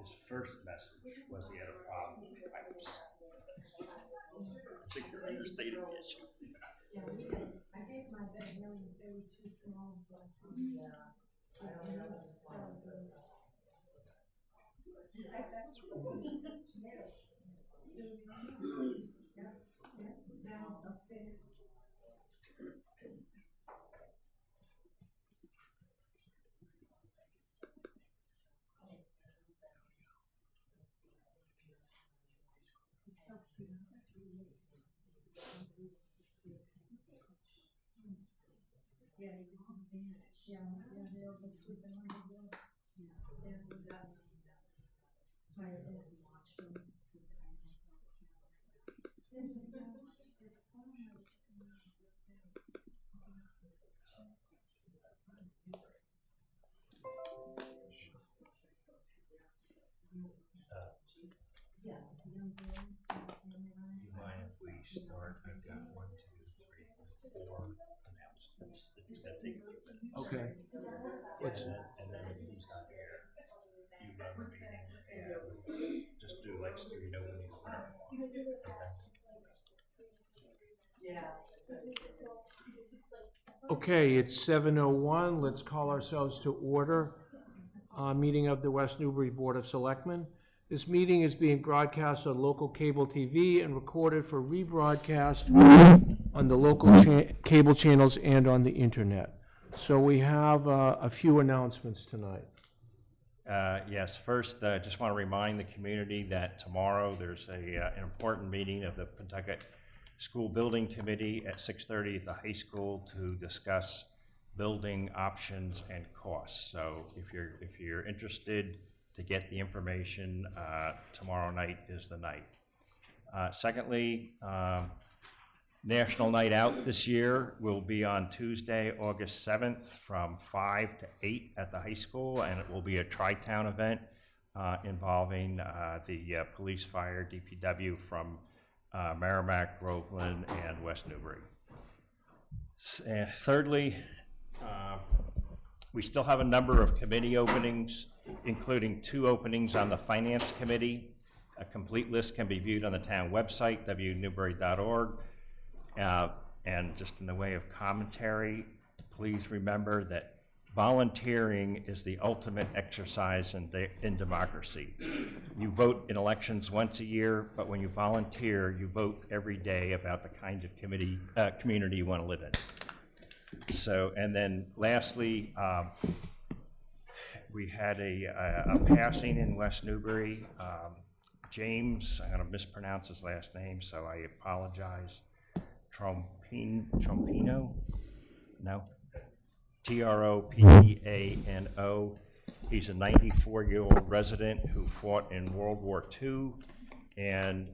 His first message was he had a problem with pipes. I think you're understating the issue. Yeah, I think my bed really very too small, so I swung. Yeah. I don't know. That's a fix. Yes. Yeah, they'll just sleep in one bed. Yeah. That's why I said watch them. Yeah, it's a young boy. Do you mind if we start? I've got 1, 2, 3, 4 announcements. It's going to take a few minutes. Okay. And then if he's not here, you run the meeting and just do like student opening or whatever you want. Okay, it's 7:01. Let's call ourselves to order. Meeting of the West Newbury Board of Selectmen. This meeting is being broadcast on local cable TV and recorded for rebroadcast on the local cable channels and on the internet. So we have a few announcements tonight. Yes, first, just want to remind the community that tomorrow there's an important meeting of the Pentucket School Building Committee at 6:30 at the high school to discuss building options and costs. So if you're interested to get the information, tomorrow night is the night. Secondly, National Night Out this year will be on Tuesday, August 7th from 5 to 8 at the high school, and it will be a tri-town event involving the police, fire, DPW from Merrimack, Groveland, and West Newbury. Thirdly, we still have a number of committee openings, including 2 openings on the Finance Committee. A complete list can be viewed on the town website, wnewbury.org. And just in the way of commentary, please remember that volunteering is the ultimate exercise in democracy. You vote in elections once a year, but when you volunteer, you vote every day about the kind of community you want to live in. So, and then lastly, we had a passing in West Newbury. James, I'm going to mispronounce his last name, so I apologize. Trompino? No? Tropeano. He's a 94-year-old resident who fought in World War II and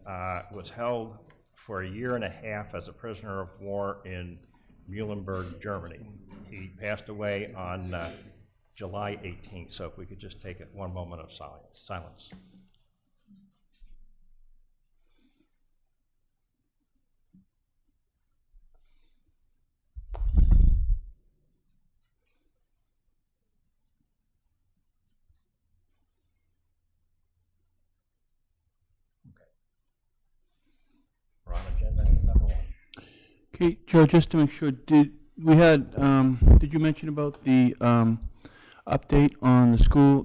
was held for a year and a half as a prisoner of war in Muhlenberg, Germany. He passed away on July 18th, so if we could just take one moment of silence. We're on agenda item number 1. Okay, Joe, just to make sure, did you mention about the update on the school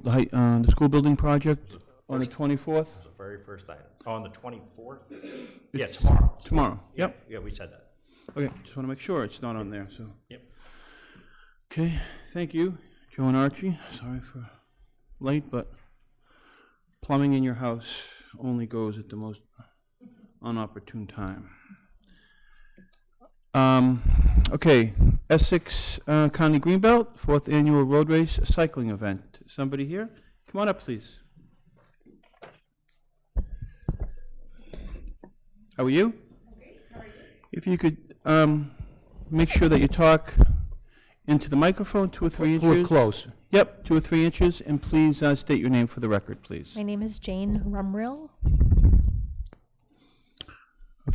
building project on the 24th? That was the very first item. On the 24th? Yeah, tomorrow. Tomorrow, yep. Yeah, we said that. Okay, just want to make sure it's not on there, so. Yep. Okay, thank you, Joe and Archie. Sorry for late, but plumbing in your house only goes at the most unopportune time. Okay, Essex County Greenbelt, 4th Annual Road Race Cycling Event. Somebody here? Come on up, please. How are you? Okay, how are you? If you could make sure that you talk into the microphone 2 or 3 inches. We're close. Yep, 2 or 3 inches, and please state your name for the record, please. My name is Jane Rumrill.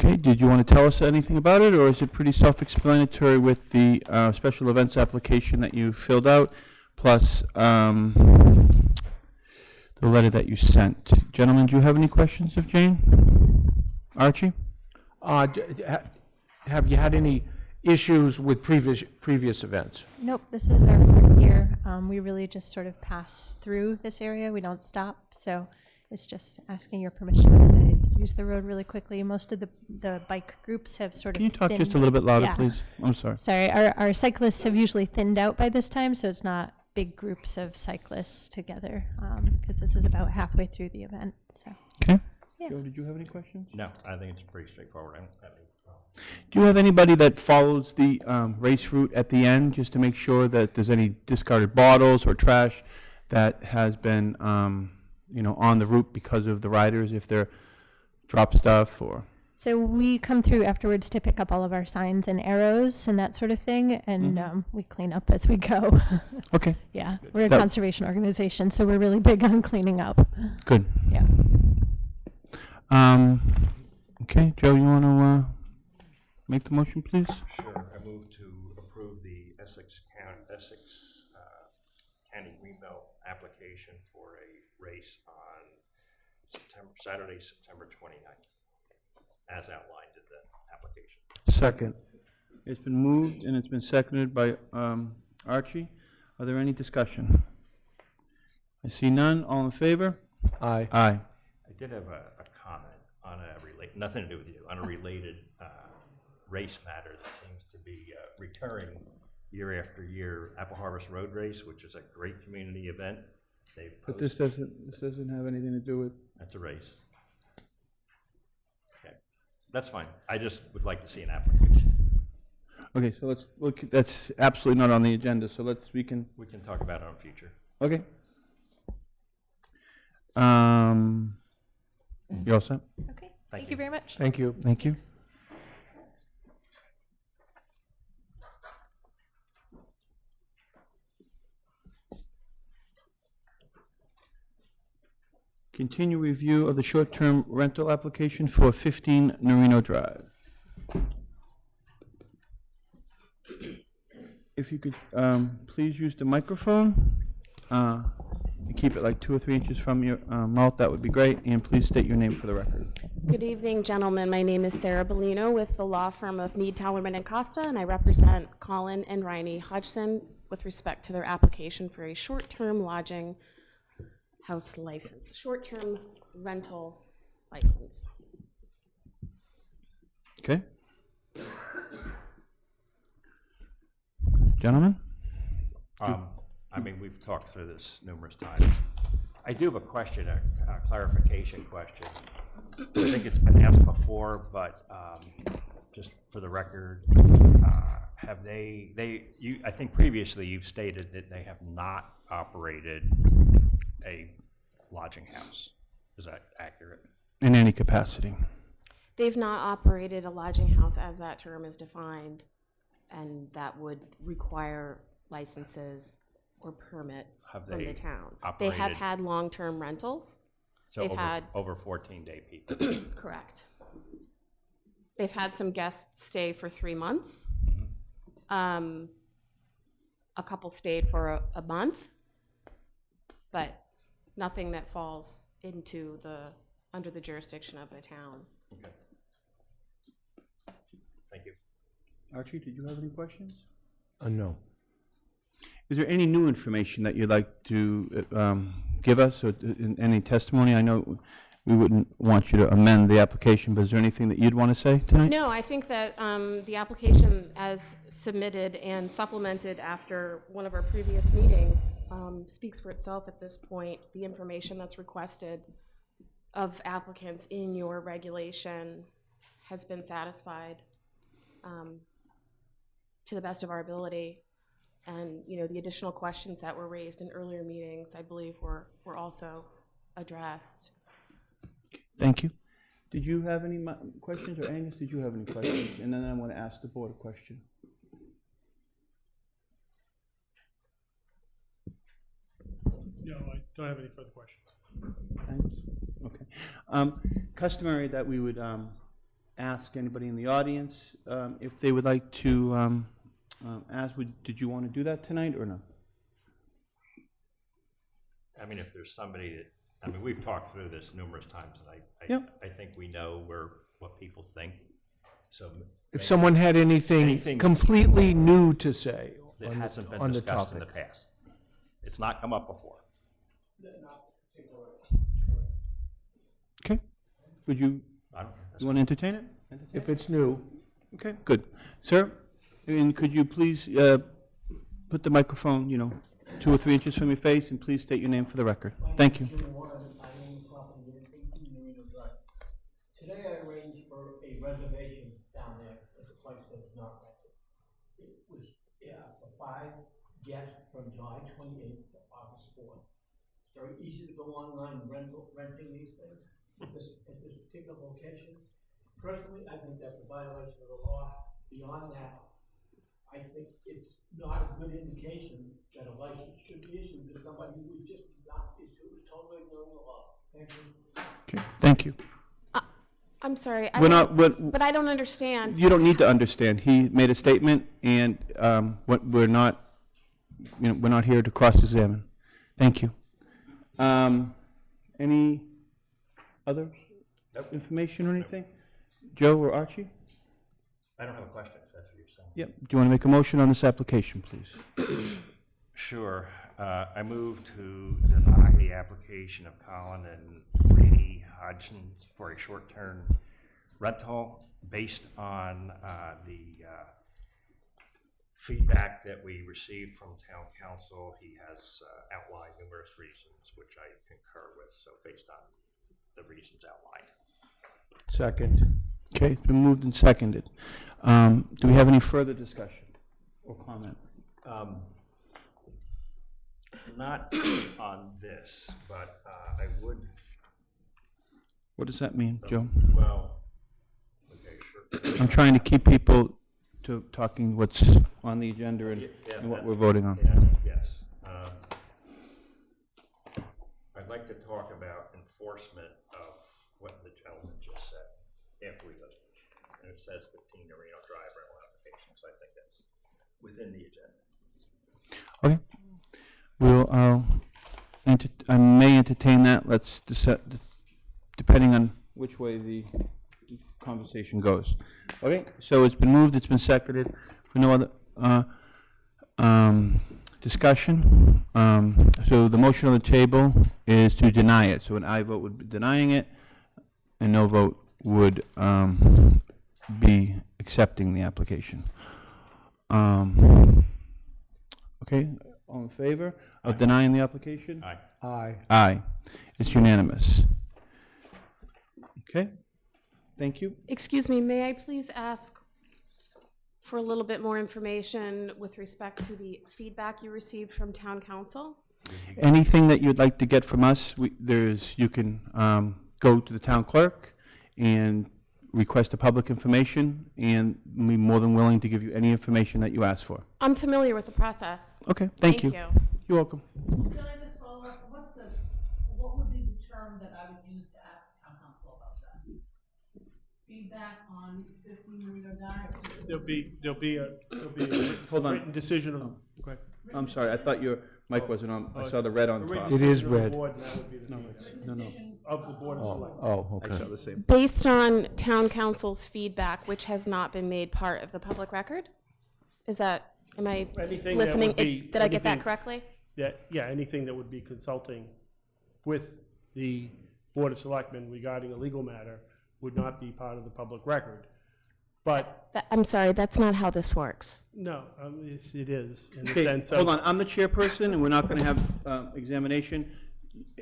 Okay, did you want to tell us anything about it, or is it pretty self-explanatory with the special events application that you filled out, plus the letter that you sent? Gentlemen, do you have any questions of Jane? Archie? Have you had any issues with previous events? Nope, this is our fourth year. We really just sort of pass through this area. We don't stop, so it's just asking your permission to use the road really quickly. Most of the bike groups have sort of Can you talk just a thinned- little bit louder, Yeah. please? I'm sorry. Sorry, our cyclists have usually thinned out by this time, so it's not big groups of cyclists together, because this is about halfway through the event, so. Okay. Yeah. Joe, did you have any questions? No, I think it's pretty straightforward. I don't have any problem. Do you have anybody that follows the race route at the end, just to make sure that there's any discarded bottles or trash that has been, on the route because of the riders, if they're drop stuff or? So we come through afterwards to pick up all of our signs and arrows and that sort of thing, and we clean up as we go. Okay, Yeah, we're a That- conservation organization, so we're really big on cleaning up. good. Yeah. Okay, Joe, you want to make the motion, please? Sure, I move to approve the Essex County Greenbelt application for a race on Saturday, September 29th, as outlined in the application. Second. It's been moved and it's been seconded by Archie. Are there any discussion? I see none. All in favor? Aye. Aye. I did have a comment on nothing to do with you, on a related race matter that seems to be recurring year after year, Apple Harvest Road Race, which is a great community event. They've But this doesn't have anything to do with, That's a race. Okay, that's fine. I just would like to see an application. okay, so let's look, that's absolutely not on the agenda, so we can, We can talk about it in future. okay. You all set? Okay, Thank thank you. you very much. Thank you. Thank you. Continue review of the short-term rental application for 15 Norino Drive. If you could please use the microphone, and keep it like 2 or 3 inches from your mouth, that would be great, and please state your name for the record. Good evening, gentlemen. My name is Sarah Bellino with the law firm of Mead, Tallerman, and Costa, and I represent Colin and Riney Hodgson with respect to their application for a short-term lodging house license, short-term rental license. Okay? Gentlemen? I mean, we've talked through this numerous times. I do have a question, a clarification question. I think it's been asked before, but just for the record, have I think previously you've stated that they have not operated a lodging house. Is that accurate? In any capacity. They've not operated a lodging house as that term is defined, and that would require licenses or permits Have from they the town. They have operated- had long-term rentals. So They've had- over 14-day people. Correct. They've had some guests stay for 3 months. A couple stayed for a month, but nothing that falls under the jurisdiction of the town. Okay. Thank you. Archie, did you have any questions? No. Is there any new information that you'd like to give us, or any testimony? I know we wouldn't want you to amend the application, but is there anything that you'd want to say tonight? No, I think that the application as submitted and supplemented after one of our previous meetings speaks for itself at this point. The information that's requested of applicants in your regulation has been satisfied to the best of our ability. And, the additional questions that were raised in earlier meetings, I believe were also addressed. Thank you. Did you have any questions, or Angus, did you have any questions? And then I want to ask the board a question. No, I don't have any further questions. Thanks. Okay. Customary that we would ask anybody in the audience if they would like to ask. Did you want to do that tonight or no? I mean, if there's somebody that, I mean, we've talked through this numerous times, and Yep. I think we know what people think. So If someone had anything Anything- completely new to say that on the- hasn't been on the discussed in the topic. past. It's not come up before. Okay. Would you I don't, you want to entertain it? If it's new, Okay, good. Sir, and could you please put the microphone, 2 or 3 inches from your face, and please state your name for the record. Thank you. Today I arranged for a reservation down there at the place that was not rented. It was for 5 guests from July 28th to August 4th. It's very easy to go online and renting these things at this particular location. Personally, I think that's a violation of the law. Beyond that, I think it's not a good indication that a license should be issued to somebody who's totally ignoring the law. Thank you. Okay, thank you. I'm sorry, but I don't understand. You don't need to understand. He made a statement, and we're not here to cross-examine. Thank you. Any other information or anything? Joe or Archie? I don't have a question, if that's what you're saying. Yep. Do you want to make a motion on this application, please? Sure. I move to deny the application of Colin and Brady Hodgson for a short-term rental based on the feedback that we received from town council. He has outlined numerous reasons, which I concur with, so based on the reasons outlined. Second. Okay, it's been moved and seconded. Do we have any further discussion or comment? Not on this, but I would, What does that mean, Joe? well, okay, sure. I'm trying to keep people to talking what's on the agenda and what we're voting on. Yeah, yes. I'd like to talk about enforcement of what the gentleman just said after we vote. And it says 15 Reno Drive rental application, so I think that's within the agenda. Okay. I may entertain that. Let's depending on which way the conversation goes. Okay, so it's been moved, it's been seconded. For no other discussion, so the motion on the table is to deny it. So an aye vote would be denying it, and no vote would be accepting the application. Okay, all in favor of denying the application? Aye. Aye. Aye. It's unanimous. Okay, thank you. Excuse me, may I please ask for a little bit more information with respect to the feedback you received from town council? Anything that you'd like to get from us, you can go to the town clerk and request a public information, and we're more than willing to give you any information that you ask for. I'm familiar with the process. Okay, thank you. You're welcome. Can I just follow up, what would be the term that I would use to ask town council about that? Feedback on 15 Marino Drive? There'll be a Hold on. written decision of, okay. I'm sorry, I thought your mic wasn't on. I saw the red on A written top. It is decision of the red. board, and that would be the feedback of the board of selectmen. Oh, okay. the same. Based on town council's feedback, which has not been made part of the public record? Am I Anything that listening? would be- Did I get that anything- correctly? Anything that would be consulting with the board of selectmen regarding a legal matter would not be part of the public record. But, I'm sorry, that's not how this works. no, it is, in the Okay, sense of. hold on, I'm the chairperson, and we're not gonna have examination.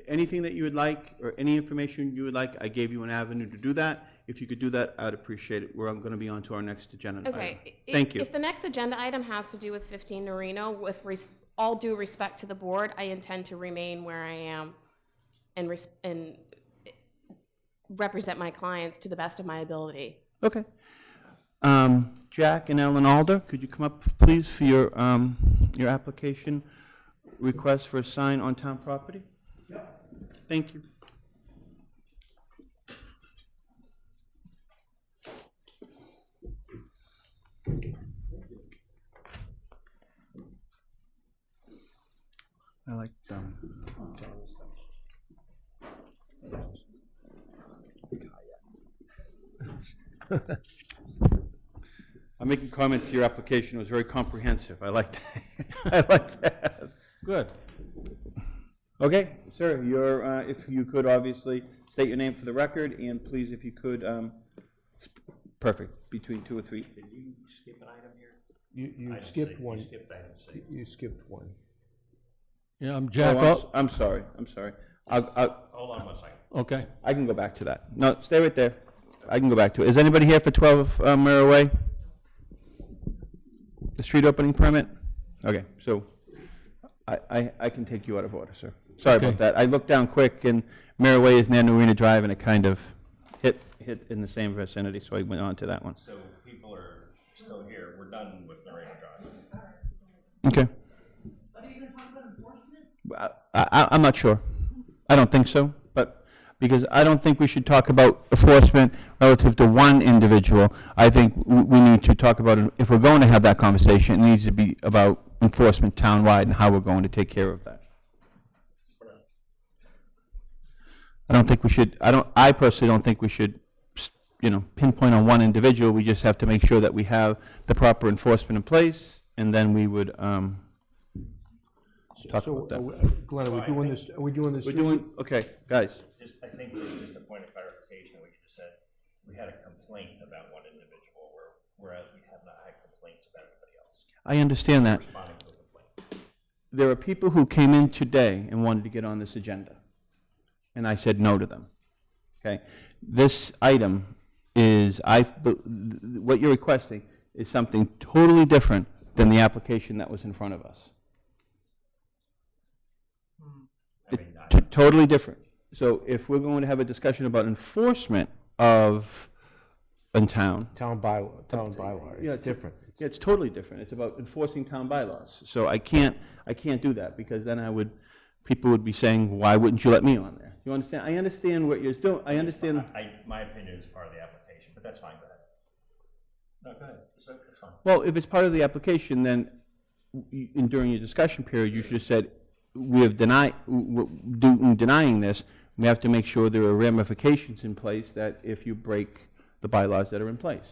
Anything that you would like, or any information you would like, I gave you an avenue to do that. If you could do that, I'd appreciate it. We're gonna be on to our next agenda item. Okay. Thank you. If the next agenda item has to do with 15 Norino, with all due respect to the board, I intend to remain where I am and represent my clients to the best of my ability. Okay. Jack and Ellen Alder, could you come up, please, for your application request for a sign on town property? Thank you. I like I'm making comment to your application. It was very comprehensive. I like that. I like that. Good. Okay, sir, if you could obviously state your name for the record, and please, if you could, perfect, between 2 or 3. Did you skip an item here? You Item skipped C. one. You skipped item C. You skipped one. Yeah, I'm Jack. I'm sorry. Hold on 1 second. Okay. I can go back to that. No, stay right there. I can go back to it. Is anybody here for 12 Mirror Way? The street opening permit? Okay, so I can take you out of order, sir. Sorry Okay. about that. I looked down quick, and Mirror Way is near Marina Drive, and it kind of hit in the same vicinity, so I went on to that one. So people are still here. We're done with Marina Drive. Okay. But are you gonna talk about enforcement? I'm not sure. I don't think so, but because I don't think we should talk about enforcement relative to one individual. I think we need to talk about, if we're going to have that conversation, it needs to be about enforcement townwide and how we're going to take care of that. I personally don't think we should, pinpoint on one individual. We just have to make sure that we have the proper enforcement in place, and then we would, talk So, about that. Glenn, are we doing this? We're doing, okay, guys. I think there's just a point of clarification, what you just said. We had a complaint about one individual, whereas we have not had complaints about anybody else. I understand that. Responding to a complaint. There are people who came in today and wanted to get on this agenda, and I said no to them. Okay? This item is, what you're requesting is something totally different than the application that was in front of us. Totally different. So if we're going to have a discussion about enforcement in town. Town bylaw, Yeah, it's different. Yeah, it's totally different. It's about enforcing town bylaws. So I can't do that, because then people would be saying, why wouldn't you let me on there? You understand? I understand what you're doing. I understand. My opinion is part of the application, but that's fine, go ahead. No, go ahead, it's fine. Well, if it's part of the application, then during your discussion period, you should have said, we have denying this, we have to make sure there are ramifications in place that if you break the bylaws that are in place.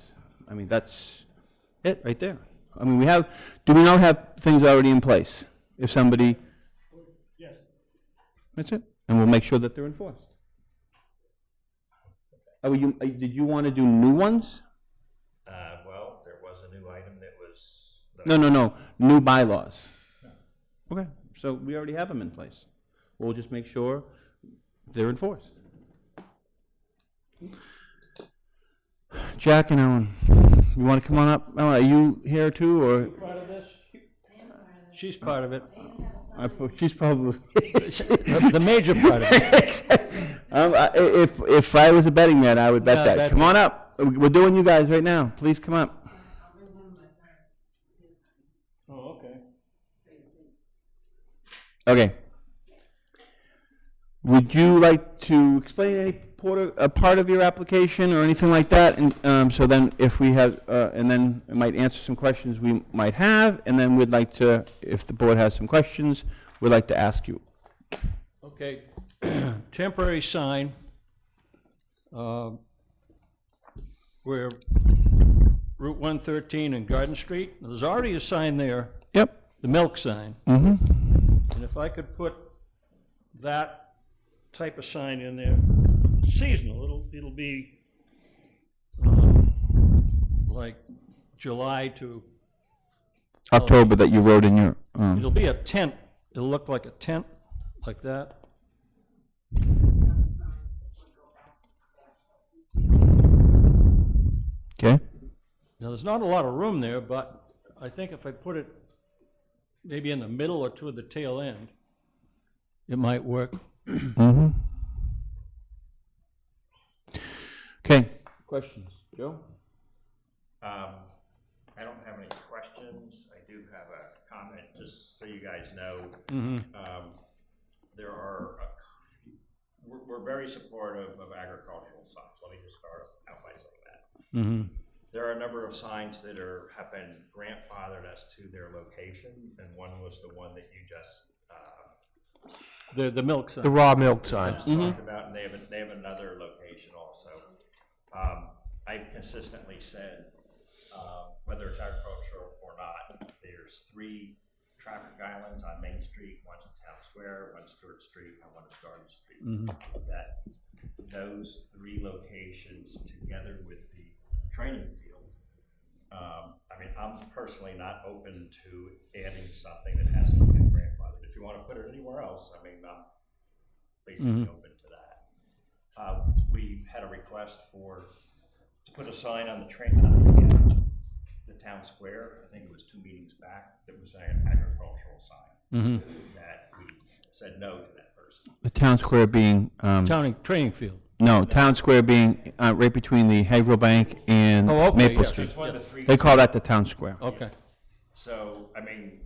I mean, that's it right there. I mean, do we not have things already in place? If somebody, Yes. that's it. And we'll make sure that they're enforced. Did you want to do new ones? Well, there was a new item that was. No, new bylaws. Okay, so we already have them in place. We'll just make sure they're enforced. Jack and Ellen, you want to come on up? Ellen, are you here too, or? Part of this? She's part of it. She's probably. The major part of it. If I was a betting man, I would bet Yeah, that. that's Come on up. We're doing you guys right now. Please come up. Oh, okay. Okay. Would you like to explain any part of your application or anything like that? And so then if we have, and then it might answer some questions we might have, and then we'd like to, if the board has some questions, we'd like to ask you. Okay, temporary sign, where Route 113 and Garden Street, there's already a sign there, Yep. the milk sign. Mm-hmm. And if I could put that type of sign in there, seasonal, it'll be like July to, October that you wrote in your, it'll be a tent, it'll look like a tent, like that. okay. Now, there's not a lot of room there, but I think if I put it maybe in the middle or toward the tail end, it might work. Mm-hmm. Okay. Questions, Joe? I don't have any questions. I do have a comment, just so you guys know. There are, we're very supportive of agricultural signs. Let me just start out by saying that. There are a number of signs that have been grandfathered as to their location, and one was the one that you just The milk sign. the raw milk signs. Talked about, and they have another location also. I've consistently said, whether it's agricultural or not, there's 3 traffic islands on Main Street, one's the Town Square, one's Stewart Street, and one is Garden Street. That those 3 locations, together with the training field, I mean, I'm personally not open to adding something that hasn't been grandfathered. If you want to put it anywhere else, I mean, I'm basically open to that. We had a request to put a sign on the town square. I think it was 2 meetings back. That was an agricultural sign that we said no to that person. The town square being, Training field. no, town square being right between the Haverhill Bank and Oh, okay, Maple yes. Street. It's one of the 3. They call that the town square. Okay. So, I mean,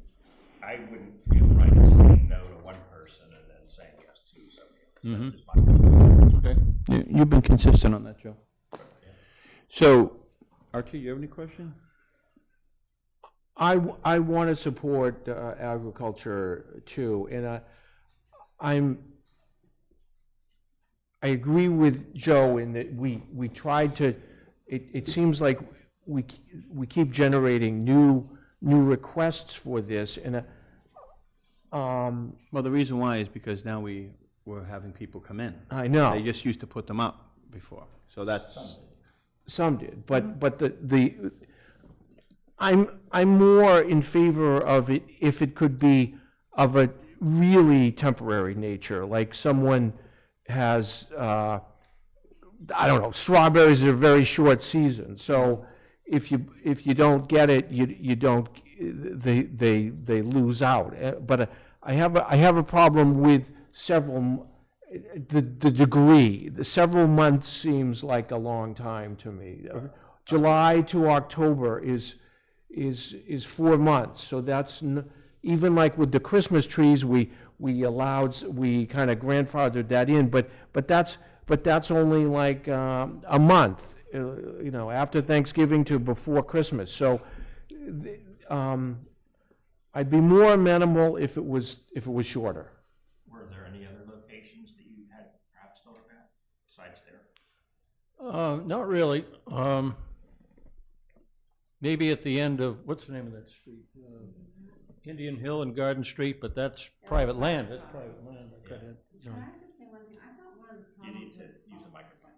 I wouldn't feel right saying no to one person and then saying yes to somebody else. That's just my opinion. Okay. You've been consistent on that, Joe. So, Archie, you have any question? I want to support agriculture too, and I agree with Joe in that we tried to. It seems like we keep generating new requests for this, and Well, the reason why is because now we're having people come in. I know They just used to put them up before, so that's. some did, but I'm more in favor of it if it could be of a really temporary nature, like someone has, I don't know, strawberries are a very short season, so if you don't get it, you don't, they lose out. But I have a problem with the degree. The several months seems like a long time to me. July to October is 4 months, so that's even like with the Christmas trees, we kind of grandfathered that in, but that's only like a month, after Thanksgiving to before Christmas. So I'd be more amenable if it was shorter. Were there any other locations that you had perhaps thought about besides there? Not really. Maybe at the end of, what's the name of that street? Indian Hill and Garden Street, but that's private land. That's private land. I could have, you know. Can I just say one thing? I thought one of the You need problems to with, use a microphone.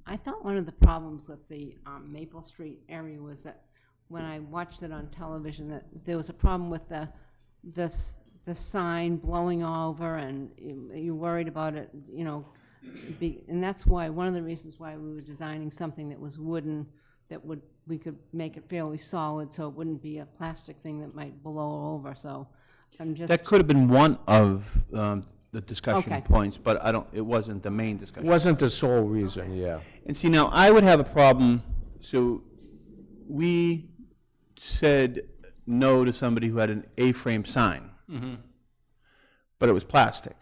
I thought one of the problems with the Maple Street area was that when I watched it on television, that there was a problem with the sign blowing over, and you're worried about it, and that's why, one of the reasons why we were designing something that was wooden, we could make it fairly solid, so it wouldn't be a plastic thing that might blow over, so I'm just. That could have been one of the discussion Okay. points, but it wasn't the main discussion. Wasn't the sole reason, yeah. And see, now, I would have a problem, so we said no to somebody who had an A-frame sign, but it was plastic.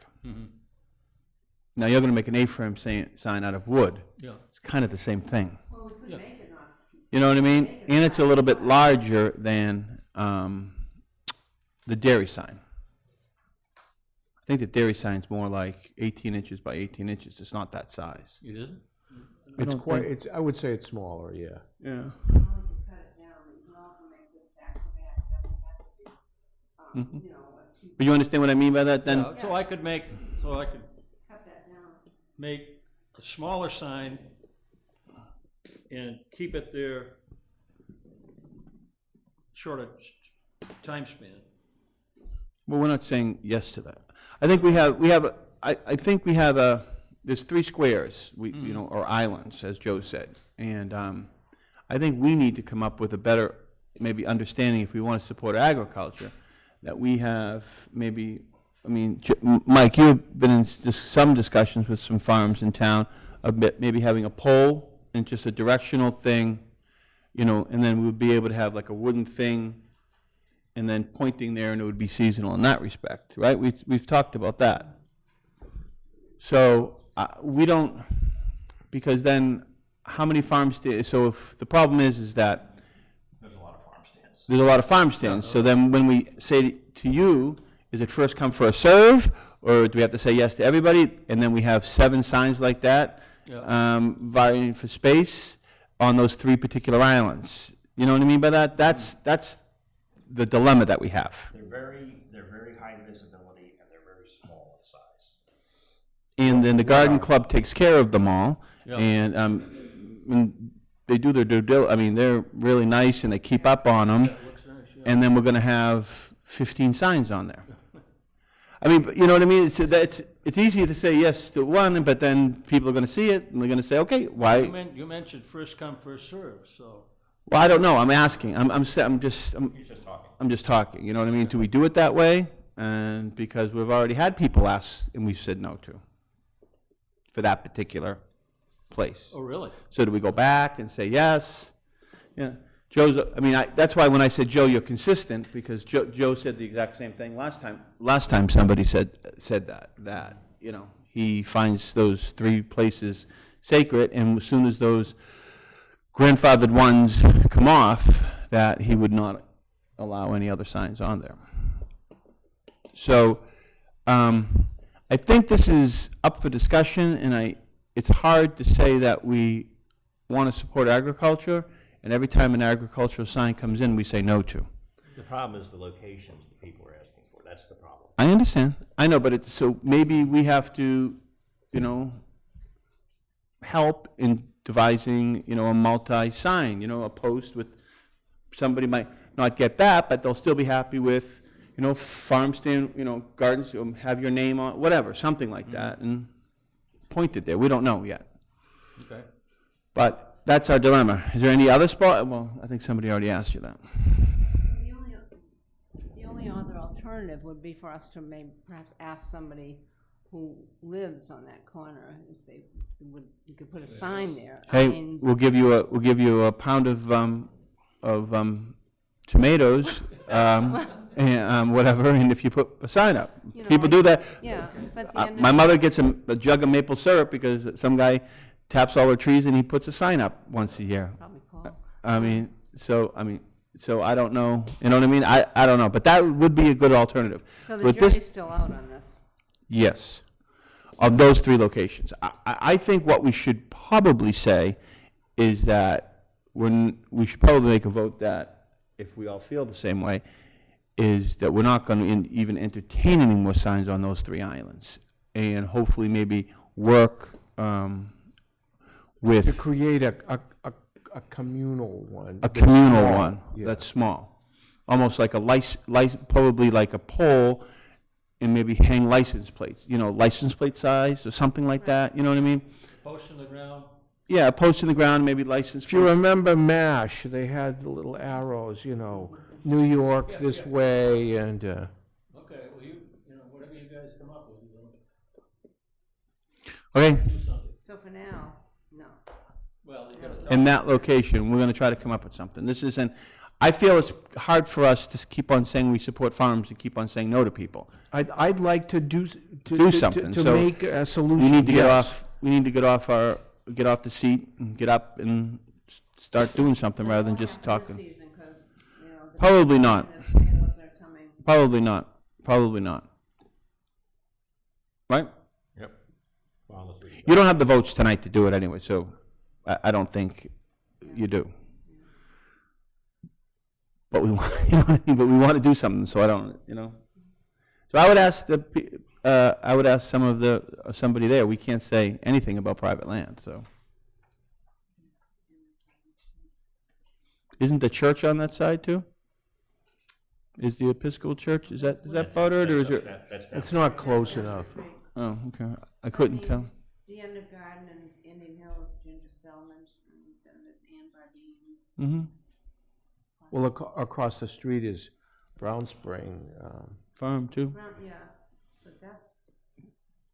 Now, you're going to make an A-frame sign out of wood. Yeah. It's kind of the same thing. Well, we could Yeah. make it not. You know what I mean? And it's a little bit larger than the dairy sign. I think the dairy sign's more like 18 inches by 18 inches. It's not that size. It isn't? I would say it's smaller, yeah. Yeah. Or you can cut it down, but you can also make this back to back, it doesn't have to be, a two, But you understand what I mean by that then? Yeah, so I could cut that down. make a smaller sign and keep it there shorter time span. Well, we're not saying yes to that. I think we have there's 3 squares, or islands, as Joe said. And I think we need to come up with a better, maybe understanding if we want to support agriculture, that we have maybe, Mike, you've been in some discussions with some farms in town, maybe having a pole and just a directional thing, and then we would be able to have like a wooden thing and then pointing there, and it would be seasonal in that respect, right? We've talked about that. So we don't, because then how many farm stands? So if the problem is that There's a lot of farm stands. there's a lot of farm stands, so then when we say to you, is it first come, first serve? Or do we have to say yes to everybody? And then we have 7 signs like that, Yeah. vying for space on those 3 particular islands. You know what I mean by that? That's the dilemma that we have. They're very high visibility and they're very small in size. And then the garden club takes care of them all. Yeah. And when they do their I mean, they're really nice and they keep up on them. Looks nice, yeah. And then we're gonna have 15 signs on there. I mean, but you know what I mean? It's easier to say yes to one, but then people are gonna see it and they're gonna say, okay, why? You mentioned first come, first serve, so. Well, I don't know. I'm asking. He's just talking. I'm just talking. You know what I mean? Do we do it that way? And because we've already had people ask and we've said no to for that particular place. Oh, really? So do we go back and say yes? Yeah. That's why when I said, Joe, you're consistent, because Joe said the exact same thing last time. Last time somebody said that, you know, he finds those 3 places sacred, and as soon as those grandfathered ones come off, that he would not allow any other signs on there. So, I think this is up for discussion, and it's hard to say that we want to support agriculture, and every time an agricultural sign comes in, we say no to. The problem is the locations that people are asking for. That's the problem. I understand. I know, but so maybe we have to, you know, help in devising, you know, a multi-sign, you know, a post with, somebody might not get that, but they'll still be happy with, you know, farm stand, you know, gardens, have your name on, whatever, something like that, and point it there. We don't know yet. Okay. But that's our dilemma. Is there any other spot? Well, I think somebody already asked you that. The only other alternative would be for us to maybe perhaps ask somebody who lives on that corner if they would, you could put a sign there. I Hey, mean, we'll give you a pound of tomatoes, and whatever, and if you put a sign up. You know, People do that. yeah, but at the end My of, mother gets a jug of maple syrup because some guy taps all her trees and he puts a sign up once a year. probably Paul. So I don't know, you know what I mean? I don't know, but that would be a good alternative. So the But this- jury's still out on this. Yes, of those 3 locations. I think what we should probably say is that we should probably make a vote that, if we all feel the same way, is that we're not going to even entertain any more signs on those 3 islands. And hopefully maybe work with To create a communal one. a that's communal small. one Yeah. that's small. Almost like probably like a pole, and maybe hang license plates, you know, license plate size or something like that, you know what I mean? Post in the ground. Yeah, a post in the ground, maybe license If you plate. remember MASH, they had the little arrows, you know, New York this way, and, Okay, well, you know, whatever you guys come up with, Okay, do something. So for now, no. Well, you gotta tell in that location, we're gonna try to come up with something. This isn't, I feel it's hard for us to keep on saying we support farms and keep on saying no to people. I'd like to do something, to so make a solution. We need to yes. get off the seat and get up and start doing something rather than just talking. This season, 'cause, you know, the Probably not. the tomatoes are coming. Probably not. Right? Yep. Well, unless we- You don't have the votes tonight to do it anyway, so I don't think you do. But we want, you know what I mean? But we want to do something, so I don't, you know. So I would ask somebody there. We can't say anything about private land, so. Isn't the church on that side too? Is the Episcopal Church, is that bordered, or is it? That's It's not close enough. Oh, okay. I couldn't tell. The end of Garden and Indian Hill is Ginger Settlement, and then there's Ann Bardine. Mm-hmm. Well, across the street is Brown Spring. Farm too. Well, yeah, but I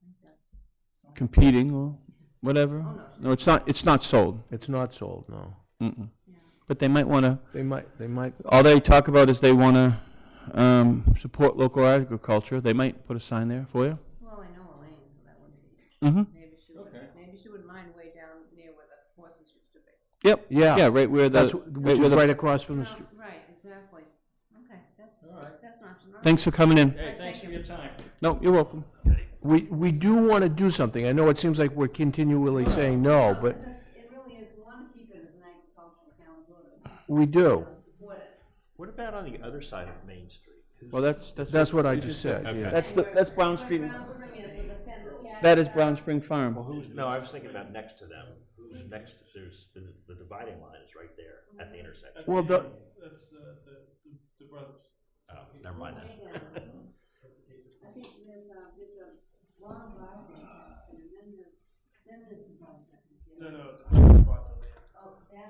think that's. Competing or whatever. Oh, no. No, it's not sold. It's not sold, no. Mm-mm. But they might want to, They might, all they talk about is they want to support local agriculture. They might put a sign there for you. Well, I know Elaine, so that wouldn't be, Mm-hmm. maybe she wouldn't mind way down near where the horses used to be. Yep. yeah. Yeah, right where That's, the, which is where the, right across from the, Right, exactly. Okay, that's an option, all Thanks for coming in. Hey, thanks for your time. No, you're welcome. We do want to do something. I know it seems like we're continually saying no, but It really is, we want to keep it as an agricultural town, sort of. we do. Support it. What about on the other side of Main Street? Well, that's. That's what I just said, Okay. yeah. That's Brown Street. Brown Spring is with the pen, the cat. That is Brown Spring Farm. Well, who's, no, I was thinking about next to them. Who's next, there's, the dividing line is right there at the intersection. Well, the, That's the brothers. Oh, never mind then. I think there's a long driveway, and then there's the brown second. No, the brothers bought the land, Oh, that,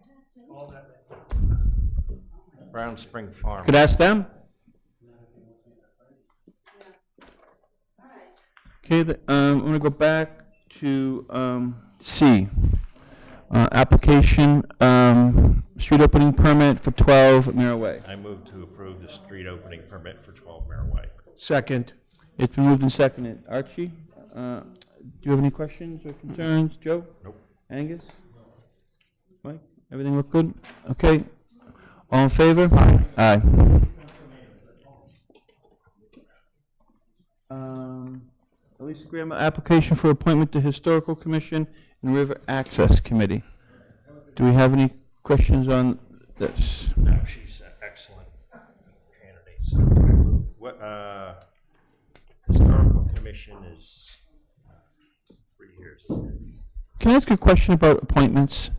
that too? all that land. Brown Spring Farm. Could ask them. All right. Okay, I'm going to go back to C. Application, street opening permit for 12 Merrill Way. I move to approve the street opening permit for 12 Merrill Way. second, It's been moved and seconded. Archie, do you have any questions or concerns? Joe? Nope. Angus? Mike? Everything look good? Okay. All in favor? Aye. Elisa Graham, application for appointment to Historical Commission and River Access Committee. Do we have any questions on this? No, she's an excellent candidate. So, what, Historical Commission is 3 years. Can I ask a question about appointments?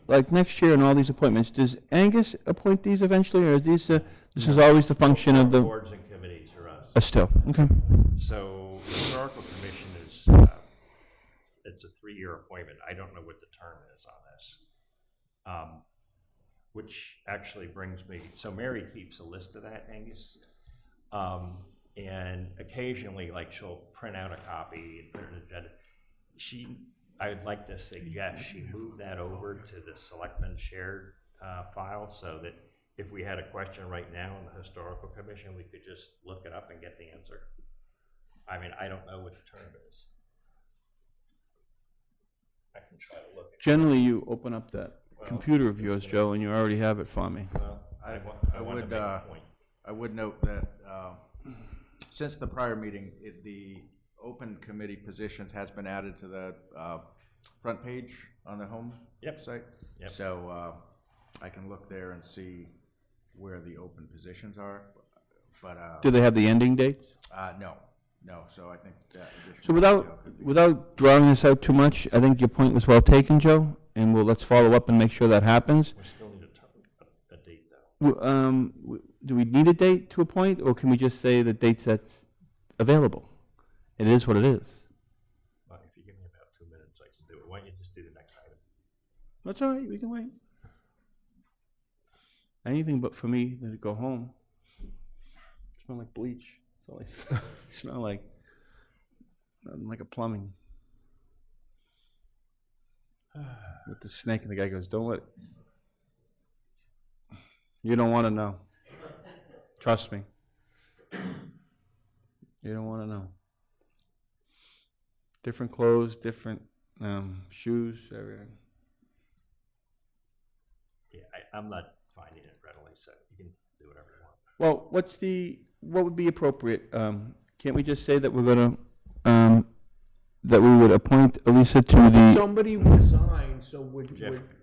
Like next year and all these appointments, does Angus appoint these eventually, or is these, this is always the function of the, Boards and committees are us. still, okay. So, Historical Commission is, it's a 3-year appointment. I don't know what the term is on this. Which actually brings me, so Mary keeps a list of that, Angus. And occasionally, like, she'll print out a copy and put it in the agenda. I would like to suggest she move that over to the Selectmen shared file, so that if we had a question right now in the Historical Commission, we could just look it up and get the answer. I mean, I don't know what the term is. I can try to look. Generally, you open up that computer of yours, Joe, and you already have it for me. Well, I want to make a point. I would note that since the prior meeting, the open committee positions has been added to the front page on the home site. Yep. So I can look there and see where the open positions are. But Do they have the ending dates? no. So I think that. So without drawing this out too much, I think your point was well taken, Joe, and let's follow up and make sure that happens. We still need a date, though. Do we need a date to appoint, or can we just say the dates that's available? It is what it is. Well, if you give me about 2 minutes, I can do it. Why don't you just do the next item? That's all right, we can wait. Anything but for me to go home. Smell like bleach. That's all I smell like. Nothing like a plumbing. With the snake, and the guy goes, "Don't let it." You don't want to know. Trust me. You don't want to know. Different clothes, different shoes, everything. Yeah, I'm not finding it readily, so you can do whatever you want. Well, what would be appropriate? Can't we just say that we're going to, that we would appoint Elisa to the, somebody resigned, so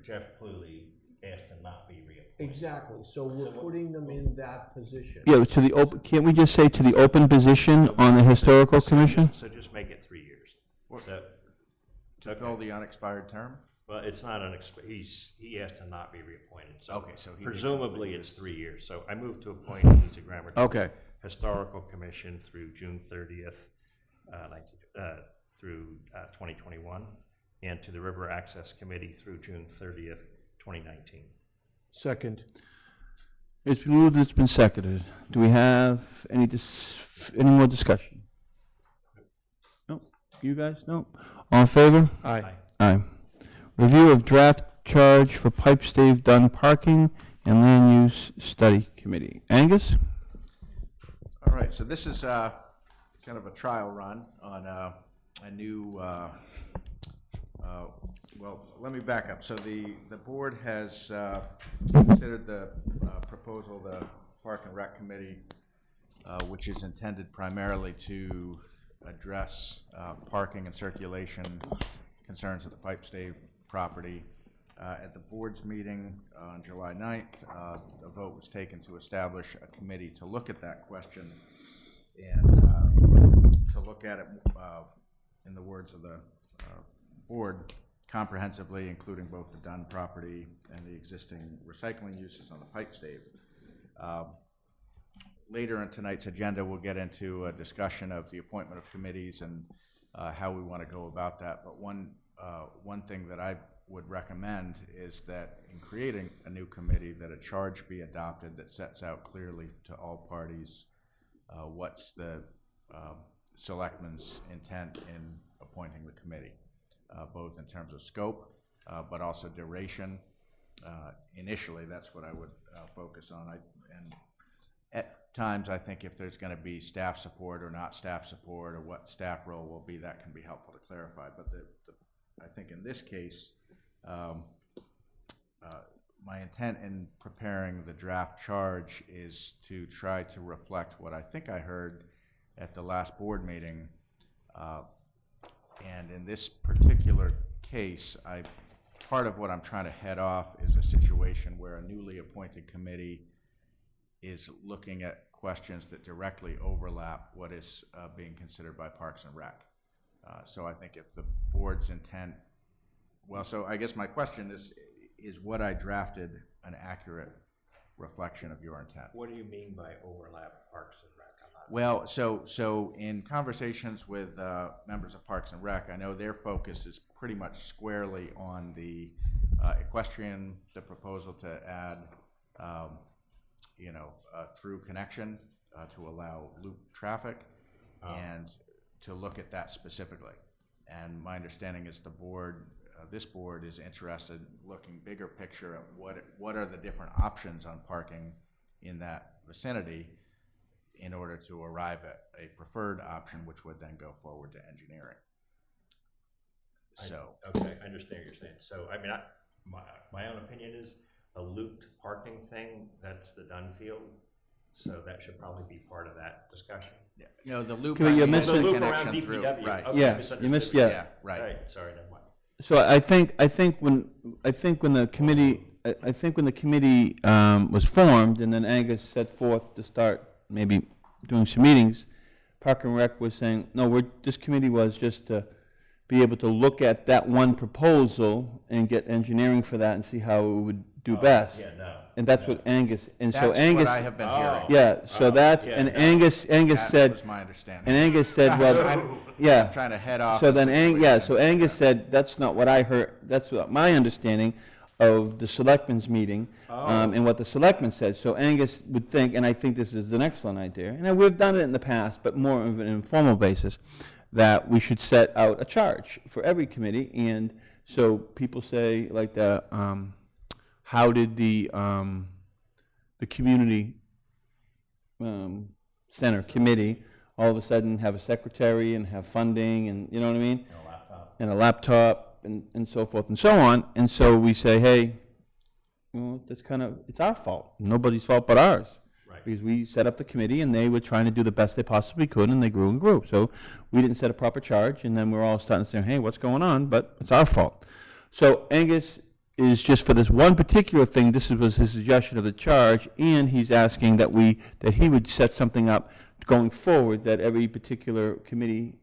Jeff Cluley asked to not be reappointed. exactly, so we're putting them in that position. yeah, to the open, can't we just say to the open position on the Historical Commission? So just make it 3 years. To fill the unexpired term? Well, it's not he asked to not be reappointed, so. Okay, so he presumably it's 3 years. So I move to appoint Lisa Grammer to Okay. the Historical Commission through June 30th, through 2021, and to the River Access Committee through June 30th, 2019. Second, It's been moved, it's been seconded. Do we have any more discussion? No? You guys? No? All in favor? aye. Aye. Review of draft charge for pipe stave done parking and land use study committee. Angus? All right, so this is kind of a trial run on a new Well, let me back up. So the board has considered the proposal, the Park and Rec Committee, which is intended primarily to address parking and circulation concerns at the Pipe Stave property. At the board's meeting on July 9th, a vote was taken to establish a committee to look at that question and to look at it, in the words of the board, comprehensively, including both the Dunn property and the existing recycling uses on the Pipe Stave. Later in tonight's agenda, we'll get into a discussion of the appointment of committees and how we want to go about that. But one thing that I would recommend is that in creating a new committee, that a charge be adopted that sets out clearly to all parties what's the selectmen's intent in appointing the committee, both in terms of scope, but also duration. Initially, that's what I would focus on. And at times, I think if there's going to be staff support or not staff support, or what staff role will be, that can be helpful to clarify. But I think in this case, my intent in preparing the draft charge is to try to reflect what I think I heard at the last board meeting. And in this particular case, part of what I'm trying to head off is a situation where a newly appointed committee is looking at questions that directly overlap what is being considered by Parks and Rec. So I think if the board's intent, well, so I guess my question is what I drafted an accurate reflection of your intent? What do you mean by overlap Parks and Rec? Well, so in conversations with members of Parks and Rec, I know their focus is pretty much squarely on the equestrian, the proposal to add, a through connection to allow loop traffic, and to look at that specifically. And my understanding is the board, this board is interested in looking bigger picture at what are the different options on parking in that vicinity, in order to arrive at a preferred option, which would then go forward to engineering. So. Okay, I understand what you're saying. So, I mean, my own opinion is a looped parking thing, that's the Dunn field, so that should probably be part of that discussion. Yeah. No, the loop. You're missing- The loop around connection through, DPW. right. Okay, Yeah, misunderstood you missed- what yeah. said. Yeah, right. Sorry, never mind. So I think when the committee was formed, and then Angus set forth to start maybe doing some meetings, Park and Rec was saying, no, this committee was just to be able to look at that one proposal and get engineering for that and see how it would do best. Yeah, no. And that's what Angus, and so That's Angus. what I have been hearing. Yeah, so that's, yeah, and no. Angus That said, was my understanding. and Angus said, well, yeah. Trying to head off. So the then, situation. so Angus said, that's not what I heard, that's what my understanding of the selectmen's meeting, and what the selectmen said. So Angus would think, and I think this is an excellent idea, and we've done it in the past, but more of an informal basis, that we should set out a charge for every committee. And so people say, like, how did the community center committee all of a sudden have a secretary and have funding, and you know what I mean? And a laptop and so forth and so on. And so we say, hey, that's it's our fault. Nobody's fault but ours. Right. Because we set up the committee and they were trying to do the best they possibly could, and they grew and grew. So we didn't set a proper charge, and then we're all starting to say, hey, what's going on? But it's our fault. So Angus is just for this one particular thing, this was his suggestion of the charge, and he's asking that he would set something up going forward, that every particular committee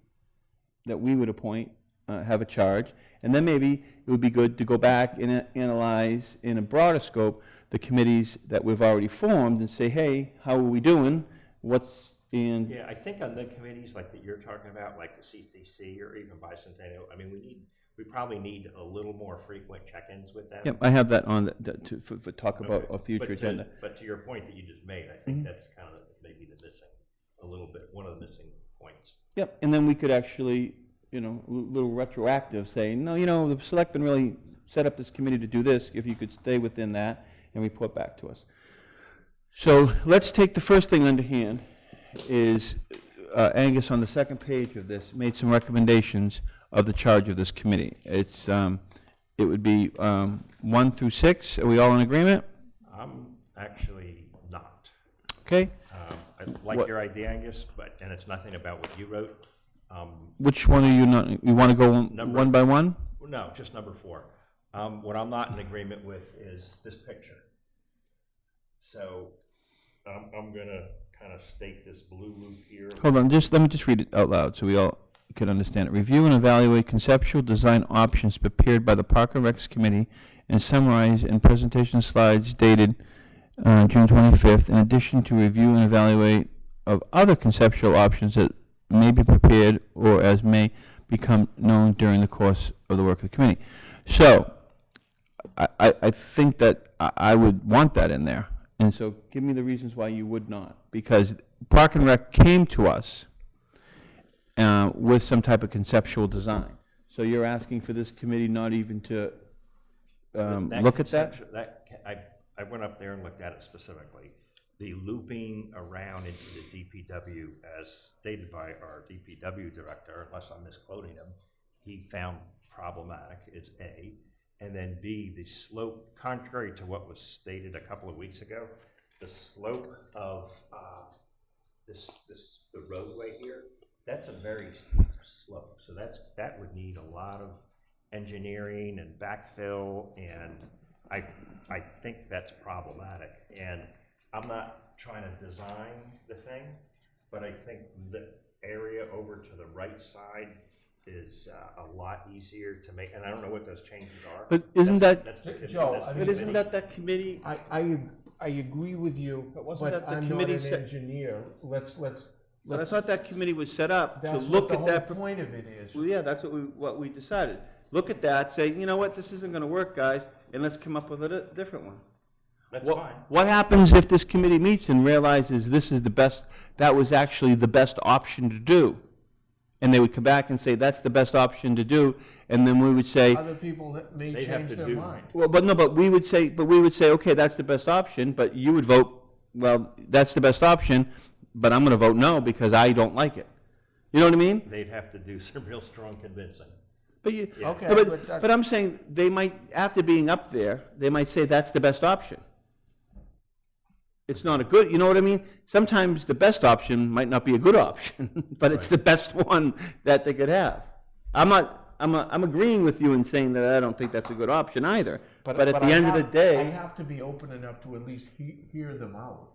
that we would appoint have a charge. And then maybe it would be good to go back and analyze in a broader scope the committees that we've already formed and say, hey, how are we doing? Yeah, I think on the committees like that you're talking about, like the CCC or even Bicentennial, I mean, we probably need a little more frequent check-ins with them. Yep, I have that on for talk about Okay. a future agenda. But to your point that you just made, I think that's kind of maybe the missing, a little bit, one of the missing points. Yep, and then we could actually, a little retroactive, say, no, the selectmen really set up this committee to do this, if you could stay within that and report back to us. So let's take the first thing under hand, is Angus on the second page of this made some recommendations of the charge of this committee. It would be 1 through 6. Are we all in agreement? I'm actually not. Okay. I like What- your idea, Angus, and it's nothing about what you wrote. Which one are you not, you want to go Number- one by one? No, just number 4. What I'm not in agreement with is this picture. So I'm gonna kind of state this blue loop here. Hold on, let me just read it out loud so we all can understand it. Review and evaluate conceptual design options prepared by the Park and Recs Committee and summarized in presentation slides dated June 25th, in addition to review and evaluate of other conceptual options that may be prepared or as may become known during the course of the work of the committee. So, I think that I would want that in there. And so give me the reasons why you would not. Because Park and Rec came to us with some type of conceptual design. So you're asking for this committee not even to look at that? I went up there and looked at it specifically. The looping around into the DPW, as stated by our DPW director, unless I'm misquoting him, he found problematic, is A. And then B, the slope, contrary to what was stated a couple of weeks ago, the slope of the roadway here, that's a very steep slope. So that would need a lot of engineering and backfill, and I think that's problematic. And I'm not trying to design the thing, but I think the area over to the right side is a lot easier to make, and I don't know what those changes are. But isn't that, That's the Joe, that's the I but mean, isn't committee. that committee? I agree with you, But wasn't that but the I'm not committee an set- engineer. Let's, But I thought that committee was set up to that's look what the at whole that. point of it is. Well, yeah, that's what we decided. Look at that, say, you know what, this isn't gonna work, guys, and let's come up with a different one. That's What- fine. What happens if this committee meets and realizes this is the best, that was actually the best option to do? And they would come back and say, that's the best option to do, and then we would say, Other people that may They'd have change to their do- mind. well, but we would say, okay, that's the best option, but you would vote, well, that's the best option, but I'm gonna vote no because I don't like it. You know what I mean? They'd have to do some real strong convincing. But you, Yeah. Okay, no, but but, that's- but I'm saying, they might, after being up there, they might say that's the best option. It's not a good, you know what I mean? Sometimes the best option might not be a good option, but it's the best one that they could have. I'm agreeing with you in saying that I don't think that's a good option either. But at the I end of the have- I day, have to be open enough to at least hear them out.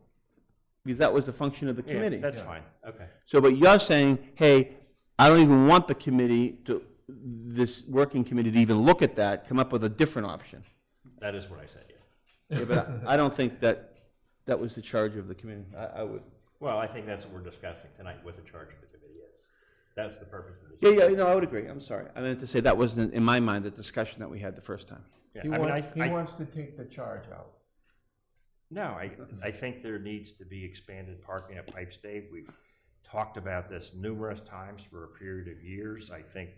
because that was the function of the Yeah, committee. that's fine, okay. So, but you're saying, hey, I don't even want the committee to, this working committee to even look at that, come up with a different option. That is what I said, yeah. Yeah, but I don't think that was the charge of the committee. I would. Well, I think that's what we're discussing tonight, what the charge of the committee is. That's the purpose of this. Yeah, no, I would agree. I'm sorry. I meant to say that wasn't, in my mind, the discussion that we had the first time. Yeah, He I mean, he wants to take the charge out. No, I think there needs to be expanded parking at Pipes Dave. We've talked about this numerous times for a period of years. I think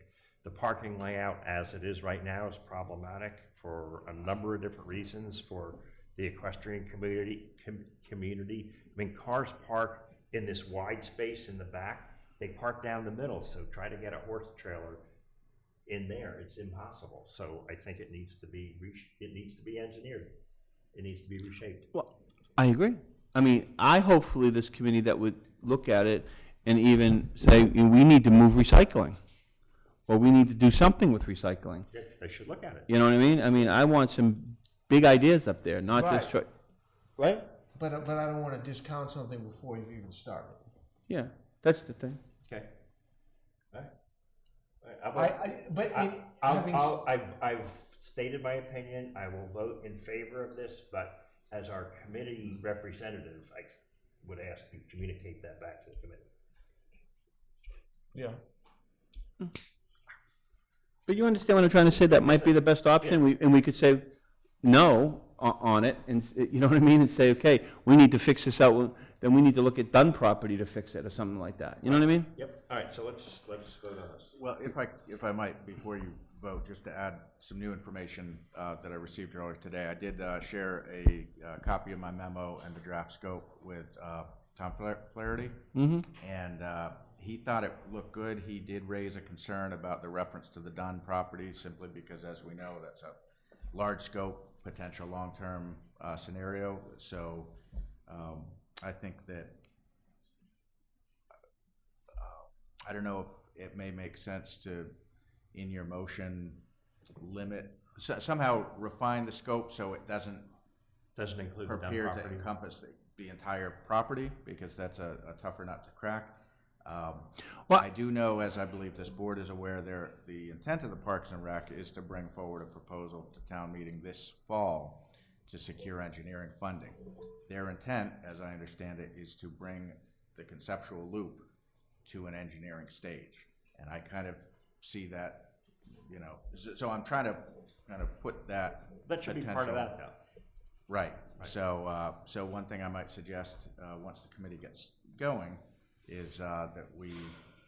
the parking layout as it is right now is problematic for a number of different reasons for the equestrian community. I mean, cars park in this wide space in the back. They park down the middle, so try to get a horse trailer in there, it's impossible. So I think it needs to be engineered. It needs to be reshaped. Well, I agree. I mean, hopefully this committee that would look at it and even say, we need to move recycling, or we need to do something with recycling. Yeah, they should look at it. You know what I mean? I mean, I want some big ideas up there, not just Right. right? But I don't want to discount something before you've even started. Yeah, that's the thing. Okay. All right. But I've stated my opinion. I will vote in favor of this, but as our committee representative, I would ask you to communicate that back to the committee. yeah. But you understand what I'm trying to say? That might be the best option, we could say no on it, and, you know what I mean? And say, okay, we need to fix this out, then we need to look at Dunn property to fix it, or something like that. You know what I mean? Yep. All right, so let's vote on this. Well, if I might, before you vote, just to add some new information that I received earlier today, I did share a copy of my memo and the draft scope with Tom Flaherty. Mm-hmm. And He thought it looked good. He did raise a concern about the reference to the Dunn property, simply because, as we know, that's a large scope, potential long-term scenario. So I think that, I don't know if it may make sense to, in your motion, limit, somehow refine the scope so it doesn't include the Dunn appear to property. encompass the entire property, because that's a tougher nut to crack. Well- I do know, as I believe this board is aware, the intent of the Parks and Rec is to bring forward a proposal to town meeting this fall to secure engineering funding. Their intent, as I understand it, is to bring the conceptual loop to an engineering stage. And I kind of see that, so I'm trying to kind of put that That should be part of that, though. Right. So one thing I might suggest, once the committee gets going, is that we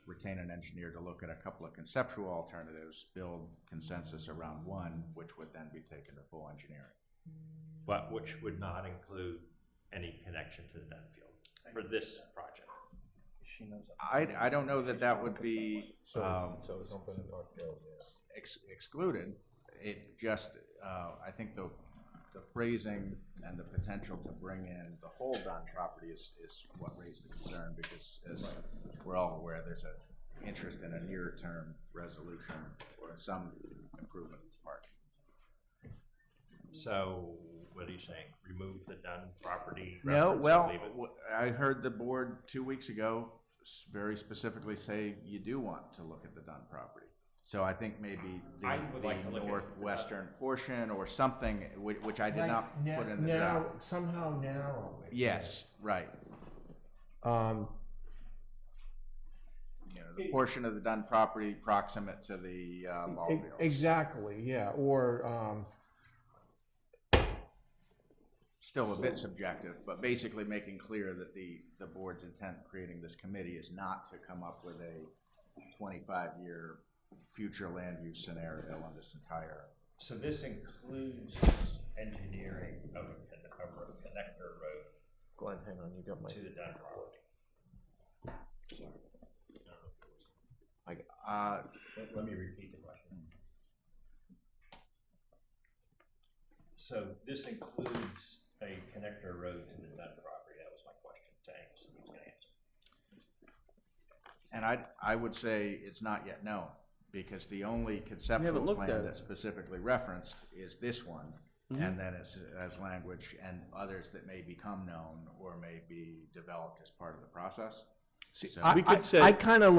retain an engineer to look at a couple of conceptual alternatives, build consensus around one, which would then be taken to full engineering. But which would not include any connection to the Dunn field for this project. I don't know that would be excluded. It just, I think the phrasing and the potential to bring in the whole Dunn property is what raised the concern, because as we're all aware, there's an interest in a near-term resolution or some improvement to the park. So what are you saying? Remove the Dunn property? No, reference well, and leave it? I heard the board 2 weeks ago very specifically say you do want to look at the Dunn property. So I think maybe I would like to look at northwestern portion or something, which I did not put in the draft. Somehow narrow it. Yes, right. The portion of the Dunn property proximate to the ball fields. Exactly, yeah, or, Still a bit subjective, but basically making clear that the board's intent in creating this committee is not to come up with a 25-year future land use scenario on this entire. So this includes engineering of a connector road Glenn, hang on, you got my. to the Dunn property. Let me repeat the question. So this includes a connector road to the Dunn property. That was my question to Angus, and he's going to answer. And I would say it's not yet known, because the only conceptual looked plan at it. that's specifically referenced is this one, and then it's as language and others that may become known or may be developed as part of the process. So we could say- I kind of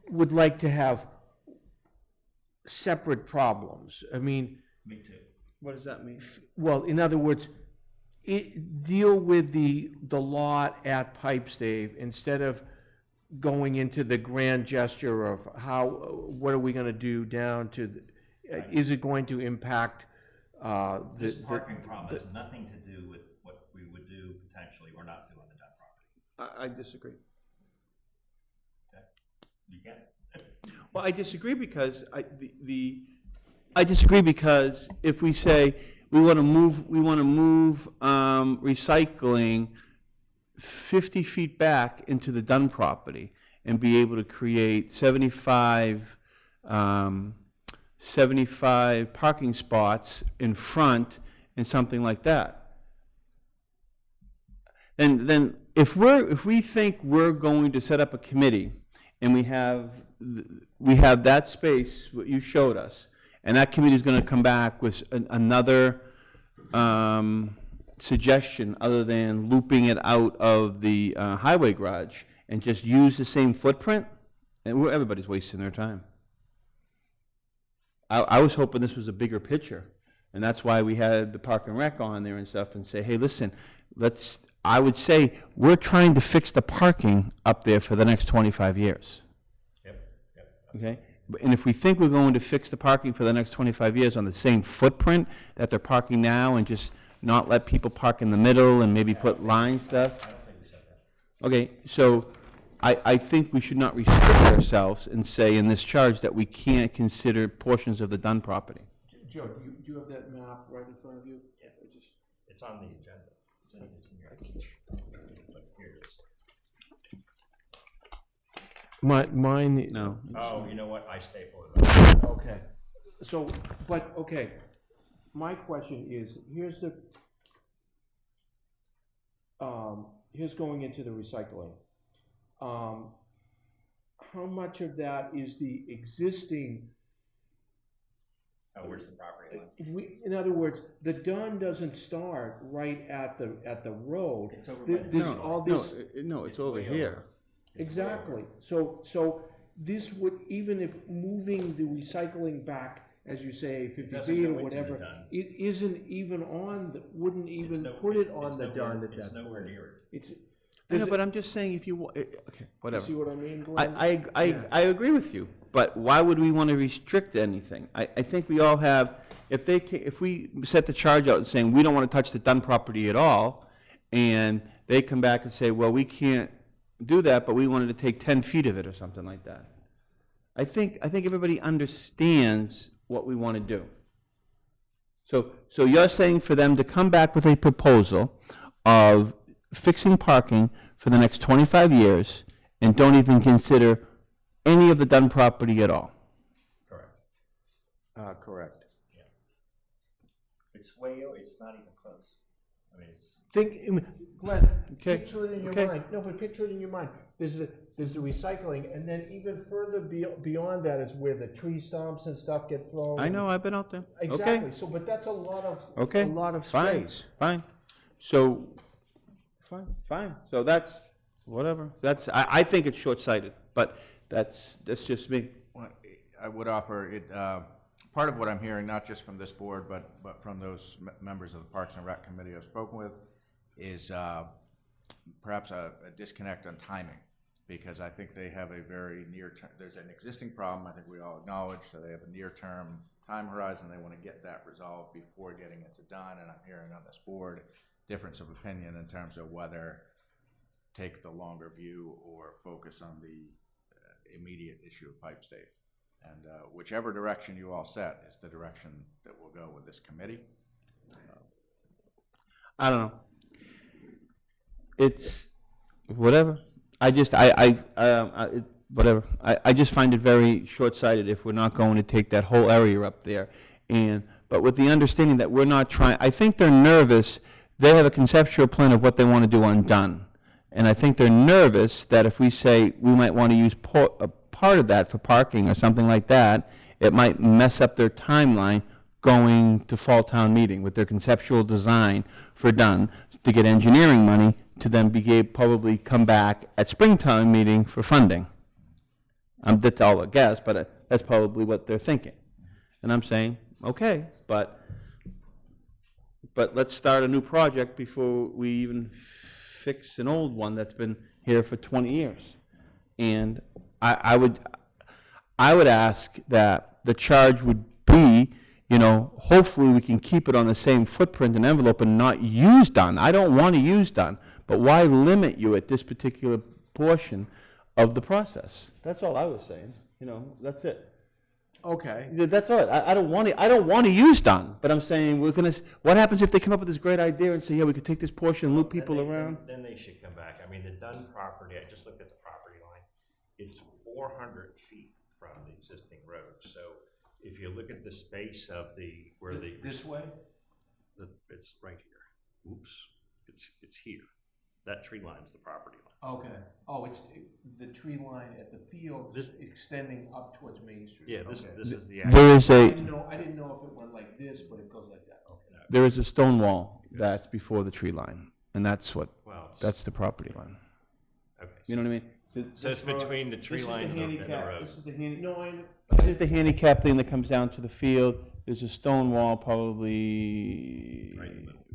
would like to have separate problems. I mean, Me too. What does that mean? well, in other words, deal with the lot at Pipestave instead of going into the grand gesture of what are we going to do down to, is it going to impact This parking problem has nothing to do with what we would do potentially or not do on the Dunn property. I disagree. Okay? You get it? Well, I disagree because I disagree because if we say we want to move recycling 50 feet back into the Dunn property and be able to create 75 parking spots in front and something like that. And then if we think we're going to set up a committee and we have that space, what you showed us, and that committee is going to come back with another suggestion other than looping it out of the highway garage and just use the same footprint, and everybody's wasting their time. I was hoping this was a bigger picture, and that's why we had the Park and Rec on there and stuff and say, hey, listen, I would say we're trying to fix the parking up there for the next 25 years. Yep. Okay? And if we think we're going to fix the parking for the next 25 years on the same footprint that they're parking now and just not let people park in the middle and maybe put line stuff. I don't think we said that. Okay, so I think we should not restrict ourselves and say in this charge that we can't consider portions of the Dunn property. Joe, do you have that map right in front of you? Yeah, it's on the agenda. It's in your. But here it is. Mine. No. Oh, you know what, I stapled it. Okay, so, but, okay, my question is, here's going into the recycling. How much of that is the existing, Oh, where's the property line? in other words, the done doesn't start right at the road. It's over There- by the There's tree all line. this. No, it's It's over way here. over. It's way Exactly. over. So this would, even if moving the recycling back, as you say, 50 doesn't feet go or into the whatever, dune. it isn't even on, wouldn't It's even no- put it it's on the nowhere- done at It's that nowhere point. near it. It's, I know, does but it- I'm just saying if you, okay, you whatever. see what I mean, I, Glenn? I agree with you, but why would we want to restrict anything? I think we all have, if we set the charge out saying we don't want to touch the Dunn property at all, and they come back and say, well, we can't do that, but we wanted to take 10 feet of it or something like that. I think everybody understands what we want to do. So you're saying for them to come back with a proposal of fixing parking for the next 25 years and don't even consider any of the Dunn property at all? Correct. Correct. It's it's not even close. I mean, it's. Glenn, Okay, picture it in your okay. mind. No, but picture it in your mind. There's the recycling, and then even further beyond that is where the tree stumps and stuff get thrown. I know, I've been out there. Exactly. So, but that's a lot of Okay. a lot of Fine, space. fine. So, fine. So that's, whatever. I think it's short-sighted, but that's just me. Well, I would offer it, part of what I'm hearing, not just from this board, but from those members of the Parks and Rec Committee I've spoken with, is perhaps a disconnect on timing, because I think they have a very near-term, there's an existing problem, I think we all acknowledge, so they have a near-term time horizon, they want to get that resolved before getting it done, and I'm hearing on this board difference of opinion in terms of whether take the longer view or focus on the immediate issue of pipe stave. And whichever direction you all set is the direction that will go with this committee. I don't know. It's, whatever. Whatever. I just find it very short-sighted if we're not going to take that whole area up there. But with the understanding that we're not trying, I think they're nervous. They have a conceptual plan of what they want to do on Dunn. And I think they're nervous that if we say we might want to use a part of that for parking or something like that, it might mess up their timeline going to fall town meeting with their conceptual design for Dunn to get engineering money to then probably come back at springtime meeting for funding. That's all I guess, but that's probably what they're thinking. And I'm saying, okay, but let's start a new project before we even fix an old one that's been here for 20 years. And I would ask that the charge would be, hopefully we can keep it on the same footprint and envelope and not use Dunn. I don't want to use Dunn, but why limit you at this particular portion of the process? That's all I was saying, that's it. Okay. That's all right. I don't want to use Dunn, but I'm saying what happens if they come up with this great idea and say, yeah, we could take this portion and loop people around? Then they should come back. I mean, the Dunn property, I just looked at the property line, it's 400 feet from the existing road. So if you look at the space of This way? it's right here. Oops, it's here. That tree line's the property line. Okay. Oh, it's the tree line at the field extending up towards Main Street. Yeah, this is the. There is I didn't know if it went like this, but it goes like that. Okay. There is a stone wall that's before the tree line, and that's the property line. Okay. You know what I mean? So it's between the tree line and the road. This is the handicap thing that comes down to the field. There's a stone wall probably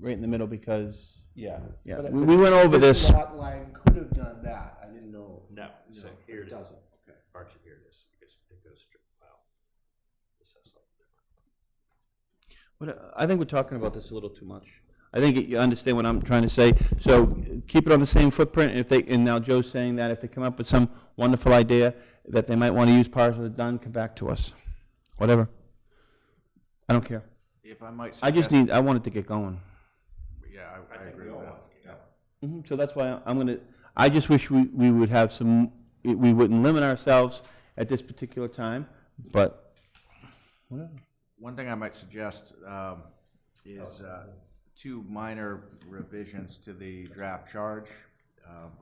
right in the middle because, yeah. But We went over this. lot line could have done that. I didn't know. No, so here it is. doesn't. Okay. Archie, here it is. It goes straight. Wow. This has something different. I think we're talking about this a little too much. I think you understand what I'm trying to say. So keep it on the same footprint. And now Joe's saying that if they come up with some wonderful idea that they might want to use parts of the Dunn, come back to us. Whatever. I don't care. If I might I want it to get going. Yeah, I think agree we with all that. want to, Yeah. So that's why I just wish we would have some we wouldn't limit ourselves at this particular time, but whatever. One thing I might suggest is two minor revisions to the draft charge,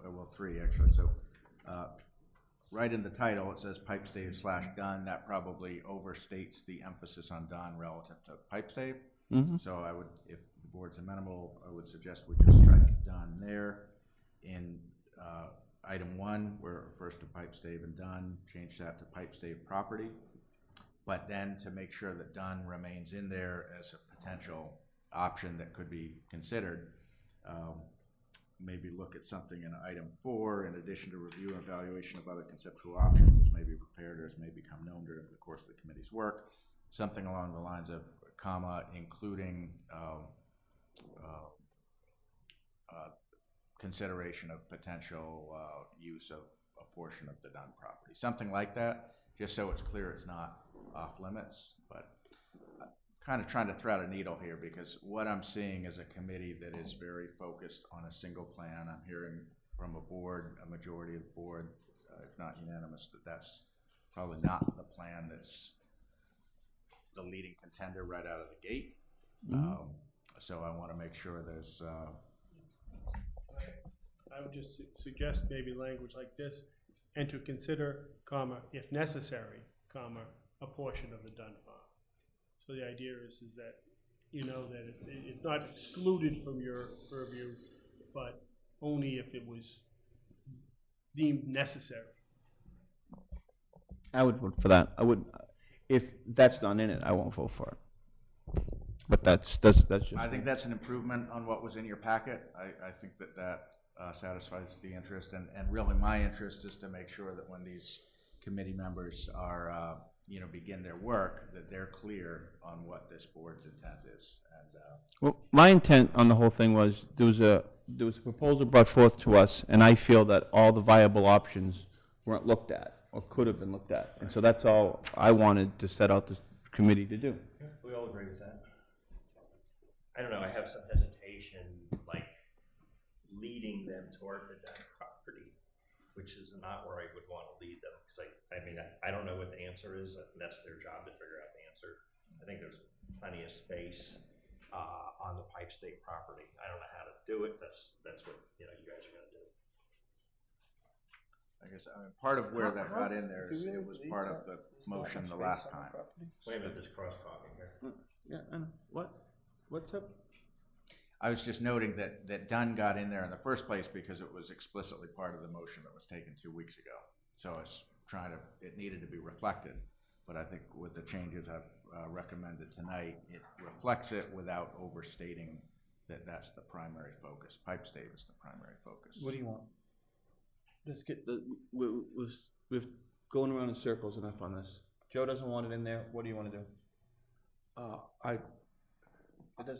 well, three actually. So right in the title, it says pipe stave / done. That probably overstates the emphasis on done relative to pipe stave. So I would, if the board's amenable, I would suggest we just strike done there. In item 1, where it refers to pipe stave and done, change that to pipe stave property. But then to make sure that done remains in there as a potential option that could be considered, maybe look at something in item 4, in addition to review and evaluation of other conceptual options as may be prepared or as may become known during the course of the committee's work, something along the lines of, comma, including consideration of potential use of a portion of the done property. Something like that, just so it's clear it's not off limits, but kind of trying to thread a needle here, because what I'm seeing is a committee that is very focused on a single plan. I'm hearing from a board, a majority of the board, if not unanimous, that that's probably not the plan that's the leading contender right out of the gate. So I want to make sure there's I would just suggest maybe language like this, and to consider, comma, if necessary, comma, a portion of the done farm. So the idea is that, you know, that it's not excluded from your purview, but only if it was deemed necessary. I would vote for that. I would, if that's not in it, I won't vote for it. But that's just. I think that's an improvement on what was in your packet. I think that satisfies the interest, and really my interest is to make sure that when these committee members are, you know, begin their work, that they're clear on what this board's intent is. And Well, my intent on the whole thing was, there was a proposal brought forth to us, and I feel that all the viable options weren't looked at, or could have been looked at. And so that's all I wanted to set out this committee to do. We all agree with that. I don't know, I have some hesitation, like, leading them toward the done property, which is not where I would want to lead them, because I mean, I don't know what the answer is, and that's their job to figure out the answer. I think there's plenty of space on the pipe stake property. I don't know how to do it. That's what, you know, you guys are going to do. I guess, I mean, part of where that got in there is it was part of the motion the last time. Wait a minute, there's cross talking here. Yeah, I know. What's up? I was just noting that done got in there in the first place because it was explicitly part of the motion that was taken 2 weeks ago. So it's it needed to be reflected. But I think with the changes I've recommended tonight, it reflects it without overstating that that's the primary focus. Pipe stave is the primary focus. What do you want? Let's get we've going around in circles enough on this. Joe doesn't want it in there. What do you want to do?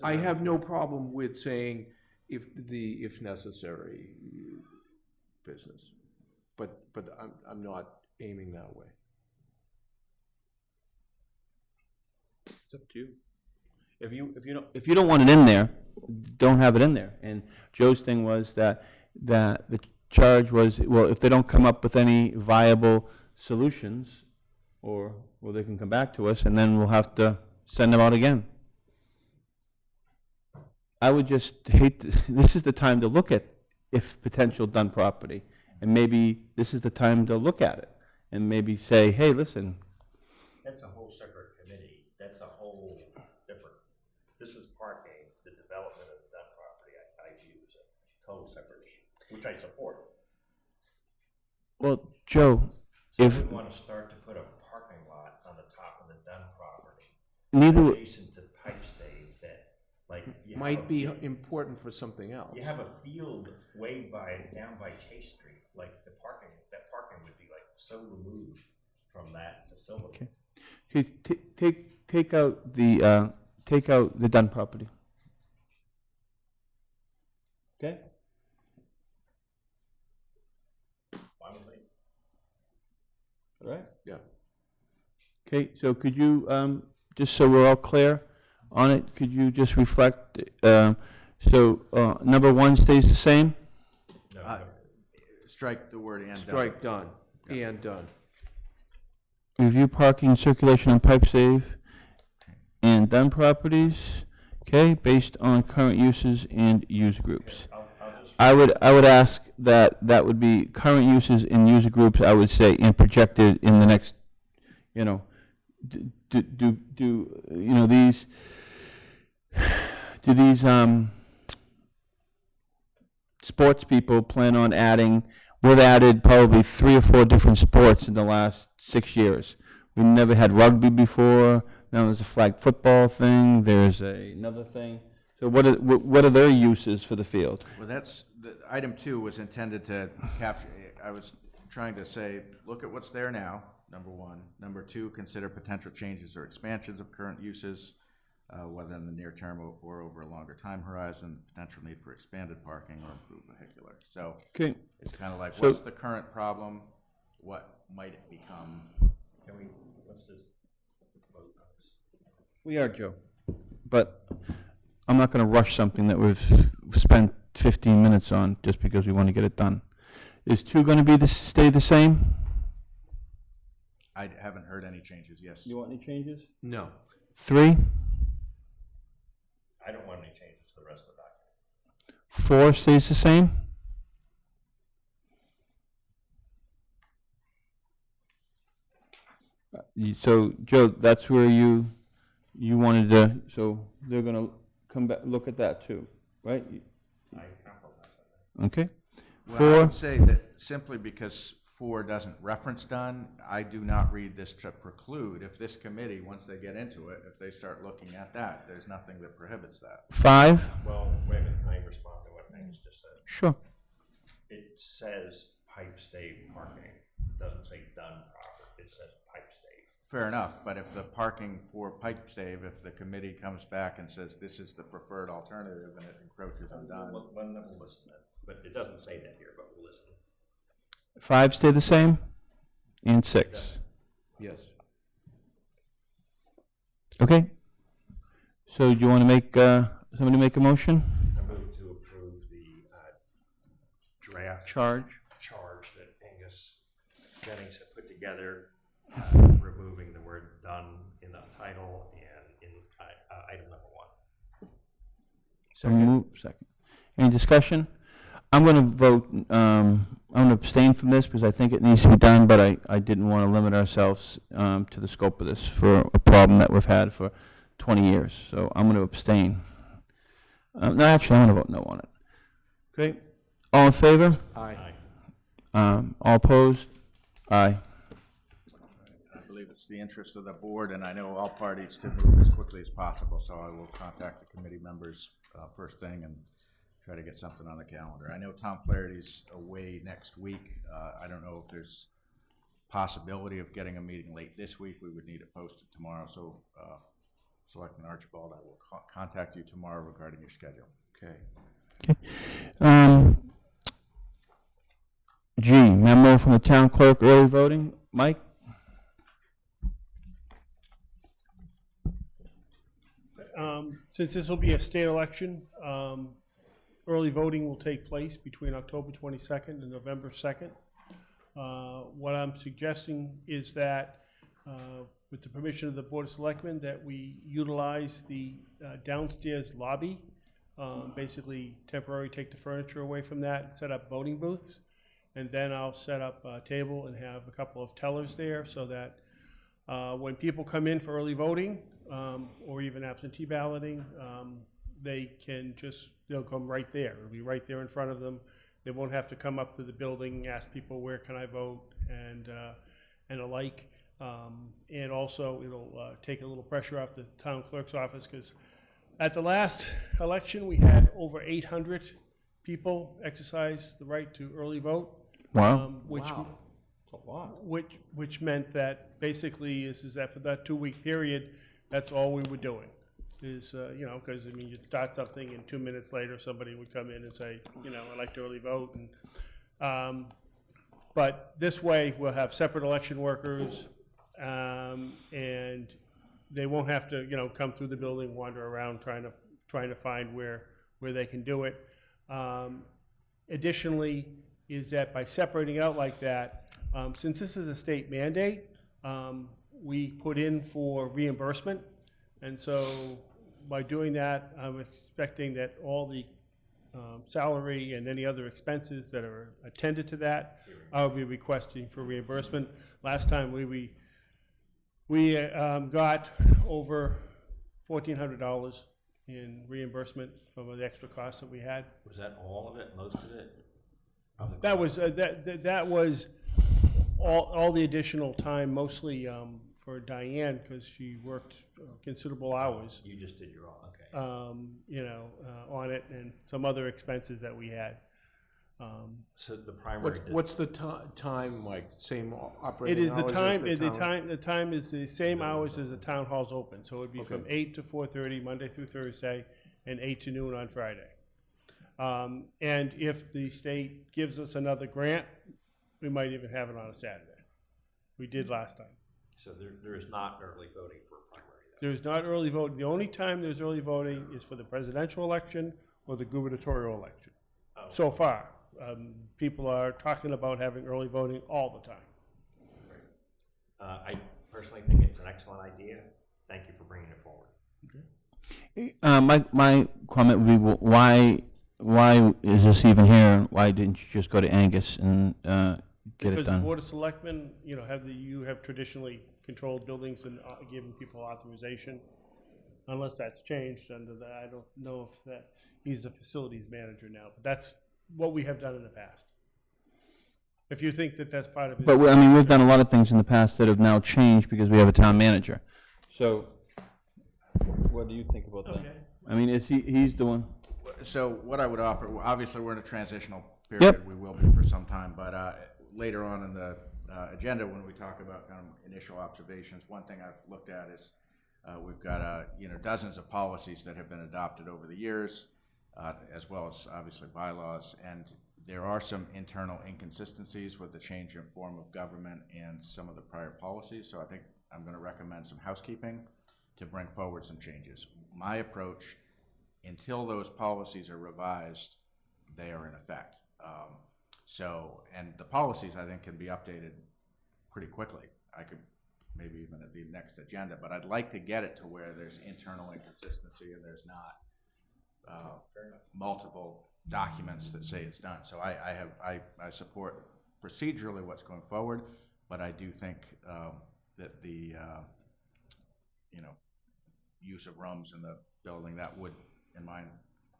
I have no problem with saying if necessary business, but I'm not aiming that way. It's up to you. If you don't want it in there, don't have it in there. And Joe's thing was that the charge was, well, if they don't come up with any viable solutions, or they can come back to us, and then we'll have to send them out again. I would just hate to, this is the time to look at if potential done property, and maybe this is the time to look at it, and maybe say, hey, listen. That's a whole separate committee. That's a whole different, this is parking, the development of the done property, I view as a total separate issue, which I support. Well, Joe, So if I wouldn't want to start to put a parking lot on the top of the done property, neither, adjacent to pipe stave that, like, you have Might a be field- important for something else. You have a field way down by Chase Street, like that parking would be like so removed from that facility. okay, take out the done property. Okay. Fine with me. All right. Yeah. Okay, so could you, just so we're all clear on it, could you just reflect, number 1 stays the same? No, Strike the word and done. Strike done. And done. Review parking and circulation on Pipe Save and Dunn properties, okay, based on current uses and user groups. I would ask that would be current uses and user groups, I would say, and projected in the next, you know, do these sports people plan on adding? We've added probably 3 or 4 different sports in the last 6 years. We never had rugby before. Now there's a flag football thing. There's another thing. So what are their uses for the field? Well, that's, item 2 was intended to capture, I was trying to say, look at what's there now, number 1. Number 2, consider potential changes or expansions of current uses, whether in the near term or over a longer time horizon, potential need for expanded parking or improved vehicular. So Okay. it's kind of like, So- what's the current problem? What might it become? Let's just vote on this. We are, Joe. But I'm not going to rush something that we've spent 15 minutes on just because we want to get it done. Is 2 going to be stay the same? I haven't heard any changes, yes. You want any changes? No. 3? I don't want any changes to the rest of the document. 4 stays the same? So, Joe, that's where you wanted to, so they're going to come back, look at that too, right? I compromise on that. Okay. Well, I 4, would say that simply because 4 doesn't reference done, I do not read this to preclude, if this committee, once they get into it, if they start looking at that, there's nothing that prohibits that. 5? Well, wait a minute, can I respond to what Angus just said? Sure. It says pipe stave parking. It doesn't say done proper. It says pipe stave. Fair enough, but if the parking for pipe stave, if the committee comes back and says this is the preferred alternative and it encroaches on done, Well, then we'll listen then. But it doesn't say that here, but we'll listen. 5 stay the same? And 6? Yes. Okay. So do you want to make, somebody make a motion? I move to approve the draft Charge. that Angus Jennings had put together, removing the word done in the title and in item number 1. Second. Any discussion? I'm going to vote, I'm going to abstain from this because I think it needs to be done, but I didn't want to limit ourselves to the scope of this for a problem that we've had for 20 years. So I'm going to abstain. No, actually, I'm going to vote no on it. Okay. All in favor? Aye. All opposed? Aye. I believe it's the interest of the board, and I know all parties to move as quickly as possible, so I will contact the committee members first thing and try to get something on the calendar. I know Tom Flaherty's away next week. I don't know if there's possibility of getting a meeting late this week. We would need it posted tomorrow, so Selectman Archibald, I will contact you tomorrow regarding your schedule. Okay. G, memo from the town clerk, early voting. Mike? Since this will be a state election, early voting will take place between October 22nd and November 2nd. What I'm suggesting is that, with the permission of the Board of Selectmen, that we utilize the downstairs lobby, basically temporarily take the furniture away from that and set up voting booths. And then I'll set up a table and have a couple of tellers there so that when people come in for early voting, or even absentee balloting, they'll come right there. It'll be right there in front of them. They won't have to come up to the building, ask people, where can I vote, and alike. And also, it'll take a little pressure off the town clerk's office, because at the last election, we had over 800 people exercise the right to early vote. Wow. Which meant that basically is that for that 2-week period, that's all we were doing. Is, because, I mean, you'd start something and 2 minutes later, somebody would come in and say, I'd like to early vote. And, but this way, we'll have separate election workers, and they won't have to, come through the building, wander around trying to find where they can do it. Additionally, is that by separating out like that, Since this is a state mandate, we put in for reimbursement. And so by doing that, I'm expecting that all the salary and any other expenses that are attended to that, I'll be requesting for reimbursement. Last time we got over $1,400 in reimbursement from the extra costs that we had. Was that all of it, most of it? That was that was all the additional time, mostly for Diane, because she worked considerable hours. You just did your own, okay. You know, on it, and some other expenses that we had. So the primary. What's the time, Mike? Same It operating is hours the as time. town? The time is the same hours as the town hall's open. So it'd be from Okay. 8 to 4:30 Monday through Thursday, and 8 to noon on Friday. And if the state gives us another grant, we might even have it on a Saturday. We did last time. So there is not early voting for a primary, though? There's not early voting. The only time there's early voting is for the presidential election or the gubernatorial election. Oh. So far, people are talking about having early voting all the time. I personally think it's an excellent idea. Thank you for bringing it forward. My comment would be, why is this even here? Why didn't you just go to Angus and get it Because the done? Board of Selectmen, you know, you have traditionally controlled buildings and given people authorization. Unless that's changed under that, I don't know if that, he's the facilities manager now, but that's what we have done in the past. If you think that that's part of his. But I mean, we've done a lot of things in the past that have now changed because we have a town manager. So, what do you think about that? Okay. I mean, he's the one? So what I would offer, well, obviously, we're in a transitional Yep. period. We will be for some time, but later on in the agenda, when we talk about kind of initial observations, one thing I've looked at is we've got dozens of policies that have been adopted over the years, as well as obviously bylaws, and there are some internal inconsistencies with the change in form of government and some of the prior policies. So I think I'm going to recommend some housekeeping to bring forward some changes. My approach, until those policies are revised, they are in effect. And the policies, I think, can be updated pretty quickly. I could maybe even at the next agenda, but I'd like to get it to where there's internal inconsistency and there's not multiple documents that say it's done. So I support procedurally what's going forward, but I do think that the use of rooms in the building, that would, in my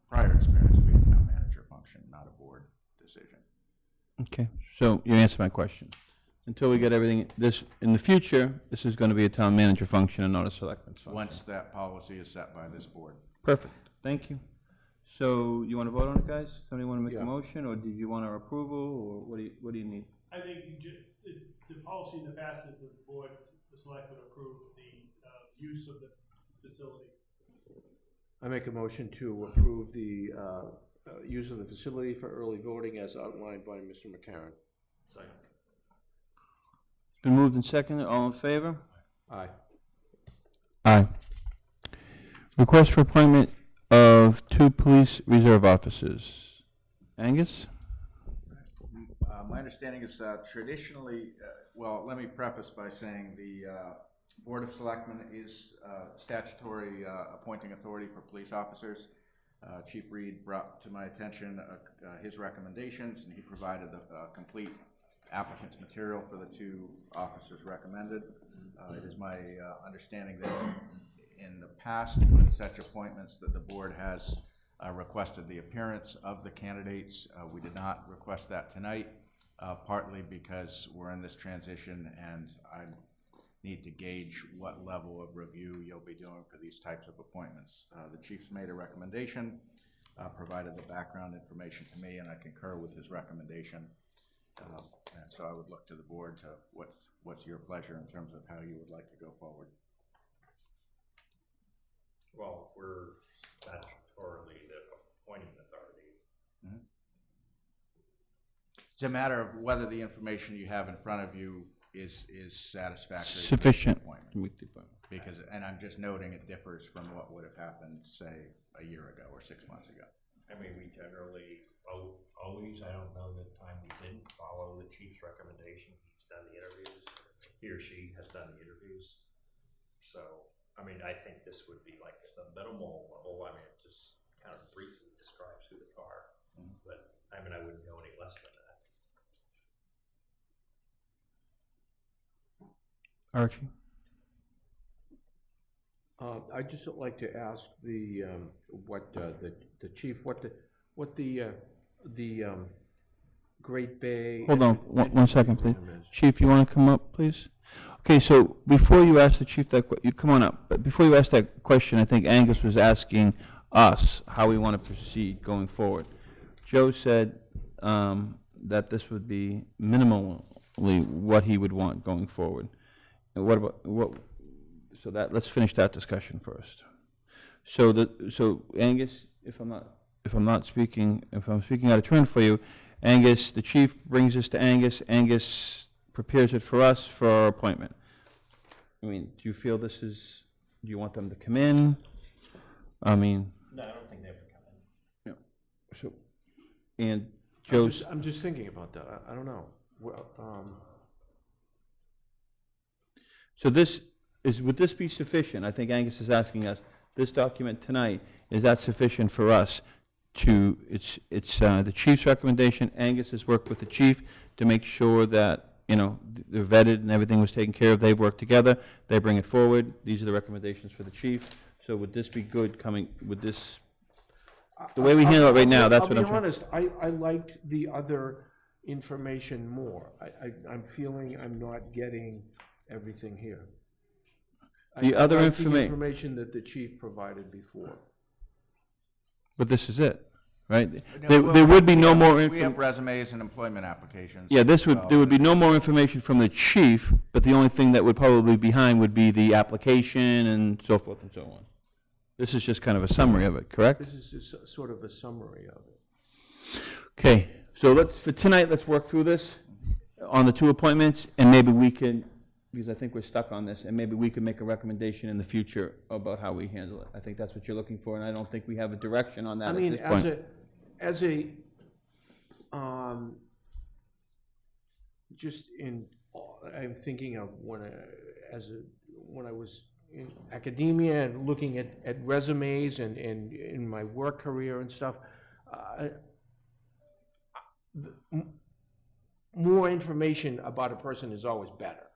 prior experience, be a town manager function, not a board decision. Okay, so you answered my question. Until we get everything, in the future, this is going to be a town manager function and not a selectman function. Once that policy is set by this board. Perfect, thank you. So you want to vote on it, guys? Somebody want to make Yeah. a motion, or did you want our approval, or what do you need? I think the policy in the past is that the board, the selectmen approve the use of the facility. I make a motion to approve the use of the facility for early voting as outlined by Mr. McCarron. Second. It's been moved and seconded, all in favor? Aye. Aye. Request for appointment of 2 police reserve officers. Angus? My understanding is traditionally, well, let me preface by saying the Board of Selectmen is statutory appointing authority for police officers. Chief Reed brought to my attention his recommendations, and he provided a complete applicant's material for the 2 officers recommended. It is my understanding that in the past with such appointments that the board has requested the appearance of the candidates. We did not request that tonight, partly because we're in this transition and I need to gauge what level of review you'll be doing for these types of appointments. The chief's made a recommendation, provided the background information to me, and I concur with his recommendation. And so I would look to the board to what's your pleasure in terms of how you would like to go forward. Well, we're statutorily the appointing authority. Mm-hmm. It's a matter of whether the information you have in front of you is satisfactory. Sufficient. To the appointment. Because, and I'm just noting it differs from what would have happened, say, a year ago or 6 months ago. I mean, we generally, always, I don't know the time we didn't follow the chief's recommendation. He's he or she has done the interviews. So, I mean, I think this would be like the minimal level. I mean, it just kind of briefly describes who they are. But, I mean, I wouldn't go any less than that. Archie? I'd just like to ask the chief, what the Great Bay. Hold on, one second, please. Chief, you want to come up, please? Okay, so before you ask the chief that, you come on up, but before you ask that question, I think Angus was asking us how we want to proceed going forward. Joe said that this would be minimally what he would want going forward. And what about, so let's finish that discussion first. So Angus, if I'm speaking out of turn for you, Angus, the chief brings this to Angus, Angus prepares it for us for our appointment. I mean, do you feel do you want them to come in? I mean. No, I don't think they have to come in. No. So, and Joe's. I'm just thinking about that. I don't know. Well, So would this be sufficient? I think Angus is asking us, this document tonight, is that sufficient for us to, it's the chief's recommendation, Angus has worked with the chief to make sure that, they're vetted and everything was taken care of, they've worked together, they bring it forward, these are the recommendations for the chief, so would this be good would this, the way we handle it right now, that's what I'm trying. I'll be honest, I liked the other information more. I'm feeling I'm not getting everything here. The I other liked the information that the chief provided before. But this is it, right? There would be no more We information. have resumes and employment applications. Yeah, there would be no more information from the chief, but the only thing that would probably be behind would be the application and so forth and so on. This is just kind of a summary of it, correct? This is just sort of a summary of it. Okay, so for tonight, let's work through this on the 2 appointments, and maybe we can, because I think we're stuck on this, and maybe we can make a recommendation in the future about how we handle it. I think that's what you're looking for, and I don't think we have a direction on that at this point. I'm thinking of when I was in academia and looking at resumes and in my work career and stuff, more information about a person is always better.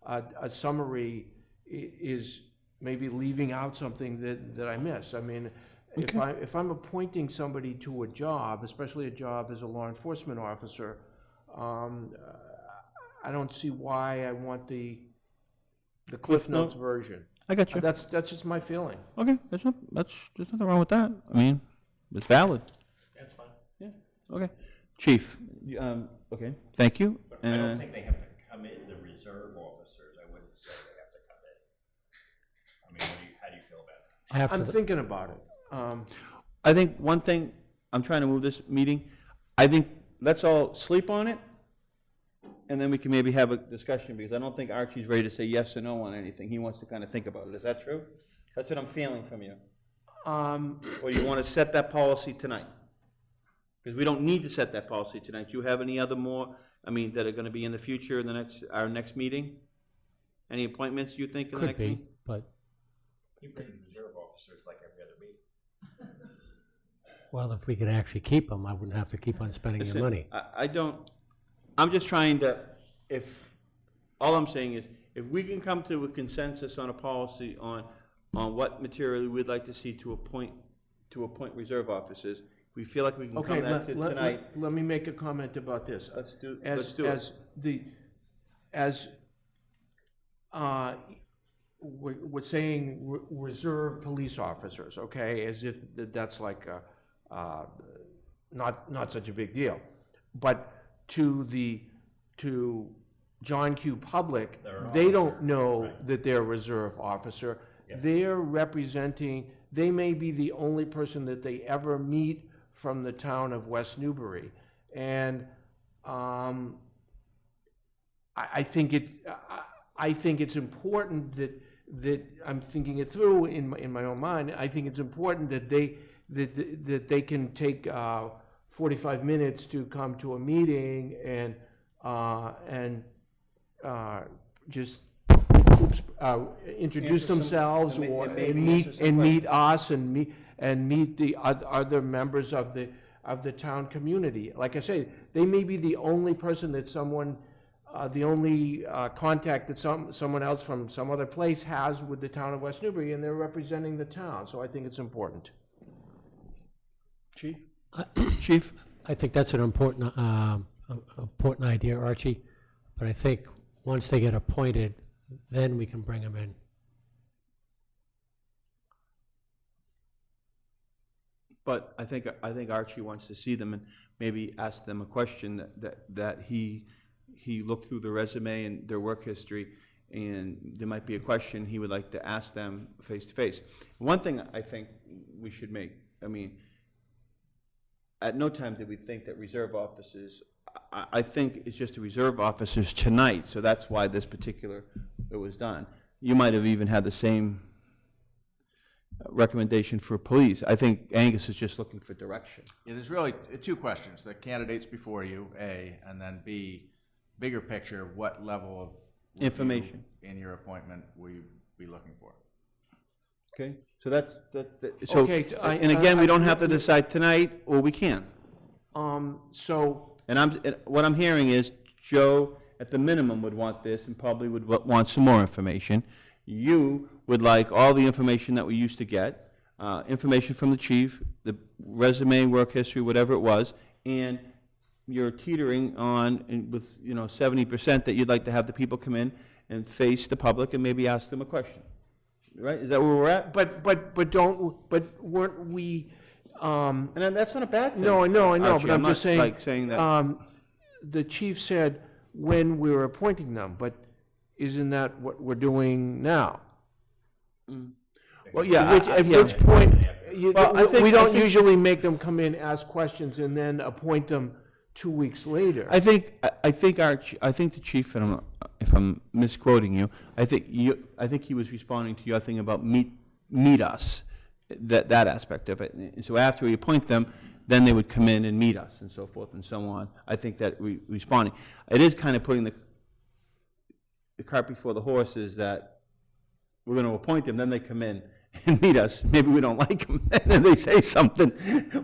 A summary is maybe leaving out something that I miss. I mean, if I'm appointing somebody to a job, especially a job as a law enforcement officer, I don't see why I want the Cliff Notes version. I got you. That's just my feeling. Okay, there's nothing wrong with that. I mean, it's valid. That's fine. Yeah, okay. Chief, okay, thank you. But I don't think they have to come in, the reserve officers. I wouldn't say they have to come in. I mean, how do you feel about that? I'm thinking about it. I think one thing, I'm trying to move this meeting, I think let's all sleep on it, and then we can maybe have a discussion, because I don't think Archie's ready to say yes or no on anything. He wants to kind of think about it. Is that true? That's what I'm feeling from you. Or you want to set that policy tonight? Because we don't need to set that policy tonight. Do you have any other more, that are going to be in the future in our next meeting? Any appointments you think in the next meeting? Could be, but, You bring reserve officers like every other meeting. Well, if we could actually keep them, I wouldn't have to keep on spending your money. I'm just trying to, all I'm saying is, if we can come to a consensus on a policy on what material we'd like to see to appoint reserve officers, if we feel like we can come back to tonight. Let me make a comment about this. Let's do it. We're saying reserve police officers, okay, as if that's like not such a big deal. But to John Q. public, they don't know that they're a reserve officer. Yeah. They're representing, they may be the only person that they ever meet from the town of West Newbury. And I think it's important that I'm thinking it through in my own mind. I think it's important that they can take 45 minutes to come to a meeting and just introduce themselves and or maybe answer some and meet us and meet the other members of the town community. Like I say, they may be the only person that someone, the only contact that someone else from some other place has with the town of West Newbury, and they're representing the town, so I think it's important. Chief? Chief? I think that's an important idea, Archie, but I think once they get appointed, then we can bring them in. But I think Archie wants to see them and maybe ask them a question that he looked through the resume and their work history, and there might be a question he would like to ask them face to face. One thing I think we should make, I mean, at no time did we think that reserve officers, I think it's just the reserve officers tonight, so that's why this particular, it was done. You might have even had the same recommendation for police. I think Angus is just looking for direction. Yeah, there's really two questions. The candidates before you, A, and then B, bigger picture, what level of review Information. in your appointment will you be looking for? Okay, so that's so, Okay, and again, we don't have to decide tonight, or we can. So, And what I'm hearing is Joe, at the minimum, would want this and probably would want some more information. You would like all the information that we used to get, information from the chief, the resume, work history, whatever it was, and you're teetering on with 70% that you'd like to have the people come in and face the public and maybe ask them a question. Right? Is that where we're at? but weren't we, And that's not a bad thing. no, I know, Archie, but I'm not, just saying, like, saying that. the chief said when we were appointing them, but isn't that what we're doing now? Well, yeah. At which point, Well, I think- we I don't think- usually make them come in, ask questions, and then appoint them 2 weeks later. I think the chief, and if I'm misquoting you, I think he was responding to your thing about meet us, that aspect of it. And so after we appoint them, then they would come in and meet us and so forth and so on. I think that responding, it is kind of putting the cart before the horse, is that we're going to appoint them, then they come in and meet us. Maybe we don't like them, and then they say something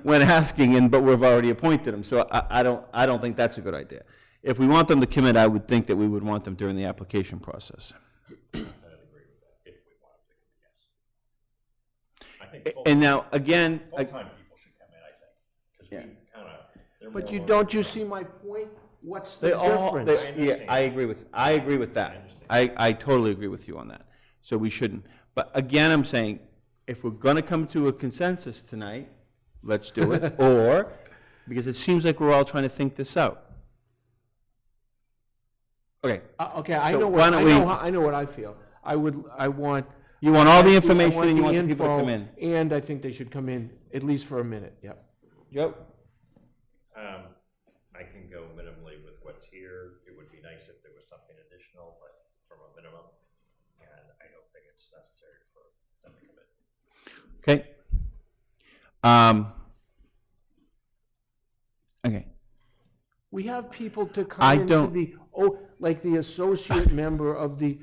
when asking, but we've already appointed them. So I don't think that's a good idea. If we want them to come in, I would think that we would want them during the application process. I think And now, again, full-time people should come in, I think, because we kind of, they're more. But don't you see my point? What's the they all, difference? yeah, I agree with that. I totally agree with you on that. So we shouldn't. But again, I'm saying, if we're going to come to a consensus tonight, let's do it. Or, because it seems like we're all trying to think this out. Okay. Okay, I So know why don't we- I know what I feel. I want. You want all the I information want and you the want the people to info, come in. And I think they should come in at least for a minute, yep. Yep. I can go minimally with what's here. It would be nice if there was something additional, but from a minimum, and I don't think it's necessary for them to come in. Okay. Okay. We have people to I come into don't- like the associate member of the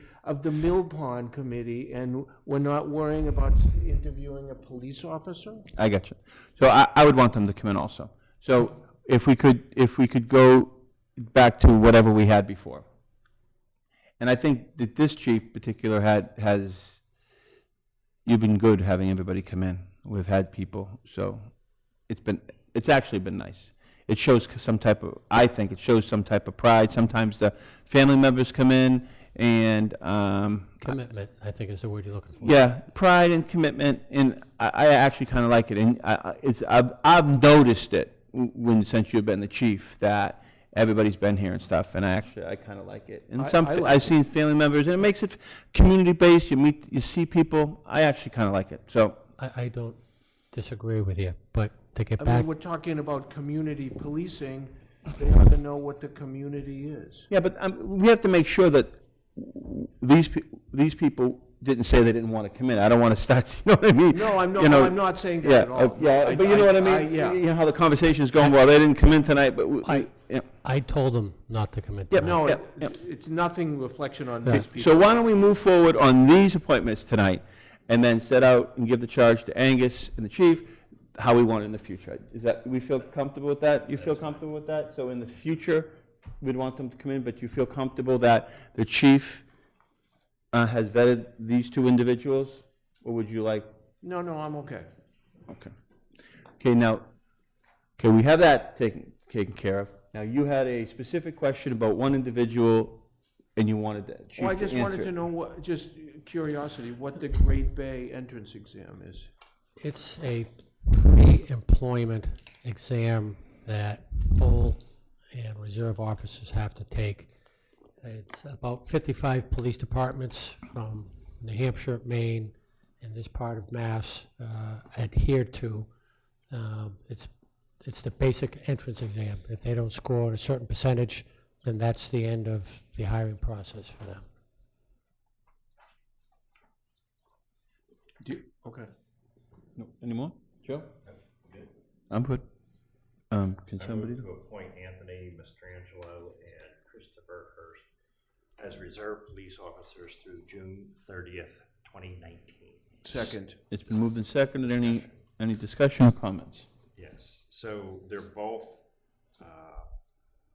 Mill Pond Committee, and we're not worrying about interviewing a police officer? I got you. So I would want them to come in also. So if we could go back to whatever we had before. And I think that this chief particular you've been good having everybody come in. We've had people, so it's actually been nice. It shows I think it shows some type of pride. Sometimes the family members come in and Commitment, I think is the word you're looking for. yeah, pride and commitment, and I actually kind of like it. And I've noticed it since you've been the chief, that everybody's been here and stuff, and I kind of like it. And I like I've seen family members, and it makes it community based. You see people. I actually kind of like it. So I don't disagree with you, but to get I back, mean, we're talking about community policing, they ought to know what the community is. yeah, but we have to make sure that these people didn't say they didn't want to come in. I don't want to start, you know what I mean? No, I'm You know, I'm not saying that Yeah, at all. yeah, but you know what I mean? Yeah. You know how the conversation's going, well, they didn't come in tonight, but yeah. I told them not to come in Yep. tonight. No, Yep, it's nothing reflection on Yeah. these people. So why don't we move forward on these appointments tonight, and then set out and give the charge to Angus and the chief, how we want it in the future? Is that, we feel comfortable with that? You feel comfortable with that? So in the future, we'd want them to come in, but you feel comfortable that the chief has vetted these two individuals? Or would you like, No, I'm okay. okay. Okay, now, okay, we have that taken care of. Now, you had a specific question about one individual, and you wanted the chief to Well, I answer just wanted it. to know what, just curiosity, what the Great Bay entrance exam is. It's a pre-employment exam that full and reserve officers have to take. It's about 55 police departments from New Hampshire, Maine, and this part of Mass adhere to. It's the basic entrance exam. If they don't score a certain percentage, then that's the end of the hiring process for them. Okay. No, any more? Joe? I'm good. Can I somebody? move to appoint Anthony Mastrangelo and Christopher Hurst as reserve police officers through June 30th, 2019. Second. It's been moved and seconded. Any discussion or comments? Yes, so they're both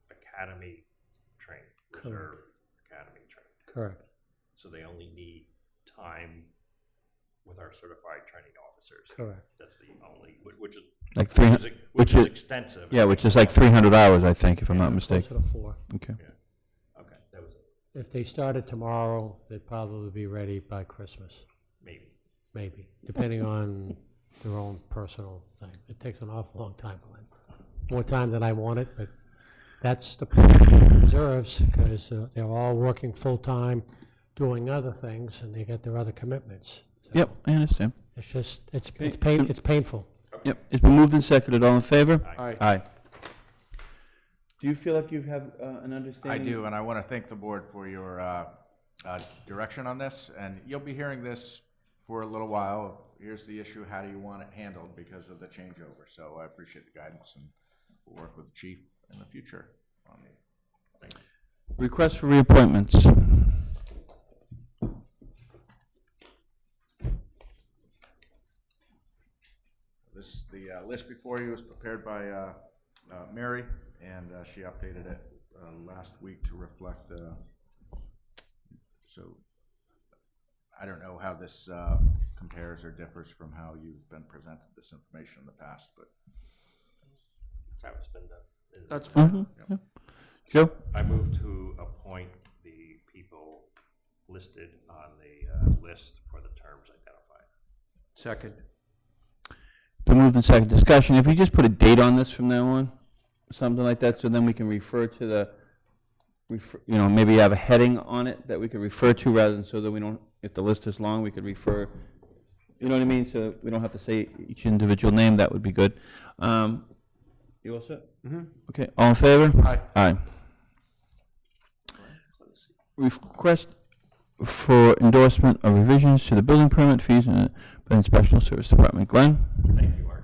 academy trained, reserve academy trained. Correct. So they only need time with our certified training officers. Correct. That's the only, which is, Like 300, which is extensive. yeah, which is like 300 hours, I think, if I'm not Closer mistaken. to 4. Okay. Okay, that was it, If they started tomorrow, they'd probably be ready by Christmas, maybe. depending on their own personal thing. It takes an awful long time, Glenn. More time than I wanted, but that's the point of reserves, because they're all working full-time, doing other things, and they get their other commitments. So Yep, I understand. It's just, it's Okay. it's painful. Yep, it's been moved and seconded. All in favor? Aye. Aye. Do you feel like you have an I understanding? do, and I want to thank the board for your direction on this, and you'll be hearing this for a little while. Here's the issue, how do you want it handled because of the changeover? So I appreciate the guidance, and we'll work with the chief in the future on it. Thank you. Request for reappointments. The list before you was prepared by Mary, and she updated it last week to reflect, so I don't know how this compares or differs from how you've been presented this information in the past, but That's how it's been done. That's fine. Yeah. Joe? I move to appoint the people listed on the list for the terms identified. Second. Been moved and seconded. Discussion. If we just put a date on this from now on, something like that, so then we can refer to the, you know, maybe have a heading on it that we could refer to rather than so that we don't, if the list is long, we could refer, you know what I mean? So we don't have to say each individual name. That would be good. You all set? Mm-hmm. Okay, all in favor? Aye. Aye. Request for endorsement of revisions to the building permit fees in the Special Service Department. Glenn? Thank you, Art.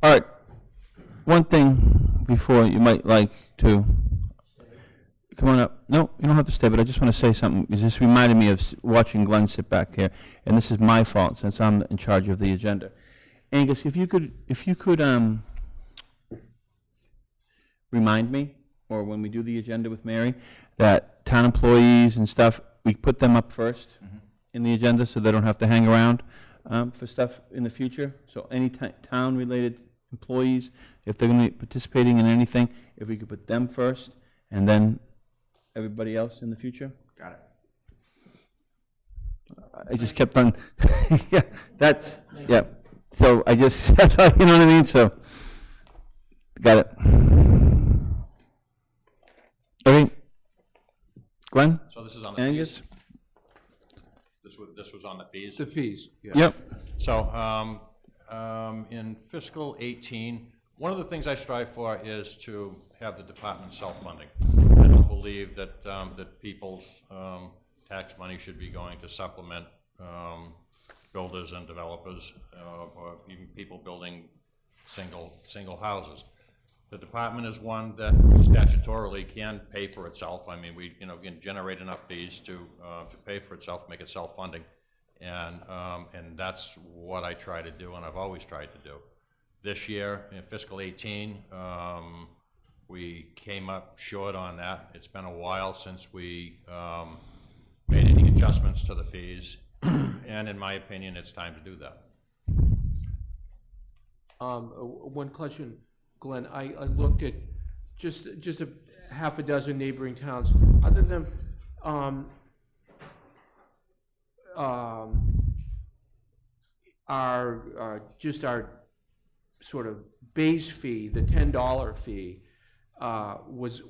All right, one thing before you might like to, come on up. No, you don't have to stay, but I just want to say something, because this reminded me of watching Glenn sit back here, and this is my fault since I'm in charge of the agenda. Angus, if you could remind me, or when we do the agenda with Mary, that town employees and stuff, we put them up first in the agenda so they don't have to hang around for stuff in the future. So any town-related employees, if they're going to be participating in anything, if we could put them first and then everybody else in the future. got it. I just kept on, yeah, that's, yeah. So I just, that's all, you know what I mean? So, got it. Okay. Glenn? So this is on the Angus? fees? This was on the fees? The fees, yeah. Yep. So, in fiscal 18, one of the things I strive for is to have the department self-funding. I don't believe that, that people's tax money should be going to supplement builders and developers, or even people building single houses. The department is one that statutorily can pay for itself. I mean, we can generate enough fees to pay for itself, make it self-funding, and that's what I try to do, and I've always tried to do. This year, in fiscal 18, we came up short on that. It's been a while since we made any adjustments to the fees, and in my opinion, it's time to do that. One question, Glenn. I looked at just a half a dozen neighboring towns. Other than our sort of base fee, the $10 fee, was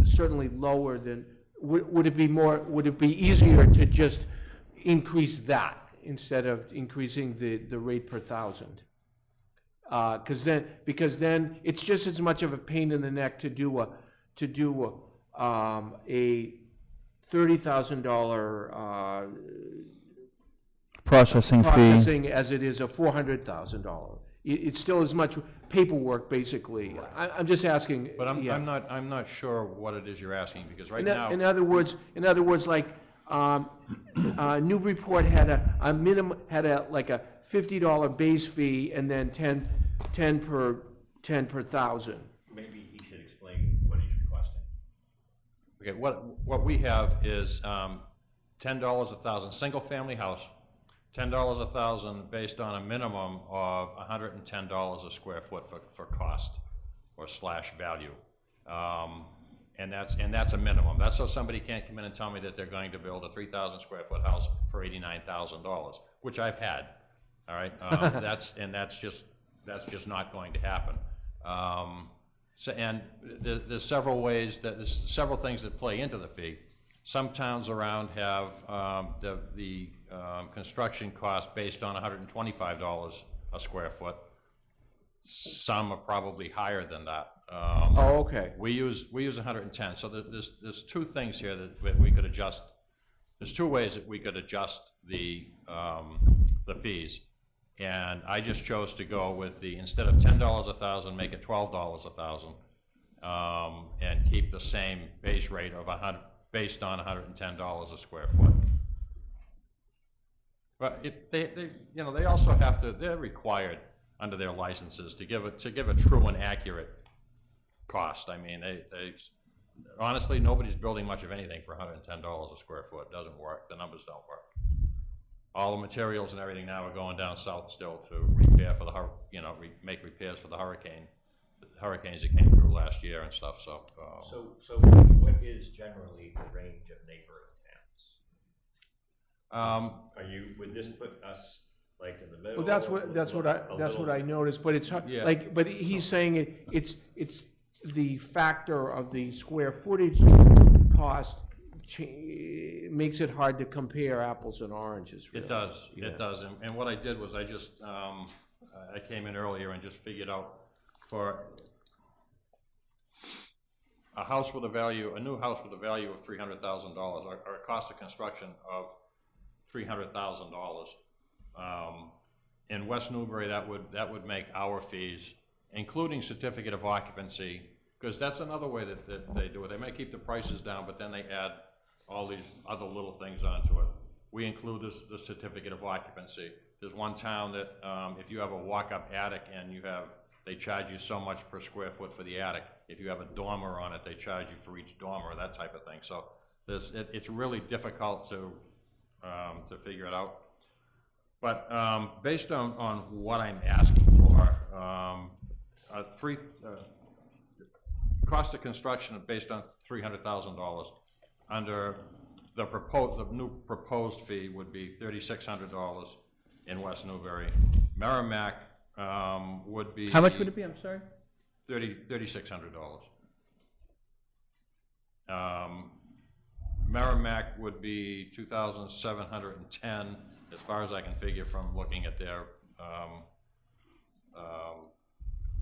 certainly lower than. Would it be easier to just increase that instead of increasing the rate per thousand? Because then it's just as much of a pain in the neck to do a $30,000 Processing fee. as it is a $400,000. It's still as much paperwork, basically. I'm just asking. But yeah. I'm not sure what it is you're asking, because right now. In other words, like Newburyport had a minimum, like a $50 base fee, and then 10 per thousand. Maybe he should explain what he's requesting. Okay, what we have is $10 a thousand, single-family house, $10 a thousand based on a minimum of $110 a square foot for cost or slash value. And that's a minimum. That's so somebody can't come in and tell me that they're going to build a 3,000 square foot house for $89,000, which I've had. All right, that's just not going to happen. There's several ways there's several things that play into the fee. Some towns around have the construction cost based on $125 a square foot. Some are probably higher than that. Okay. We use 110. So there's two things here that we could adjust. There's two ways that we could adjust the fees, and I just chose to go with instead of $10 a thousand, make it $12 a thousand, and keep the same base rate of based on $110 a square foot. But they also have to. They're required under their licenses to give a true and accurate cost. I mean, they honestly, nobody's building much of anything for $110 a square foot. It doesn't work. The numbers don't work. All the materials and everything now are going down south still to repair for make repairs for the hurricanes that came through last year and stuff. So what is generally the range of neighboring towns? Would this put us like in the middle? Well, that's what I noticed. But it's hard, but he's saying it's the factor of the square footage cost makes it hard to compare apples and oranges. Really. It does. Yeah. It does. And what I did was I just I came in earlier and just figured out for a new house with a value of $300,000, or a cost of construction of $300,000. In West Newbury, that would make our fees, including certificate of occupancy, because that's another way that they do it. They may keep the prices down, but then they add all these other little things onto it. We include the certificate of occupancy. There's one town that if you have a walk-up attic and they charge you so much per square foot for the attic. If you have a dormer on it, they charge you for each dormer, that type of thing. So it's really difficult to figure it out. But based on what I'm asking for, cost of construction based on $300,000. Under the new proposed fee would be $3,600 in West Newbury. Merrimack would be. How much would it be? I'm sorry. $3,600. Merrimack would be 2,710, as far as I can figure from looking at their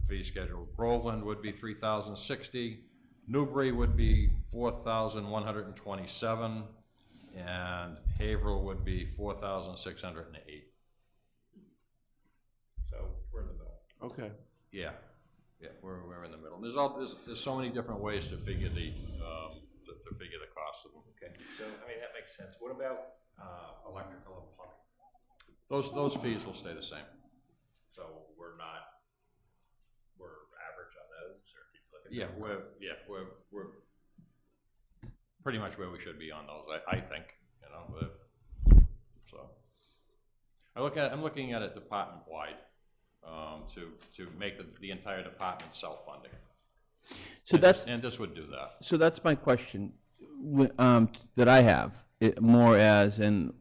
fee schedule. Groveland would be 3,060. Newbury would be 4,127, and Haverhill would be 4,608. So we're in the middle. Okay. Yeah, we're in the middle. There's so many different ways to figure the cost of them. Okay, so, I mean, that makes sense. What about electrical and plumbing? Those fees will stay the same. So we're average on those, or keep looking? Yeah, we're pretty much where we should be on those, I think, you know, so. I'm looking at it department-wide, to make the entire department self-funding. So And this would do that. So that's my question, that I have, more as, and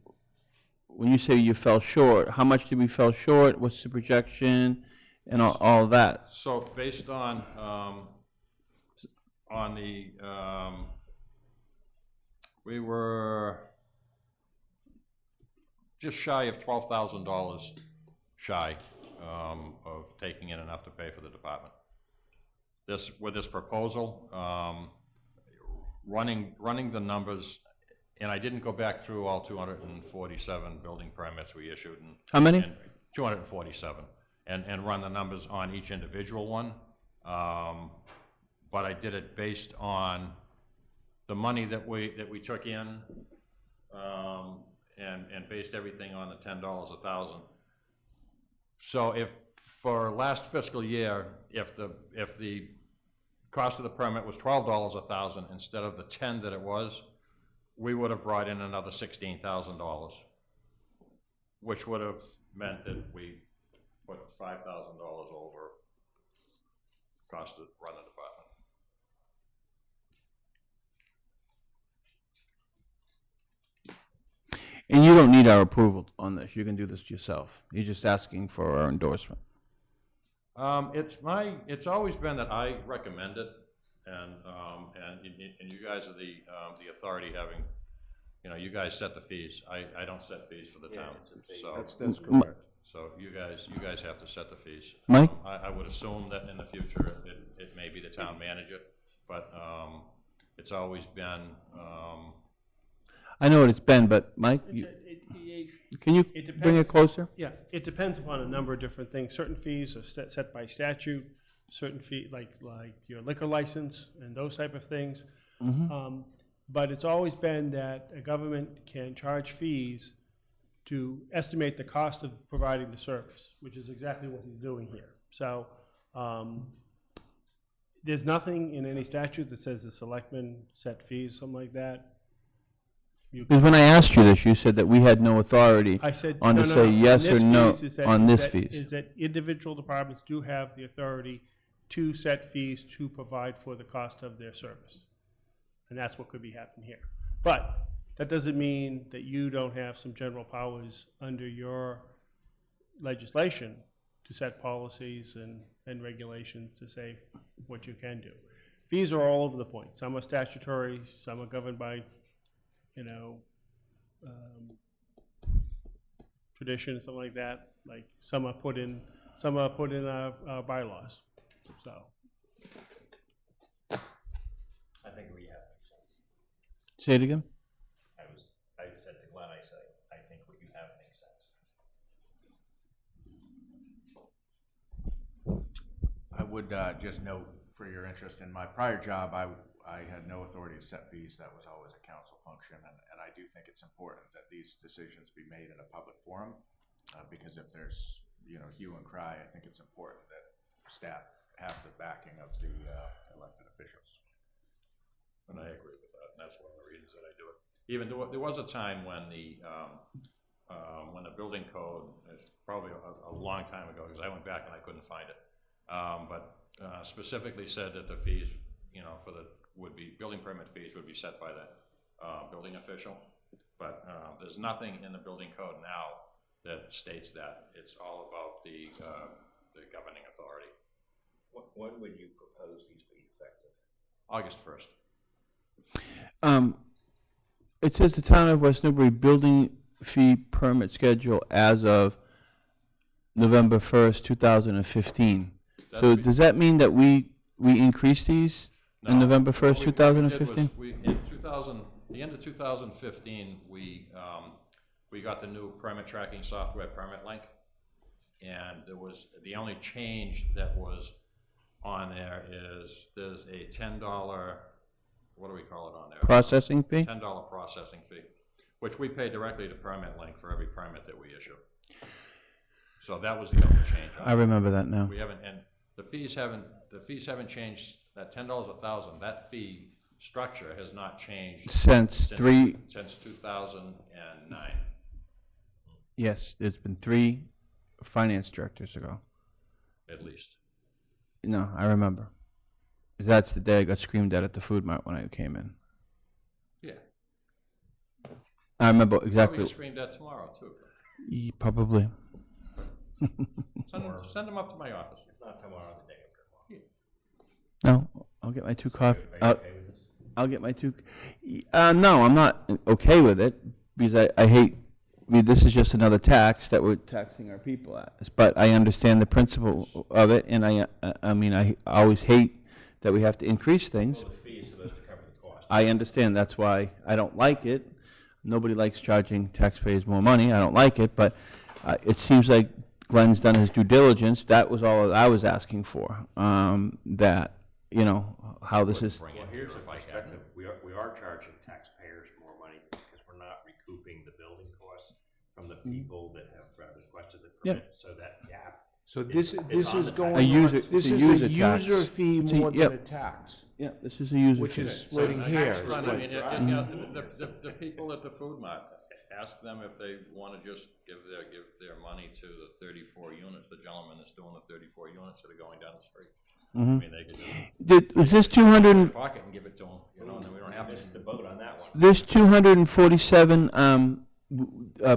when you say you fell short, how much did we fell short? What's the projection, and all that? So based on the, we were just shy of $12,000 shy of taking in enough to pay for the department. With this proposal, running the numbers, and I didn't go back through all 247 building permits we issued. How many? 247, and run the numbers on each individual one. But I did it based on the money that we took in, and based everything on the $10 a thousand. So if for last fiscal year, if the cost of the permit was $12 a thousand instead of the 10 that it was, we would have brought in another $16,000, which would have meant that we put $5,000 over cost to run the department. And you don't need our approval on this, you can do this yourself. You're just asking for our endorsement. It's always been that I recommend it, and you guys are the authority having, you know, you guys set the fees. I don't set fees for the town, so. That's correct. So you guys have to set the fees. Mike? I would assume that in the future, it may be the town manager, but, it's always been, I know what it's been, but Mike, can you It bring it depends. closer? Yeah, it depends upon a number of different things. Certain fees are set by statute, certain fee, like your liquor license and those type of things. But it's always been that a government can charge fees to estimate the cost of providing the service, which is exactly what he's doing here. So, there's nothing in any statute that says the selectmen set fees, something like that. Because when I asked you this, you said that we had no authority I said, on to say yes or no on this fees. Is that individual departments do have the authority to set fees to provide for the cost of their service. And that's what could be happening here. But that doesn't mean that you don't have some general powers under your legislation to set policies and regulations to say what you can do. Fees are all over the point. Some are statutory, some are governed by, you know, tradition, something like that. Like some are put in our bylaws. So I think we have. Say it again? I said to Glenn, I think what you have makes sense. I would just note for your interest, in my prior job, I had no authority to set fees. That was always a council function, and I do think it's important that these decisions be made in a public forum, because if there's, you know, hue and cry, I think it's important that staff have the backing of the elected officials. And I agree with that, and that's one of the reasons that I do it. Even there was a time when the building code, it's probably a long time ago, because I went back and I couldn't find it, but specifically said that the fees, you know, building permit fees would be set by the building official. But there's nothing in the building code now that states that. It's all about the governing authority. When would you propose these be effective? August 1st. It says the town of West Newbury building fee permit schedule as of November 1st, 2015. So does that mean that we increase these in No. November 1st, What we did was 2015? the end of 2015, we got the new permit tracking software, Permit Link. And the only change that was on there is, there's a $10, what do we call it on there? Processing fee? $10 processing fee, which we pay directly to Permit Link for every permit that we issue. So that was the only change. I remember that now. We haven't, and the fees haven't changed, that $10 a thousand, that fee structure has not changed Since 2009. Yes, there's been 3 finance directors ago. At least. No, I remember. That's the day I got screamed at the food mart when I came in. Yeah. I remember Probably exactly. get screamed at tomorrow, too. Probably. Send them up to my office. Not tomorrow, the day after tomorrow. No, I'll get my 2 coffee. Are you okay with this? I'll get my 2. No, I'm not okay with it because I hate. I mean, this is just another tax that we're taxing our people at. But I understand the principle of it, and I mean, I always hate that we have to increase things. Well, the fee is supposed to cover the cost. I understand. That's why I don't like it. Nobody likes charging taxpayers more money. I don't like it, but it seems like Glenn's done his due diligence. That was all I was asking for. That, you know, how this is. Well, here's a perspective. We are charging taxpayers more money because we're not recouping the building costs from the people that have requested the Yeah. permit. So that gap. So this on is the going tax. A user- on, this it's a is user a tax. user fee It's a- more yep. than a tax, Yeah, this is a user which fee. is So splitting it's a tax hairs. fund. I but- mean, you know, the people at the food mart, ask them if they want to just give their money to the 34 units. The gentleman is doing the 34 units that are going down the street. I mean, they could just Was this 200? pocket and give it to them, you know, and then we don't have to. Missed the boat on that one. This 247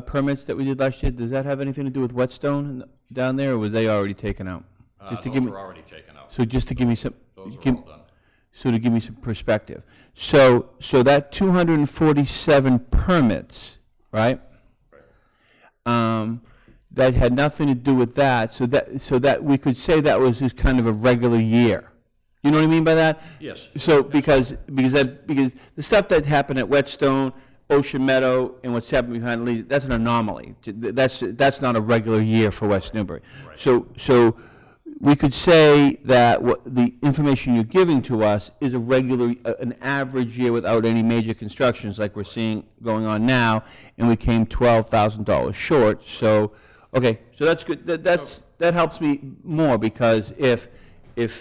permits that we did last year, does that have anything to do with Whetstone down there, or was they already taken out? Just to Those give me, are already taken out. so just to give me some, Those are give- all done. so to give me some perspective. So that 247 permits, right? That had nothing to do with that, so that we could say that was just kind of a regular year. You know what I mean by that? Yes. So because the stuff that happened at Whetstone, Ocean Meadow, and what's happening behind Lee, that's an anomaly. That's not a regular year for West Newbury. Right. So we could say that what the information you're giving to us is a regular, an average year without any major constructions like we're seeing going on now, and we came $12,000 short. So, okay, so that's good. That helps me more because if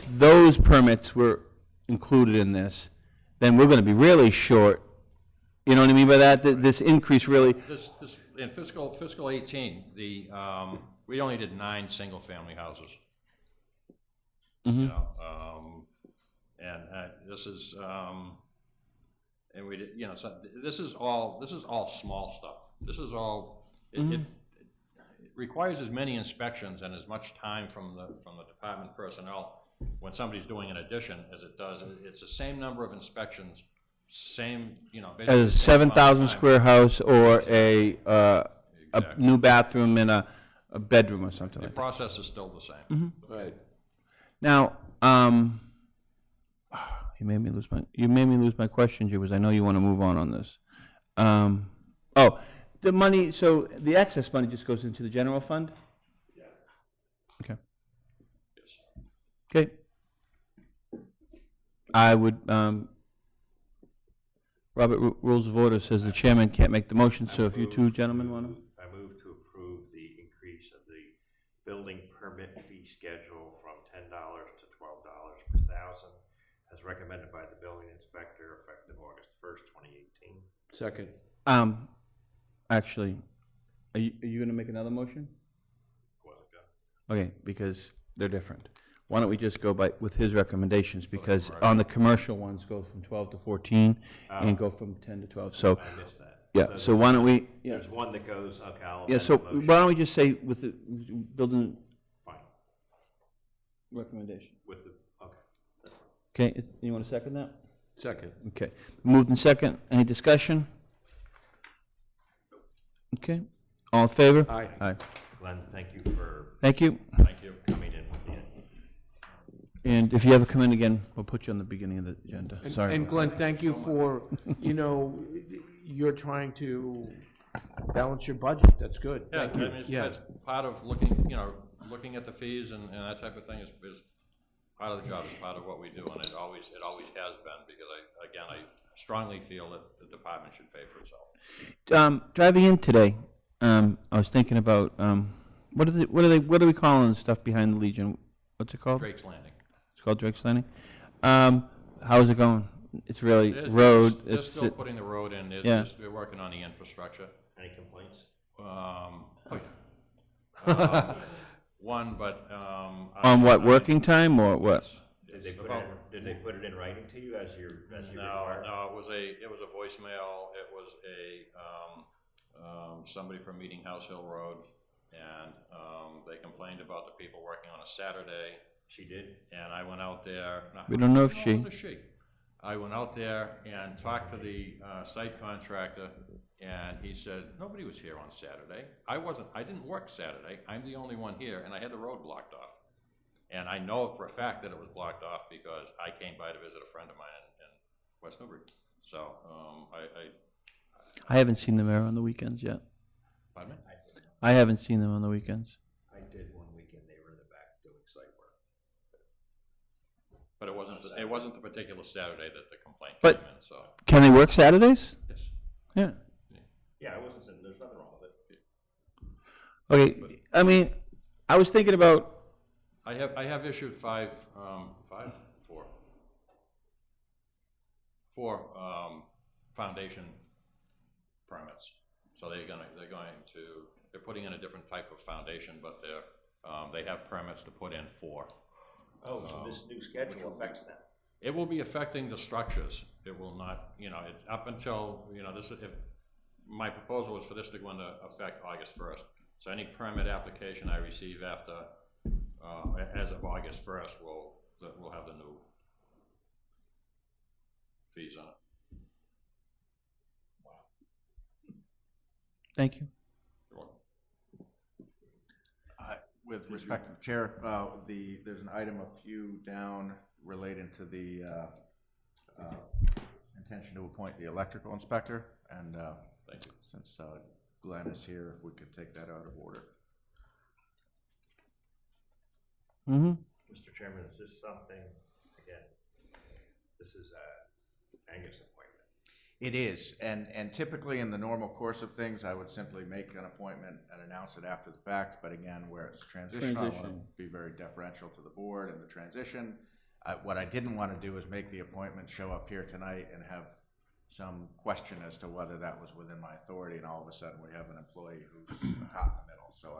those permits were included in this, then we're going to be really short. You know what I mean by that? This increase really. This in fiscal 18, we only did 9 single-family houses. You know, and this is, and we did, you know, so this is all small stuff. This is all, it requires as many inspections and as much time from the department personnel when somebody's doing an addition as it does. It's the same number of inspections, same, you know, basically. As a 7,000 square house or a new bathroom and a bedroom or something The like that. process is still the same. Right. Now, you made me lose my question, Jim, because I know you want to move on this. The money, so the excess money just goes into the general fund? Yeah. Okay. Okay. I would, Robert Rules of Order says the chairman can't make the motion, so if you two gentlemen want to. I move to approve the increase of the building permit fee schedule from $10 to $12 per thousand, as recommended by the building inspector, effective August 1st, 2018. Second. Actually, are you going to make another motion? Wasn't good. Okay, because they're different. Why don't we just go with his recommendations, because on the commercial ones go from 12 to 14 and go from 10 to 12, so, I missed that. yeah, so why don't we, yeah, There's one that goes, okay, I'll yeah, amend so the motion. why don't we just say with the building Fine, recommendation? with the, okay. Okay, you want to second that? Second. Okay, moved in second, any discussion? Okay, all in favor? Aye. Aye, Glenn, thank you for thank you. Thank you. coming in with the And if you ever come in again, we'll put you on the beginning of the agenda. Sorry. And about Glenn, thank you for, you're trying to balance your budget. That's good. Yeah, I Thank you. mean, Yeah. it's part of looking, looking at the fees and that type of thing is part of the job, is part of what we do, and it always has been, because I strongly feel that the department should pay for itself. Driving in today, I was thinking about, what are we calling the stuff behind the Legion? What's it called? Drake's Landing. It's called Drake's Landing. How's it going? It's really They're road. They're It's still putting the road in. Yeah. We're working on the infrastructure. Any complaints? One, but, on what, working time or what? Did they put it in writing to you as your No, it was a voicemail. It was somebody from Meeting House Hill Road, and they complained about the people working on a Saturday. She did? And I went out there. We don't know if It was a she. I went out there and talked to the site contractor, and he said, nobody was here on Saturday. I didn't work Saturday. I'm the only one here, and I had the road blocked off. And I know for a fact that it was blocked off because I came by to visit a friend of mine in West Newbury. So, I haven't seen them there on the weekends yet. pardon me? I haven't seen them on the weekends. I did one weekend, they were in the back doing site work. But it wasn't the particular Saturday that the complaint But- came in, so, Can they work Saturdays? yes. Yeah. Yeah, I wasn't saying, there's nothing wrong with it. Okay, I mean, I was thinking about, I have issued four foundation permits. So they're putting in a different type of foundation, but they have permits to put in 4. Oh, so this new schedule affects that? It will be affecting the structures. It will not, it's up until, my proposal is for this to go into effect August 1st. So any permit application I receive after, as of August 1st, we'll have the new fees on it. thank you. You're welcome. With respect to the chair, there's an item a few down relating to the intention to appoint the electrical inspector, and Thank you. since Glenn is here, if we could take that out of order. Mm-hmm. Mr. Chairman, is this something, again, this is Angus' appointment? It is, and typically in the normal course of things, I would simply make an appointment and announce it after the fact, but again, where it's transitional, I want to Transition. be very deferential to the board and the transition. What I didn't want to do is make the appointment, show up here tonight, and have some question as to whether that was within my authority, and all of a sudden we have an employee who's caught in the middle, so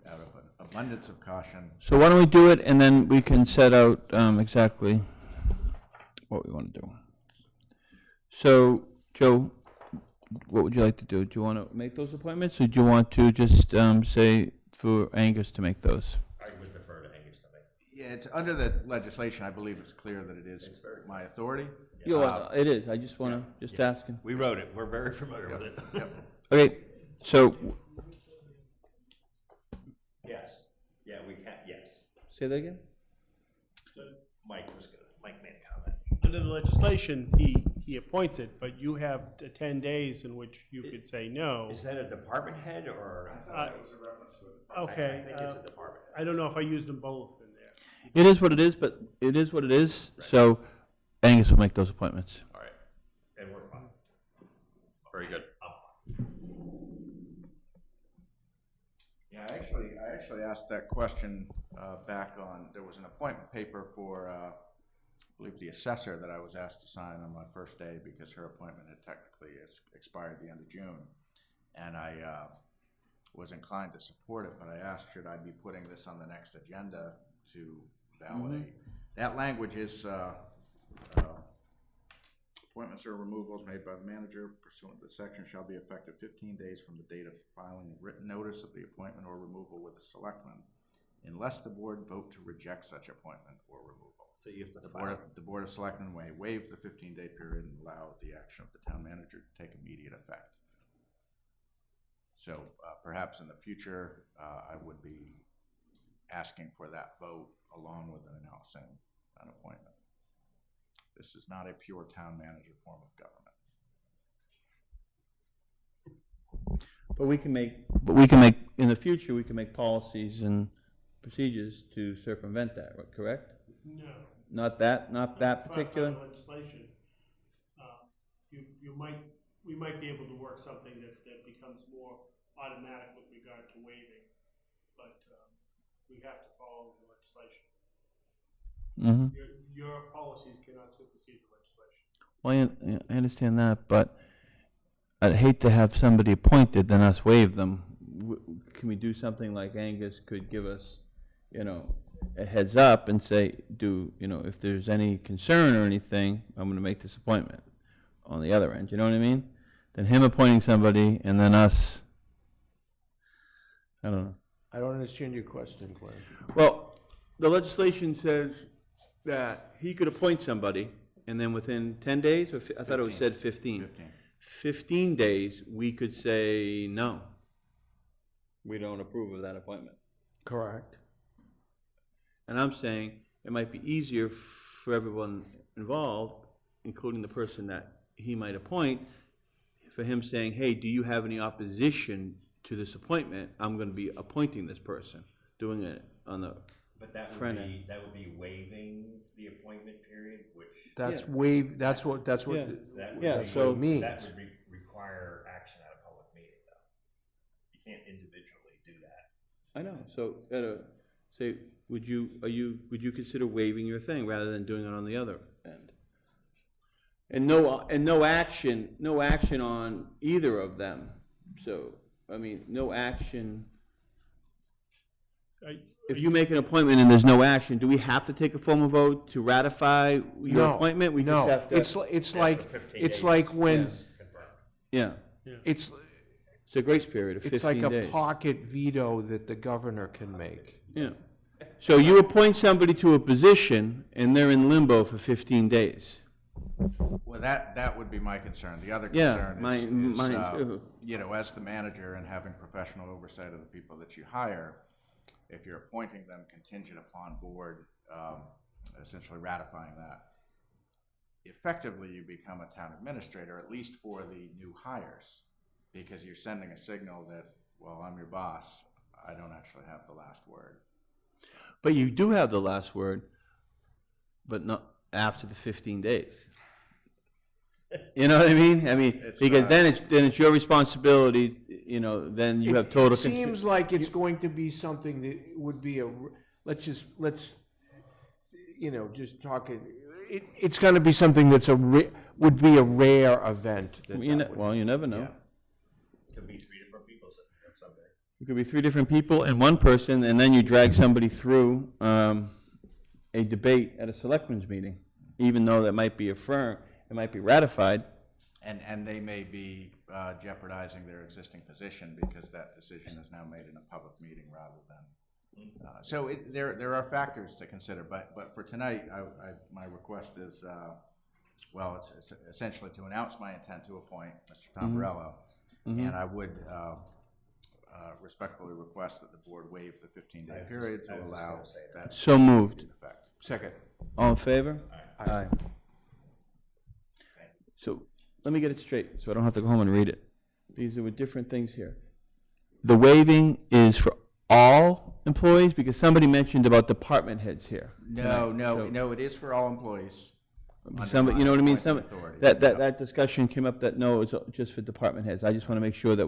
out of an abundance of caution. So why don't we do it, and then we can set out exactly what we want to do. So, Joe, what would you like to do? Do you want to make those appointments, or do you want to just say for Angus to make those? I would defer to Angus to make. Yeah, it's under the legislation, I believe it's clear that it is my authority. It is. I just want to, just asking. We wrote it, we're very familiar with it. Yep. Okay, so, Yes, yeah, we can, yes. say that again? Mike made a comment. Under the legislation, he appoints it, but you have 10 days in which you could say no. Is that a department head, or? Okay, I think it's a department head. I don't know if I used them both in there. It is what it is, but it is what it is, so Angus will make those appointments. All right, And we're fine. very good. Yeah, I actually asked that question back on, there was an appointment paper for, I believe the assessor that I was asked to sign on my first day because her appointment had technically expired at the end of June. And I was inclined to support it, but I asked, should I be putting this on the next agenda to validate? That language is appointments or removals made by the manager pursuant to the section shall be effective 15 days from the date of filing written notice of the appointment or removal with the selectmen, unless the board vote to reject such appointment or removal. So you have to The board of selectmen may waive the 15-day period and allow the action of the town manager to take immediate effect. So perhaps in the future, I would be asking for that vote along with an announcing an appointment. This is not a pure town manager form of government. But we can make, in the future, we can make policies and procedures to circumvent that, correct? No. Not that particular? By legislation, we might be able to work something that becomes more automatic with regard to waiving, but we have to follow the legislation. Mm-hmm. Your policies cannot supersede the legislation. Well, I understand that, but I'd hate to have somebody appointed, then us waive them. Can we do something like Angus could give us, a heads up and say, if there's any concern or anything, I'm going to make this appointment on the other end, you know what I mean? Then him appointing somebody and then us, I don't know. I don't understand your question, Glenn. Well, the legislation says that he could appoint somebody and then within 10 days, or I thought it said 15. 15 days, we could say, no, we don't approve of that appointment. Correct. And I'm saying it might be easier for everyone involved, including the person that he might appoint, for him saying, hey, do you have any opposition to this appointment? I'm going to be appointing this person, doing it on the But that front would end. be waiving the appointment period, which. That's Yeah. waive, that's what That would that's be- what it means. That would require action at a public meeting, though. You can't individually do that. I know. So, say, would you consider waiving your thing rather than doing it on the other end? And no action on either of them. So, I mean, no action. If you make an appointment and there's no action, do we have to take a formal vote to ratify your appointment? We No, just have to. it's Yeah, like, for 15 it's days. like when, Confirmed. Yeah, it's, it's a grace period of 15 it's like days. a pocket veto that the governor can make. Yeah. So you appoint somebody to a position and they're in limbo for 15 days. Well, that would be my concern. The other Yeah, concern mine is, too. as the manager and having professional oversight of the people that you hire, if you're appointing them contingent upon board essentially ratifying that, effectively you become a town administrator, at least for the new hires, because you're sending a signal that, well, I'm your boss, I don't actually have the last word. But you do have the last word, but not after the 15 days. You know what I mean? It's, Because then it's your responsibility, then you have total It seems like it's going to be something that would be let's just talk, it's gonna be something that's would be a rare event. Well, you never know. Yeah. Could be 3 different people someday. It could be 3 different people and one person, and then you drag somebody through a debate at a selectmen's meeting, even though that might be it might be ratified. And they may be jeopardizing their existing position because that decision is now made in a public meeting rather than. So there are factors to consider, but for tonight, my request is, it's essentially to announce my intent to appoint Mr. Tombarello, and I would respectfully request that the board waive the 15-day period to allow that. So moved. in effect. Second. All in favor? Aye. So let me get it straight, so I don't have to go home and read it. These are different things here. The waiving is for all employees, because somebody mentioned about department heads here. No, it is for all employees. Somebody, you know what I mean? Appointment authority. That discussion came up that no, it's just for department heads. I just want to make sure that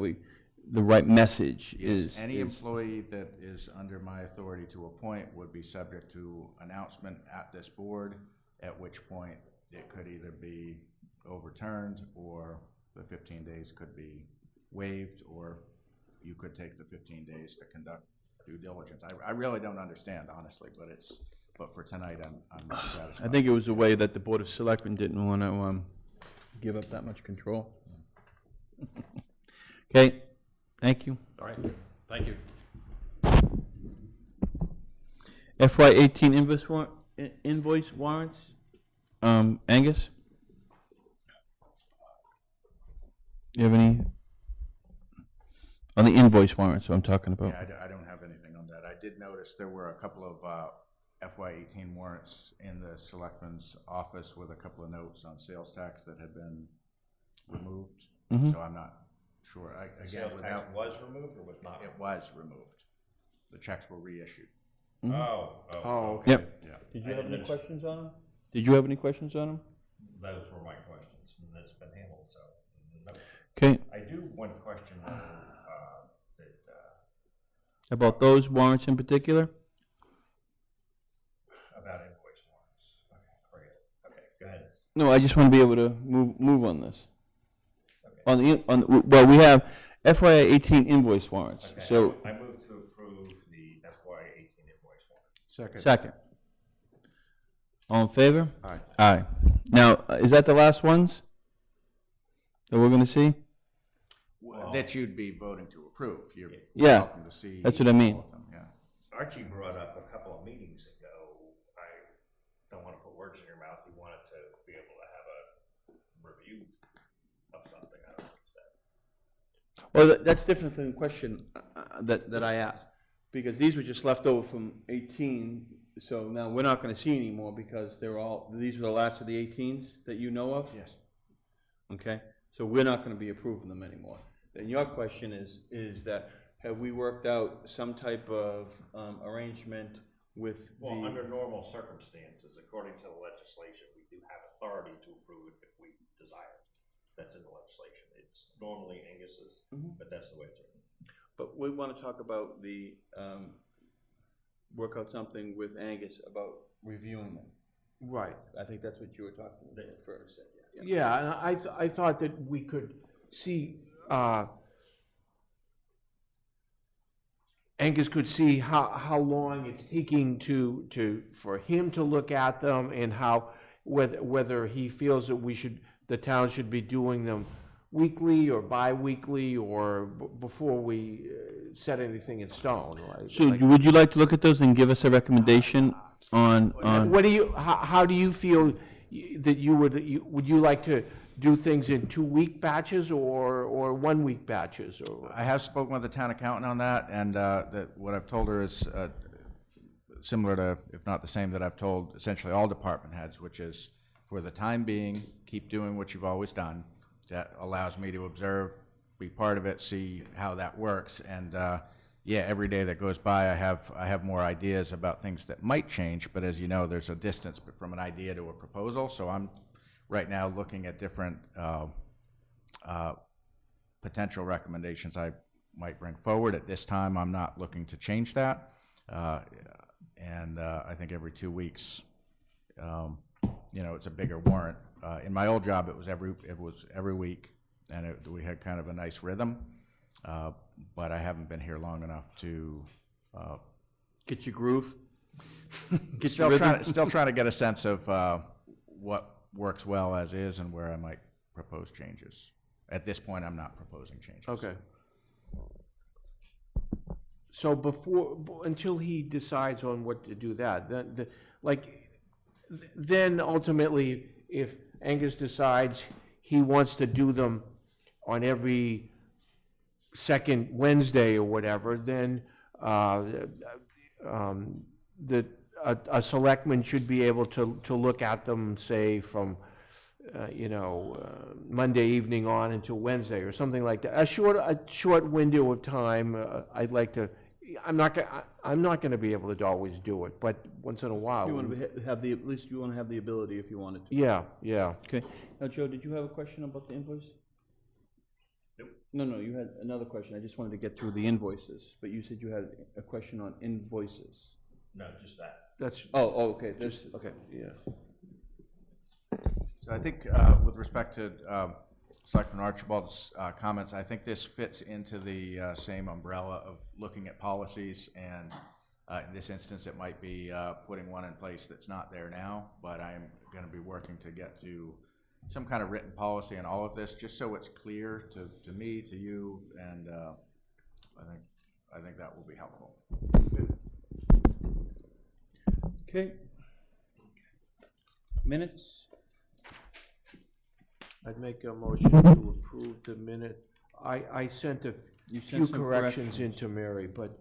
the right message Yes, is. any employee that is under my authority to appoint would be subject to announcement at this board, at which point it could either be overturned or the 15 days could be waived, or you could take the 15 days to conduct due diligence. I really don't understand, honestly, but for tonight, I'm not satisfied. I think it was a way that the Board of Selectmen didn't want to give up that much control. Okay, thank you. All right, thank you. FY18 invoice warrants. Angus? You have any? On the invoice warrants, I'm talking about. Yeah, I don't have anything on that. I did notice there were a couple of FY18 warrants in the selectman's office with a couple of notes on sales tax that had been removed. Mhm. So I'm not sure. The Again, sales tax without, was removed or was not? it was removed. The checks were reissued. Oh. Yep. Yeah. Did I you have didn't any understand. questions on them? Did you have any questions on them? Those were my questions, and that's been handled, so. No. Okay, I do one question, though, that, about those warrants in particular? about invoice warrants. Okay, great. Okay, go ahead. No, I just want to be able to move on this. Okay. Well, we have FY18 invoice warrants, Okay, so, I move to approve the FY18 invoice warrant. second. All in favor? Aye. Aye. Now, is that the last ones that we're gonna see? That you'd be voting to approve. You're Yeah, welcome to see. that's what I mean. all of them, yeah. Archie brought up a couple of meetings ago, I don't want to put words in your mouth, he wanted to be able to have a review of something, I don't know what he said. Well, that's different than the question that I asked, because these were just left over from 18, so now we're not gonna see anymore because these were the last of the 18s that you know of? Yes. Okay, so we're not gonna be approving them anymore. Then your question is that, have we worked out some type of arrangement with Well, the? under normal circumstances, according to the legislation, we do have authority to approve it if we desire. That's in the legislation. It's normally Angus's, Mhm. but that's the way it's written. But we want to talk about work out something with Angus about reviewing them. Right. I think that's what you were talking about first. Yeah. Yeah, and I thought that we could see, Angus could see how long it's taking for him to look at them and whether he feels that the town should be doing them weekly or bi-weekly or before we set anything in stone. So would you like to look at those and give us a recommendation on? What do you, how do you feel that would you like to do things in 2-week batches or 1-week batches? Or I have spoken with the town accountant on that, and that what I've told her is similar to, if not the same, that I've told essentially all department heads, which is, for the time being, keep doing what you've always done. That allows me to observe, be part of it, see how that works, and yeah, every day that goes by, I have more ideas about things that might change, but as you know, there's a distance from an idea to a proposal, so I'm right now looking at different potential recommendations I might bring forward. At this time, I'm not looking to change that, and I think every 2 weeks, it's a bigger warrant. In my old job, it was every week, and we had kind of a nice rhythm. But I haven't been here long enough to Get your groove? Get still your trying rhythm? to get a sense of what works well as is and where I might propose changes. At this point, I'm not proposing changes. Okay. So until he decides on what to do that, then ultimately, if Angus decides he wants to do them on every second Wednesday or whatever, then a selectman should be able to look at them, say, from Monday evening on until Wednesday or something like that. A short window of time. I'd like to. I'm not going to be able to always do it, but once in a while. You want to have at least you want to have the ability if you wanted to. Yeah. Okay. Now, Joe, did you have a question about the invoice? Nope. No, you had another question. I just wanted to get through the invoices, but you said you had a question on invoices. No, just that. That's. Oh, okay. Okay. Yeah. So I think with respect to Selectman Archibald's comments, I think this fits into the same umbrella of looking at policies, and in this instance, it might be putting one in place that's not there now, but I'm going to be working to get to some kind of written policy on all of this, just so it's clear to me, to you, and I think that will be helpful. Okay. Minutes? I'd make a motion to approve the minute. I sent a few some corrections into Mary, but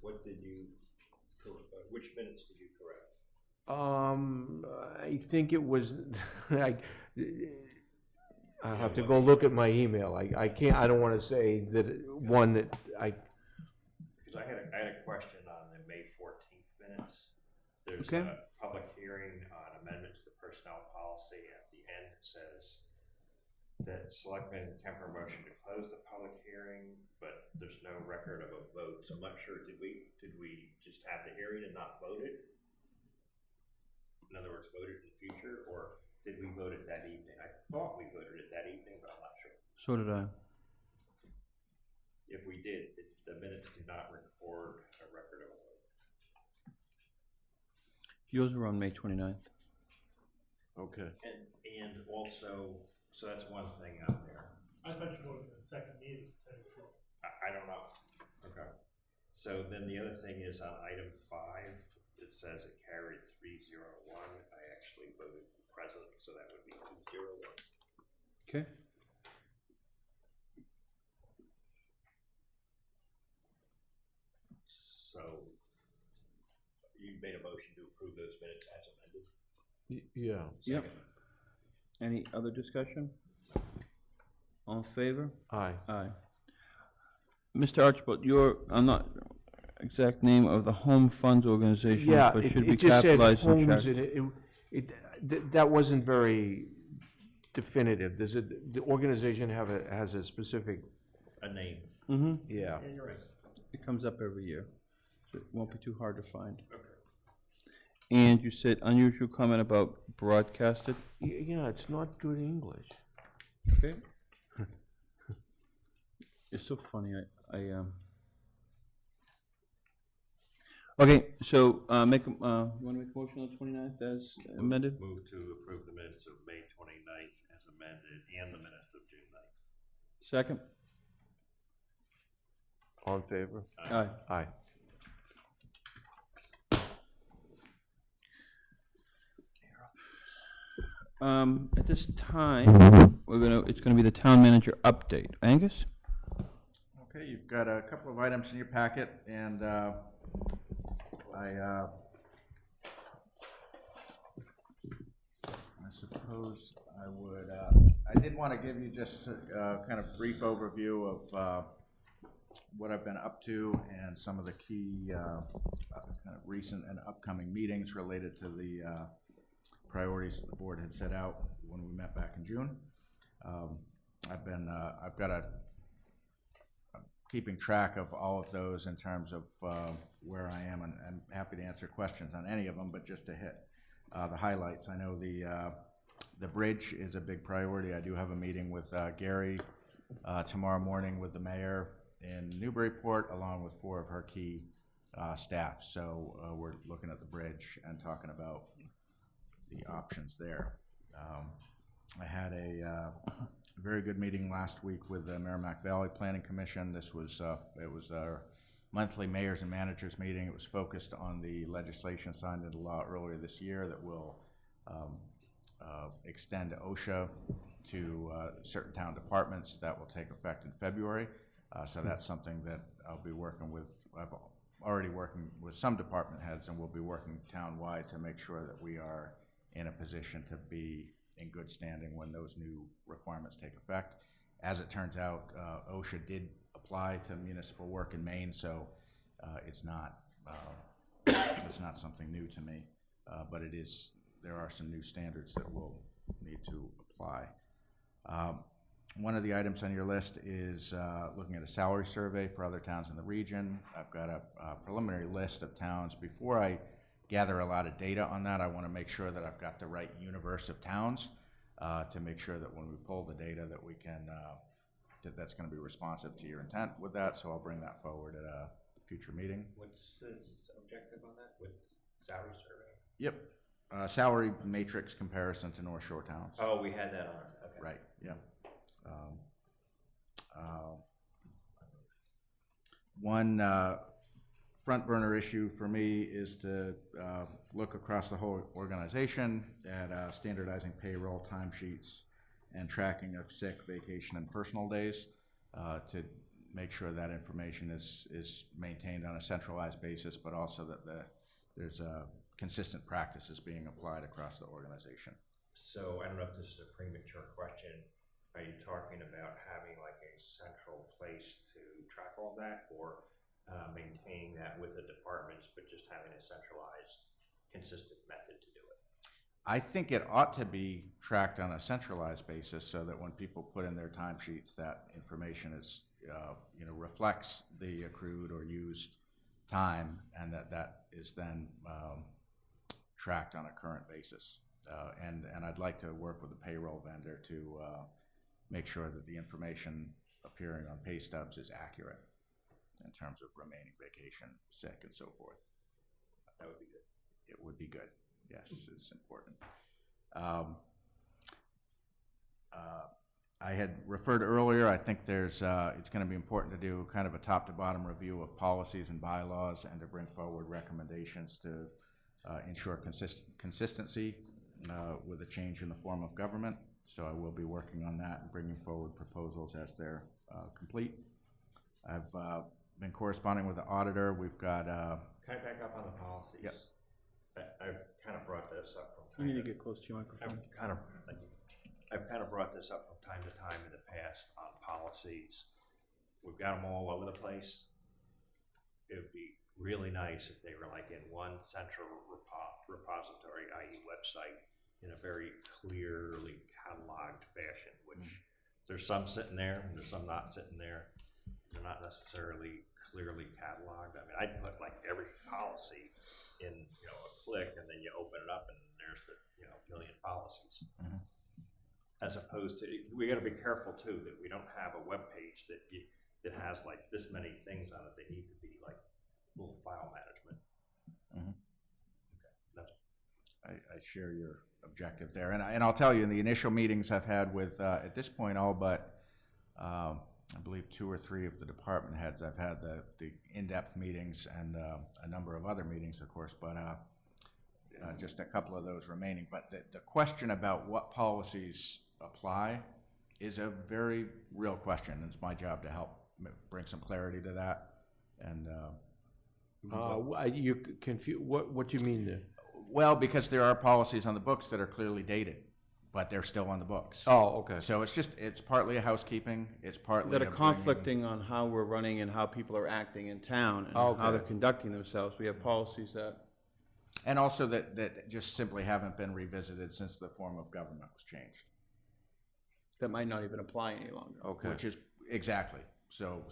What did you, which minutes did you correct? I think it was, I, I'll have to go look at my email. I can't, I don't want to say that one that Because I had a question on the May 14th minutes. There's Okay. a public hearing on amendment to the personnel policy. At the end, it says that Selectmen can motion to close the public hearing, but there's no record of a vote. So I'm not sure, did we just have the hearing and not vote it? In other words, vote it in the future, or did we vote it that evening? I thought we voted it that evening, but I'm not sure. So did I. If we did, the minutes do not record a record of a vote. Yours were on May 29th. okay. And also, so that's one thing out there. I thought you voted in the second meeting. I don't know. Okay. So then the other thing is on item 5, it says it carried 301. I actually voted present, so that would be 201. Okay. So you made a motion to approve those minutes as amended? Yeah. Yep. Any other discussion? All in favor? Aye. Aye. Mr. Archibald, I'm not exact name of the Home Funds Organization, Yeah, but should be it just said capitalized and homes, checked. that wasn't very definitive. Does it, the organization has a specific, A name. Mm-hmm. yeah. Yeah, you're right. It comes up every year, so it won't be too hard to find. Okay. And you said unusual comment about broadcasted? Yeah, it's not good English. Okay. It's so funny, Okay, so, you wanna make a motion on the 29th as amended? Move to approve the minutes of May 29th as amended and the minutes of June 9th. Second? All in favor? Aye. Aye. At this time, it's gonna be the town manager update. Angus? Okay, you've got a couple of items in your packet, and I suppose I would, I did want to give you just a kind of brief overview of what I've been up to and some of the key kind of recent and upcoming meetings related to the priorities that the board had set out when we met back in June. I've got keeping track of all of those in terms of where I am, and I'm happy to answer questions on any of them, but just to hit the highlights. I know the bridge is a big priority. I do have a meeting with Gary tomorrow morning with the mayor in Newburyport, along with 4 of her key staff. So we're looking at the bridge and talking about the options there. I had a very good meeting last week with the Merrimack Valley Planning Commission. This was it was our monthly mayors and managers meeting. It was focused on the legislation signed into law earlier this year that will extend OSHA to certain town departments. That will take effect in February. So that's something that I'll be working with. I've already working with some department heads, and we'll be working town-wide to make sure that we are in a position to be in good standing when those new requirements take effect. As it turns out, OSHA did apply to municipal work in Maine, so it's not something new to me, but it is. There are some new standards that we'll need to apply. One of the items on your list is looking at a salary survey for other towns in the region. I've got a preliminary list of towns. Before I gather a lot of data on that, I want to make sure that I've got the right universe of towns to make sure that when we pull the data that we can, that's going to be responsive to your intent with that. So I'll bring that forward at a future meeting. What's the objective on that with salary survey? Yep. Salary matrix comparison to North Shore towns. Oh, we had that on. Okay. Right, yeah. One front burner issue for me is to look across the whole organization at standardizing payroll, timesheets, and tracking of sick, vacation, and personal days to make sure that information is maintained on a centralized basis, but also that there's consistent practices being applied across the organization. So I don't know if this is a premature question. Are you talking about having like a central place to track all that, or maintaining that with the departments, but just having a centralized, consistent method to do it? I think it ought to be tracked on a centralized basis so that when people put in their timesheets, that information is, reflects the accrued or used time, and that is then tracked on a current basis. And I'd like to work with the payroll vendor to make sure that the information appearing on pay stubs is accurate in terms of remaining vacation, sick, and so forth. That would be good. It would be good. Yes, it's important. I had referred earlier, I think it's going to be important to do kind of a top-to-bottom review of policies and bylaws and to bring forward recommendations to ensure consistency with a change in the form of government. So I will be working on that and bringing forward proposals as they're complete. I've been corresponding with the auditor. We've got... Can I back up on the policies? Yes. I've kind of brought this up from You time need to get close to your microphone. I've kind of brought this up from time to time in the past on policies. We've got them all over the place. It would be really nice if they were like in one central repository, i.e. website, in a very clearly cataloged fashion, which there's some sitting there and there's some not sitting there. They're not necessarily clearly cataloged. I mean, I'd put like every policy in, a click, and then you open it up and there's the, million policies. Mm-hmm. As opposed to, we got to be careful too that we don't have a web page that has like this many things on it. They need to be like little file management. Mm-hmm. Okay, that's I share your objective there, and I'll tell you, in the initial meetings I've had with at this point all but I believe 2 or 3 of the department heads, I've had the in-depth meetings and a number of other meetings, of course, but just a couple of those remaining. But the question about what policies apply is a very real question, and it's my job to help bring some clarity to that. And You confuse, what do you mean there? well, because there are policies on the books that are clearly dated, but they're still on the books. Oh, okay. So it's partly a housekeeping, it's partly That a are bringing- conflicting on how we're running and how people are acting in town and Okay. how they're conducting themselves. We have policies that, and also that just simply haven't been revisited since the form of government was changed. that might not even apply any longer. Okay. Which is, exactly. So,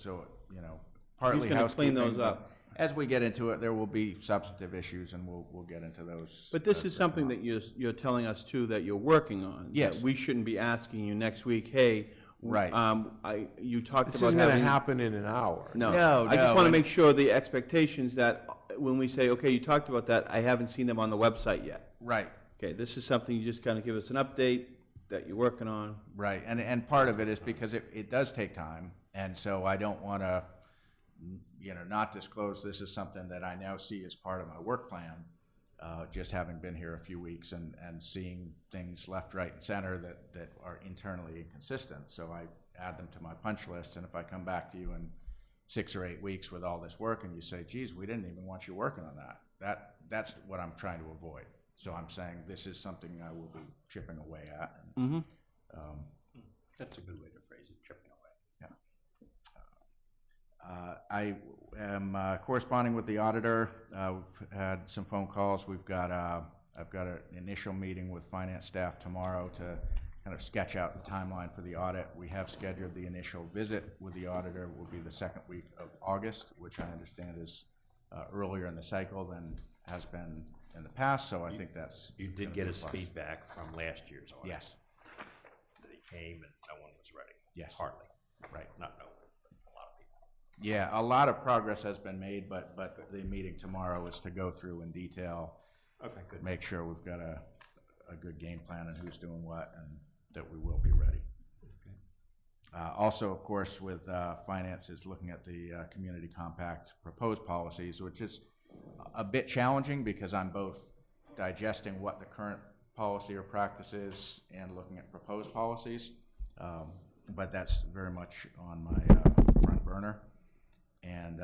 partly gonna clean housekeeping, those but up. as we get into it, there will be substantive issues, and we'll get into those. But this as is they something come up. that you're telling us too, that you're working on. Yes. That we shouldn't be asking you next week, hey. Right. You talked This about isn't gonna having. happen in an hour. No. No, I just no, want to and- make sure the expectations that when we say, okay, you talked about that, I haven't seen them on the website yet. Right. Okay, this is something you just kind of give us an update that you're working on. Right, and part of it is because it does take time, and so I don't want to, not disclose this is something that I now see as part of my work plan, just having been here a few weeks and seeing things left, right, and center that are internally inconsistent. So I add them to my punch list, and if I come back to you in 6 or 8 weeks with all this work and you say, geez, we didn't even want you working on that's what I'm trying to avoid. So I'm saying this is something I will be chipping away at. Mm-hmm. a good way to phrase it, chipping away. Yeah. I am corresponding with the auditor. We've had some phone calls. I've got an initial meeting with finance staff tomorrow to kind of sketch out the timeline for the audit. We have scheduled the initial visit with the auditor will be the second week of August, which I understand is earlier in the cycle than has been in the past, so I think that's... You did get his feedback from last year's audit. Yes. That he came and no one was ready. Yes. Hardly. Right. Not no one, but a lot of people. Yeah, a lot of progress has been made, but the meeting tomorrow is to go through in detail. Okay, good. Make sure we've got a good game plan and who's doing what, and that we will be ready. Okay. Also, of course, with finance is looking at the community compact proposed policies, which is a bit challenging because I'm both digesting what the current policy or practice is and looking at proposed policies, but that's very much on my front burner. And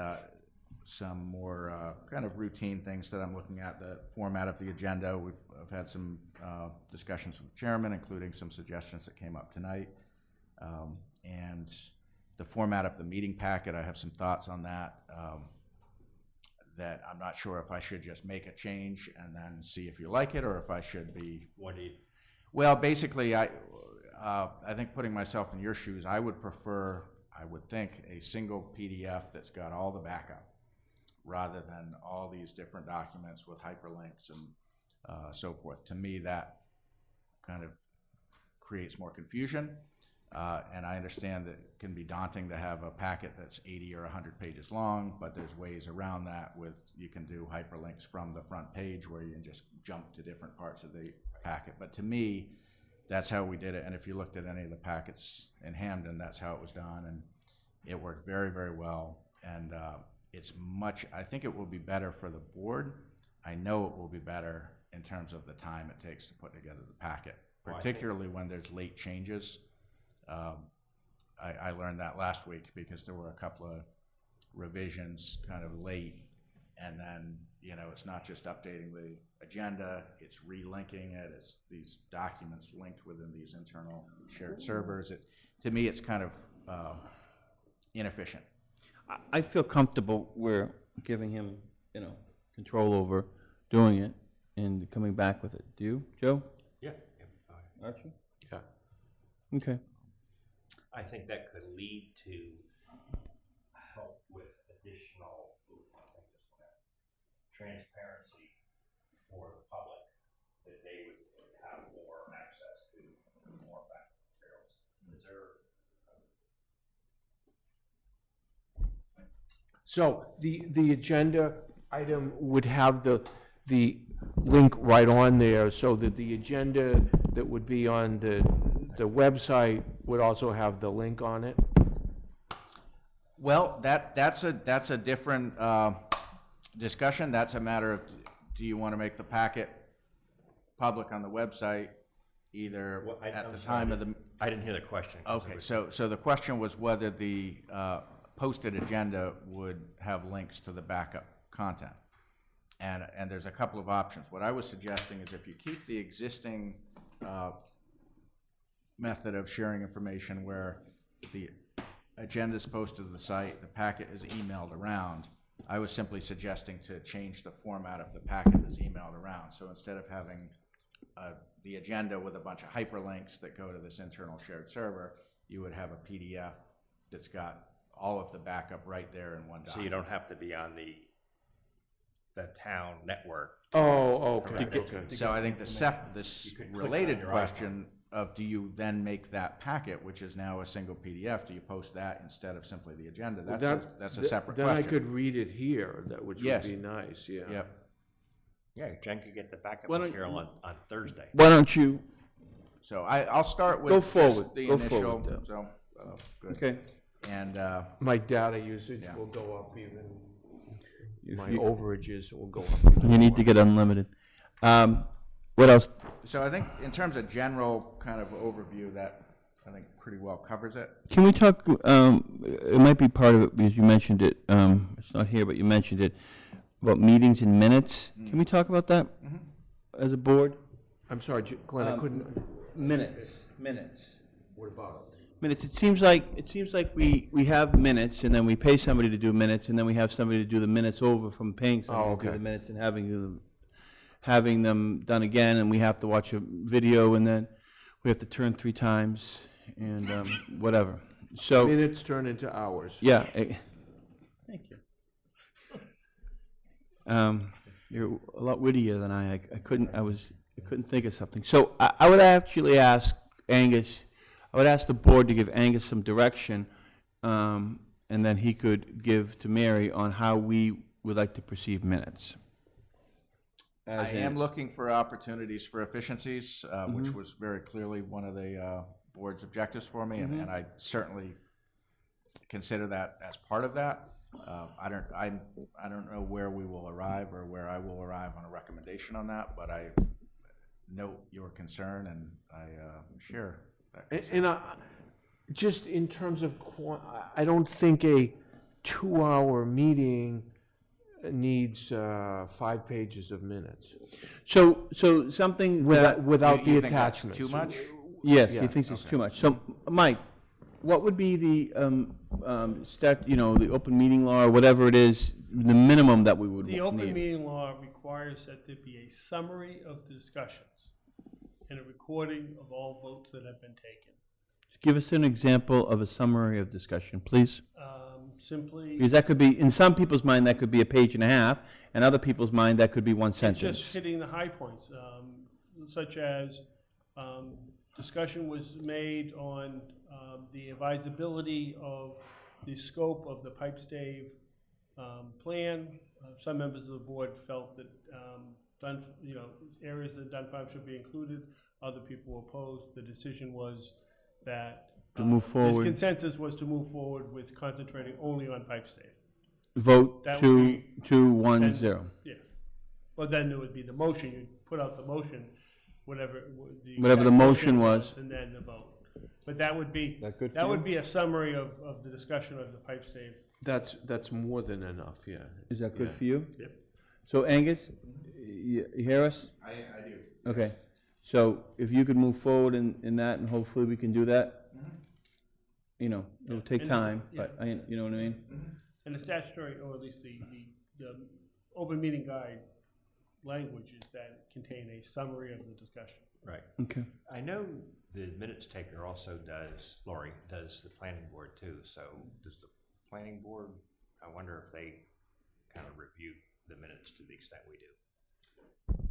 some more kind of routine things that I'm looking at. The format of the agenda, I've had some discussions with the chairman, including some suggestions that came up tonight. And the format of the meeting packet, I have some thoughts on that. That I'm not sure if I should just make a change and then see if you like it, or if I should be. What do you? Well, basically, I think, putting myself in your shoes, I would prefer, I would think, a single PDF that's got all the backup, rather than all these different documents with hyperlinks and so forth. To me, that kind of creates more confusion. And I understand that it can be daunting to have a packet that's 80 or 100 pages long, but there's ways around that you can do hyperlinks from the front page where you can just jump to different parts of the packet. But to me, that's how we did it. And if you looked at any of the packets in Hamden, that's how it was done. And it worked very, very well. And I think it will be better for the board. I know it will be better in terms of the time it takes to put together the packet, particularly when there's late changes. I learned that last week because there were a couple of revisions kind of late, and then, it's not just updating the agenda, it's relinking it, it's these documents linked within these internal shared servers. To me, it's kind of inefficient. I feel comfortable we're giving him, control over doing it and coming back with it. Do you, Joe? Yeah. Archie? Yeah. Okay. I think that could lead to help with additional transparency for the public, that they would have more access to more fact materials. Is there? So the agenda item would have the link right on there, so that the agenda that would be on the website would also have the link on it? Well, that's a different discussion. That's a matter of, do you want to make the packet public on the website, either at the time of the... I didn't hear the question. Okay, so the question was whether the posted agenda would have links to the backup content. And there's a couple of options. What I was suggesting is, if you keep the existing method of sharing information where the agenda is posted to the site, the packet is emailed around, I was simply suggesting to change the format of the packet that's emailed around. So instead of having the agenda with a bunch of hyperlinks that go to this internal shared server, you would have a PDF that's got all of the backup right there in one document. So you don't have to be on the town network. Oh, okay, Correct. okay. So I think this related question of, do you then make that packet, which is now a single PDF, do you post that instead of simply the agenda? That's a separate question. Then I could read it here, which would be nice, yeah. Yep. Yeah, Jen could get the backup Why don't- material on Thursday. Why don't you? So I'll start with Go just forward. the Go initial. forward, Dale. So good. Okay. And My data usage Yeah. will go up even, If my you- overages will go up. even You need more. to get unlimited. What else? so I think in terms of general kind of overview, that I think pretty well covers it. Can we talk, it might be part of it because you mentioned it, it's not here, but you mentioned it, about meetings and minutes. Can we talk about that as a board? I'm sorry, Glenn, I couldn't, Minutes. what about it? Minutes, it seems like we have minutes, and then we pay somebody to do minutes, and then we have somebody to do the minutes over from paying somebody to do okay. the minutes and having them done again, and we have to watch a video, and then we have to turn 3 times, and whatever. So, Minutes turn into hours. yeah. Thank you. You're a lot wittier than I couldn't think of something. So I would actually ask Angus, I would ask the board to give Angus some direction, and then he could give to Mary on how we would like to perceive minutes. I am looking for opportunities for efficiencies, which was very clearly one of the board's objectives for me, and I certainly consider that as part of that. I don't know where we will arrive or where I will arrive on a recommendation on that, but I note your concern, and I share that concern. And just in terms of, I don't think a 2-hour meeting needs 5 pages of minutes So something that, without the You think that's attachments. too much? yes, Yeah, he thinks it's okay. too much. So, Mike, what would be the, the open meeting law, or whatever it is, the minimum that we would need? The open meeting law requires that there be a summary of the discussions and a recording of all votes that have been taken. Give us an example of a summary of discussion, please. Simply, Because that could be, in some people's mind, that could be a page and a half, and other people's mind, that could be one just sentence. hitting the high points, such as discussion was made on the advisability of the scope of the pipe stave plan. Some members of the board felt that areas of the Dunn Farm should be included. Other people were opposed. The decision was that To move this forward, consensus was to move forward with concentrating only on pipe stave. vote that would be- 2-1-0. Yeah. Well, then there would be the motion. You'd put out the motion, whatever the Whatever the exact motion was. and then the vote. But that would be That good for that you? would be a summary of the discussion of the pipe stave. That's more than enough, yeah. Is that good Yeah. for you? Yep. So Angus, you hear us? I do. Okay. So if you could move forward in that, and hopefully we can do that. You know, it'll take And it's- time, but you know what I mean? And the statutory, or at least the open meeting guide language is that contain a summary of the discussion. Right. Okay. I know the minutes taker also does, Lori, does the planning board too, so does the planning board, I wonder if they kind of review the minutes to the extent we do.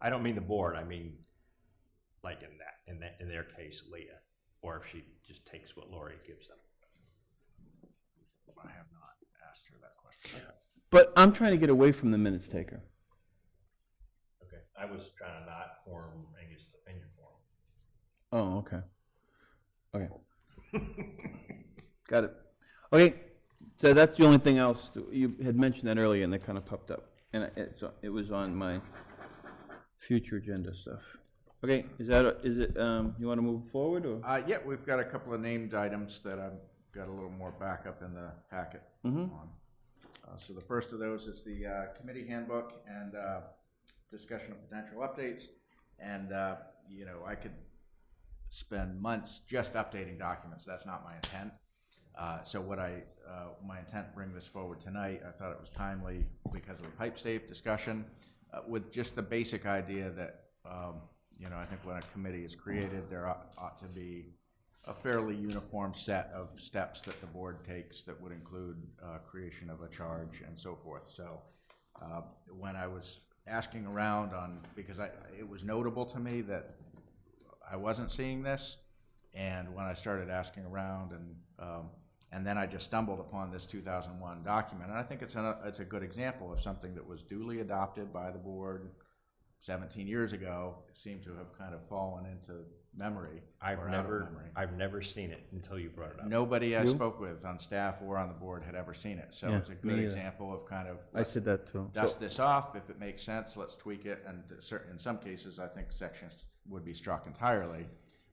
I don't mean the board, I mean, like in their case, Leah, or if she just takes what Lori gives them. I have not asked her that question. But I'm trying to get away from the minutes taker. Okay, I was trying to not form Angus' opinion for Oh, okay. Okay. Got it. Okay, so that's the only thing else. You had mentioned that earlier, and that kind of popped up. And it was on my future agenda stuff. Okay, is it, you want to move forward, or? Yeah, we've got a couple of named items that I've got a little more backup in the packet on. So the first of those is the committee handbook and discussion of potential updates. And, I could spend months just updating documents. That's not my intent. So my intent to bring this forward tonight, I thought it was timely because of the pipe stave discussion, with just the basic idea that, I think when a committee is created, there ought to be a fairly uniform set of steps that the board takes that would include creation of a charge and so forth. So when I was asking around because it was notable to me that I wasn't seeing this, and when I started asking around, and then I just stumbled upon this 2001 document, and I think it's a good example of something that was duly adopted by the board 17 years ago. It seemed to have kind of fallen into memory. I've never seen it until you brought it up. Nobody I spoke with on staff or on the board had ever seen it, so Yeah, it's a me good either. example of kind of I said that too. dust this off. If it makes sense, let's tweak it, and in some cases, I think sections would be struck entirely.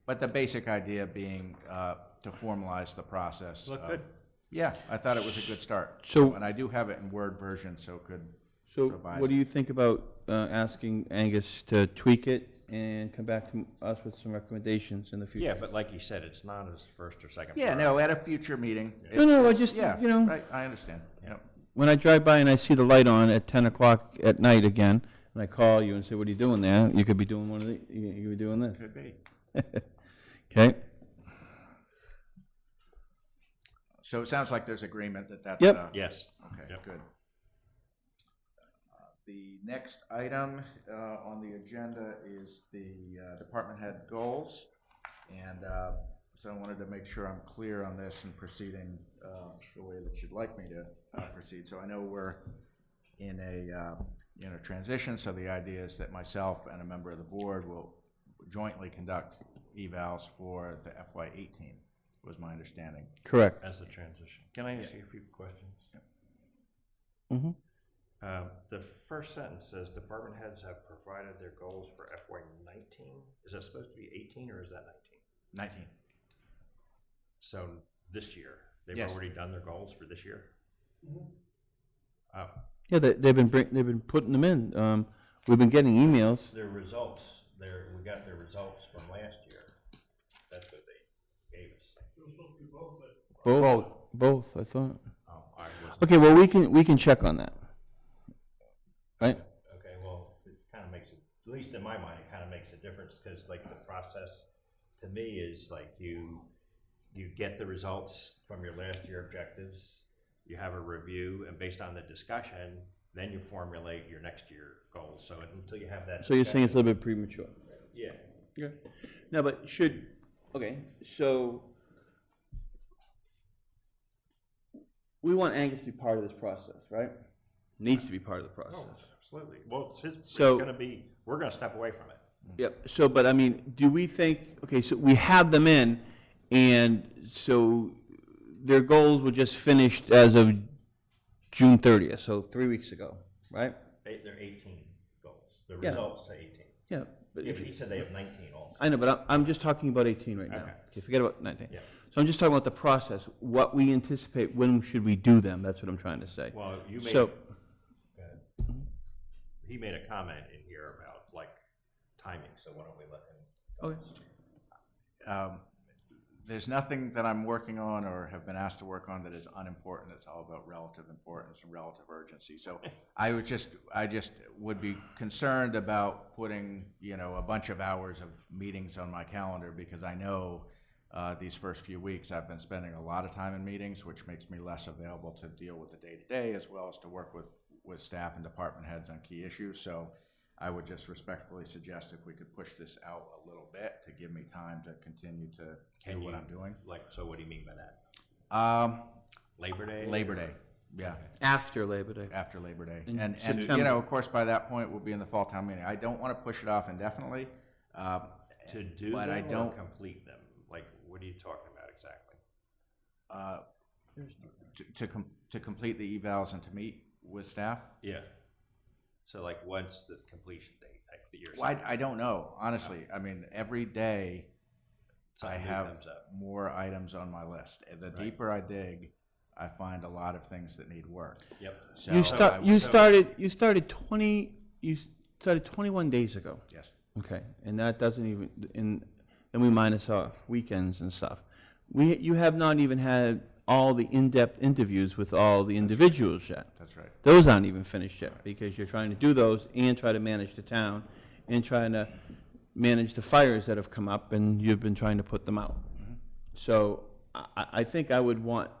But the basic idea being to formalize the process. Look good. Yeah, I thought it was a good start. So- And I do have it in Word version, so could So revise what do it. you think about asking Angus to tweak it and come back to us with some recommendations in the future? Yeah, but like you said, it's not his first or second. Yeah, priority. no, at a future meeting. No, I it's- just, yeah, you know- right, I understand. Yep. When I drive by and I see the light on at 10 o'clock at night again, and I call you and say, what are you doing there? You could be doing you could be doing this. Could be. Okay? So it sounds like there's agreement that that's. Yep. Yes. Okay, Yep. good. The next item on the agenda is the department head goals. And so I wanted to make sure I'm clear on this and proceeding the way that you'd like me to proceed. So I know we're in a transition, so the idea is that myself and a member of the board will jointly conduct evals for the FY18, was my understanding. Correct. As a transition. Can I ask you a few questions? Mm-hmm. The first sentence says department heads have provided their goals for FY19. Is that supposed to be 18 or is that 19? 19. So this year, they've Yes. already done their goals for this year? Oh, Yeah, they've been putting them in. We've been getting emails. their results, we got their results from last year. That's what they gave us. Both, I thought. Oh, I wasn't. Okay, well, we can check on that. Right? Okay, well, it kind of makes it, at least in my mind, it kind of makes a difference, because like the process to me is like you get the results from your last year objectives, you have a review, and based on the discussion, then you formulate your next year goals. So until you have that. So you're saying it's a discussion- little bit premature? Yeah. Yeah. No, but so we want Angus to be part of this process, right? Needs to be part of the process. Oh, absolutely. Well, it's So- gonna be, we're gonna step away from it. Yep, so, but I mean, do we think, okay, so we have them in, and so their goals were just finished as of June 30th, so 3 weeks ago, right? They're 18 goals, the Yeah. results to 18. Yeah, but Yeah, if but he said they have 19 also. I know, but I'm just talking about 18 right now. Okay. Okay, forget about 19. Yeah. So I'm just talking about the process, what we anticipate, when should we do them, that's what I'm trying to say. Well, you made, So- go ahead. He made a comment in here about like timing, so why don't we let him? Okay. There's nothing that I'm working on or have been asked to work on that is unimportant. It's all about relative importance and relative urgency. So I just would be concerned about putting, a bunch of hours of meetings on my calendar, because I know these first few weeks I've been spending a lot of time in meetings, which makes me less available to deal with the day-to-day, as well as to work with staff and department heads on key issues. So I would just respectfully suggest if we could push this out a little bit to give me time to continue to do what I'm doing. Like, so what do you mean by that? Labor Day? Labor Day, yeah, After Labor Day. after Labor Day. In And September. of course, by that point, we'll be in the fall town meeting. I don't want to push it off indefinitely. To do But I them or don't- complete them? Like, what are you talking about exactly? To complete the evals and to meet with staff. Yeah. So like, what's the completion date, like the year? Well, I don't know, honestly. I mean, every day I Something new have comes up. more items on my list. And the Right. deeper I dig, I find a lot of things that need work. Yep. So You I- started 21 days ago. Yes. Okay, and that doesn't even, and then we minus off weekends and stuff. You have not even had all the in-depth interviews with all the individuals yet. That's right. Those aren't even finished yet, because you're trying to do those and try to manage the town and trying to manage the fires that have come up, and you've been trying to put them out. So I think I would want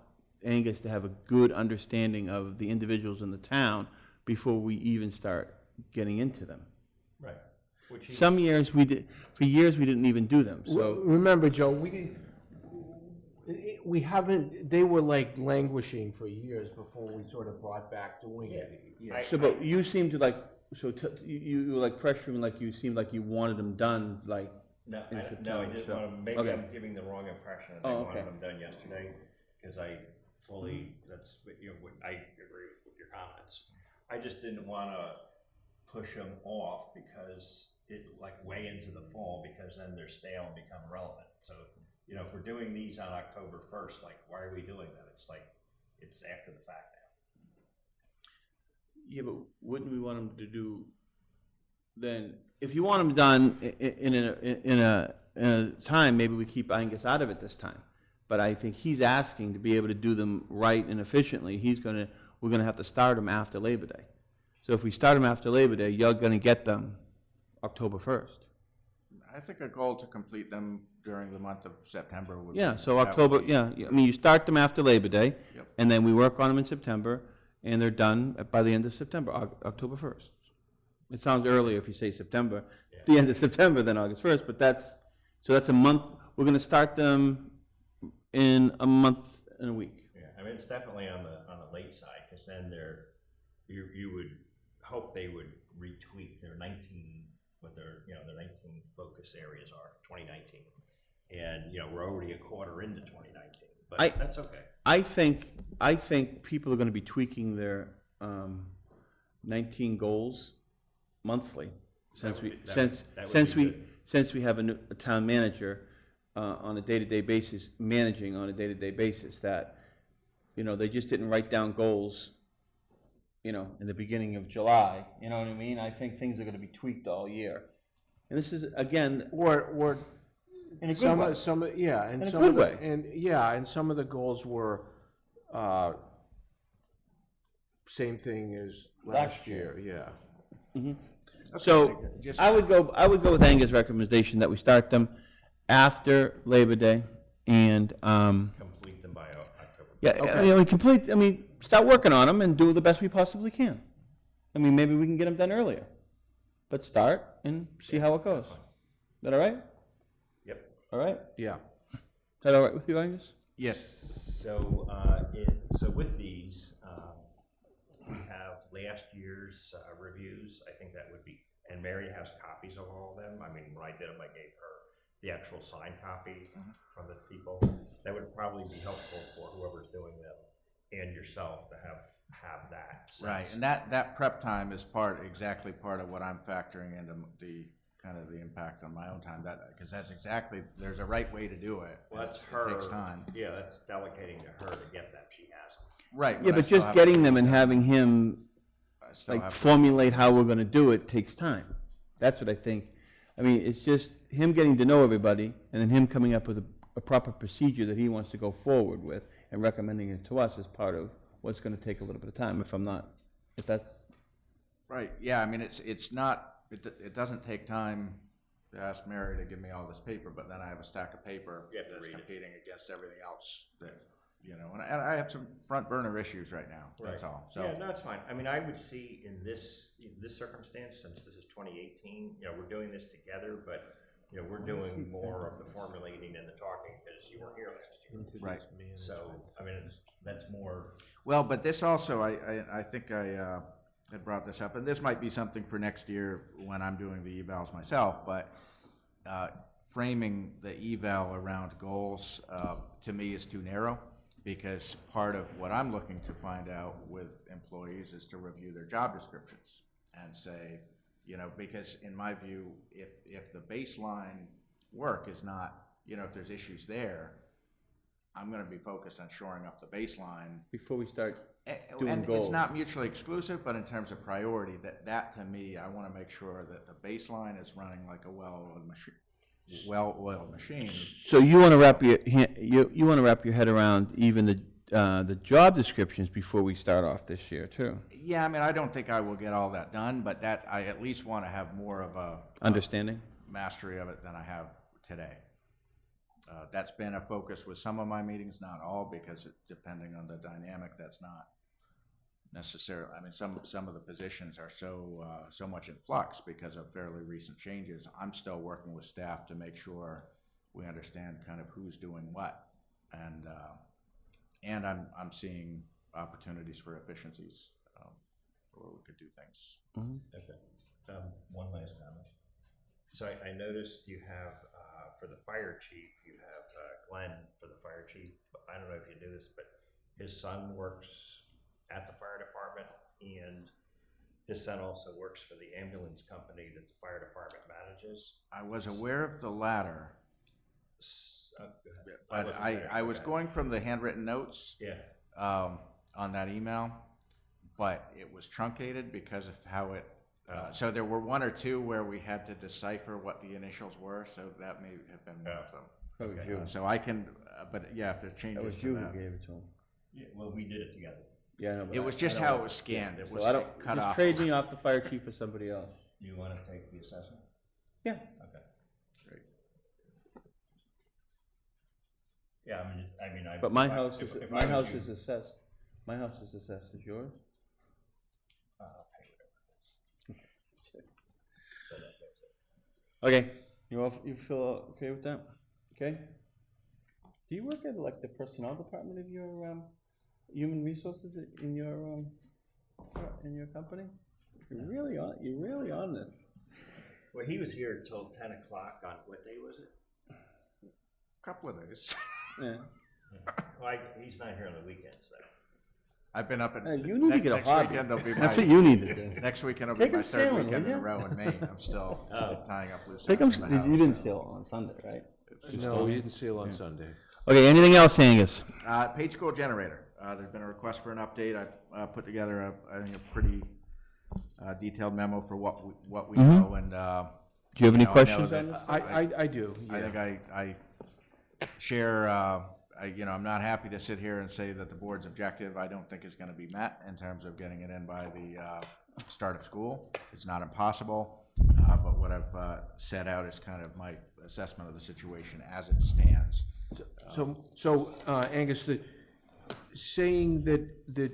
Angus to have a good understanding of the individuals in the town before we even start getting into them. Right. Which he- Some years we did, for years we didn't even do them, so. Remember, Joe, we haven't, they were like languishing for years before we sort of brought back doing it. Yeah. So, but you seem to like, you were like pressuring, like you seemed like you wanted them done, like, No, in I September, didn't so- want to, maybe okay. I'm giving the wrong impression. I Oh, wanted okay. them done yesterday, because I fully, that's, I agree with your comments. I just didn't want to push them off because it like way into the fall, because then they're stale and become irrelevant. So, if we're doing these on October 1st, like, why are we doing them? It's like, it's after the fact now. Yeah, but wouldn't we want them to do, then, if you want them done in a time, maybe we keep Angus out of it this time. But I think he's asking to be able to do them right and efficiently. We're gonna have to start them after Labor Day. So if we start them after Labor Day, you're gonna get them October 1st. I think a goal to complete them during the month of September would be. Yeah, so that would October, be- yeah, I mean, you start them after Labor Day, Yep. and then we work on them in September, and they're done by the end of September, October 1st. It sounds earlier if you say September, the end of September than August 1st, but that's a month, we're gonna start them in a month and a week. Yeah, I mean, it's definitely on the late side, because then you would hope they would retweak their 19, what their 19 focus areas are, 2019. And, we're already a quarter into 2019, but that's okay. I think people are gonna be tweaking their 19 goals monthly, since we have a town manager on a day-to-day basis, managing on a day-to-day basis, that You know, they just didn't write down goals, you know, in the beginning of July, you know what I mean? I think things are gonna be tweaked all year. And this is, again, Or in a good way. and some of In a the, good way. and some of the goals were, same thing as last year, yeah. So, I would go with Angus' recommendation that we start them after Labor Day and, Complete them by October. yeah, start working on them and do the best we possibly can. I mean, maybe we can get them done earlier, but start and see how it goes. Is that all right? Yep. All right? Yeah. Is that all right with you, Angus? Yes. So, so with these, we have last year's reviews. I think that would be, and Mary has copies of all of them. I mean, when I did them, I gave her the actual signed copy from the people. That would probably be helpful for whoever's doing them and yourself to have that. Right, sense. and that prep time is exactly part of what I'm factoring into the kind of the impact on my own time, because that's exactly, there's a right way to do it. Well, that's It takes her. time. Yeah, that's delegating to her to get them. She has them. Right. Yeah, I but still just have- getting them and having him I still like have- formulate how we're gonna do it takes time. That's what I think. I mean, it's just him getting to know everybody and then him coming up with a proper procedure that he wants to go forward with and recommending it to us as part of what's gonna take a little bit of time if that's. Right, yeah, I mean, it's not, it doesn't take time to ask Mary to give me all this paper, but then I have a stack of paper You have to that's read it. competing against everything else that, you know, and I have some front burner issues right now, that's Right. all, so. Yeah, no, it's fine. I mean, I would see in this circumstance, since this is 2018, you know, we're doing this together, but, you know, we're doing more of the formulating and the talking because you weren't here last year. Right. So, I mean, that's more. Well, but this also, I think I had brought this up, and this might be something for next year when I'm doing the evals myself, but framing the eval around goals, to me, is too narrow, because part of what I'm looking to find out with employees is to review their job descriptions and say, you know, because in my view, if the baseline work is not, you know, if there's issues there, I'm gonna be focused on shoring up the baseline. Before we start doing And goals. it's not mutually exclusive, but in terms of priority, that to me, I wanna make sure that the baseline is running like a well-oiled machine. So you wanna wrap you wanna wrap your head around even the job descriptions before we start off this year too? Yeah, I mean, I don't think I will get all that done, but that, I at least wanna have more of a Understanding? mastery of it than I have today. That's been a focus with some of my meetings, not all, because depending on the dynamic, that's not necessarily, I mean, some of the positions are so much in flux because of fairly recent changes. I'm still working with staff to make sure we understand kind of who's doing what. And I'm seeing opportunities for efficiencies, where we could do things. Okay. One last comment. So I noticed you have, for the fire chief, you have Glenn for the fire chief. I don't know if you do this, but his son works at the fire department, and his son also works for the ambulance company that the fire department manages. I was aware of the latter, Go ahead. but I was going from the handwritten notes Yeah. on that email, but it was truncated because of how it, so there were one or two where we had to decipher what the initials were, so that may have been one of them. That was you. So I can, but yeah, if there's changes That was to you who that. gave it to him. Yeah, well, we did it together. Yeah, I know, but It was just how it was scanned, it was So I don't, cut just off. trade me off the fire chief for somebody else. You want to take the assessment? Yeah. Okay. Great. Yeah, I mean, But my if I- house if- is, if I my was house you- is assessed. My house is assessed. Is yours? I'll pay whatever it is. So that's it. Okay, you feel okay with that? Okay? Do you work at like the personnel department of your, human resources in your company? You're really on this. Well, he was here till 10 o'clock on, what day was it? Couple of days. Yeah. Well, he's not here on the weekends, so. I've been up at. Hey, you need to get a next hobby. weekend will be That's my- what you need to do. Next weekend will Take be my him third sailing, weekend will in a ya? row in Maine. I'm still Oh. tying up loose Take them, ends in the house, you didn't so. sail on Sunday, right? No, we didn't sail on Sunday. Okay, anything else, Angus? Page School Generator. there's been a request for an update. I put together I think a pretty detailed memo for what we know, and Do you have any know, questions I on know this? that I do, I think I share, I'm not happy to sit here and say that the board's objective, I don't think is gonna be met in terms of getting it in by the start of school. It's not impossible, but what I've set out is kind of my assessment of the situation as it stands. So, Angus, saying that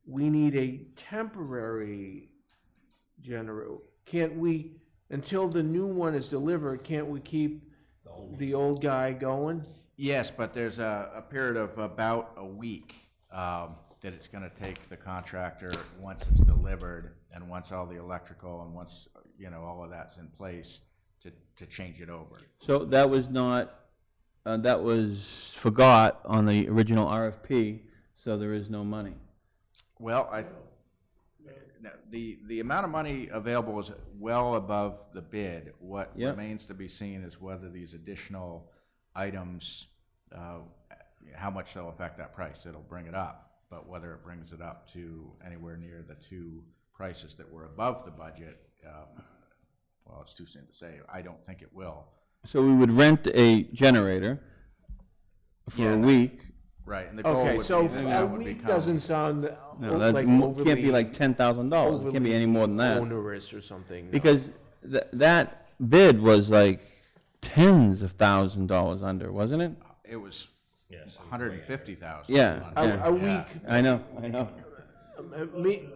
we need a temporary generator, can't we, until the new one is delivered, can't we keep the old guy going? Yes, but there's a period of about a week that it's gonna take the contractor, once it's delivered, and once all the electrical, and once, all of that's in place, to change it over. So that was not, that was forgot on the original RFP, so there is no money. Well, no, the amount of money available is well above the bid. What Yep. remains to be seen is whether these additional items, how much they'll affect that price. It'll bring it up, but whether it brings it up to anywhere near the two prices that were above the budget, well, it's too soon to say. I don't think it will. So we would rent a generator for Yeah, a week. Right, and the goal Okay, would so be that a that would week become. doesn't sound No, that like can't be overly like $10,000. It can't be any more than that. onerous or something. no. Because that bid was like tens of thousands of dollars under, wasn't it? It was Yes. 150,000. Yeah, A yeah. week, I know. me,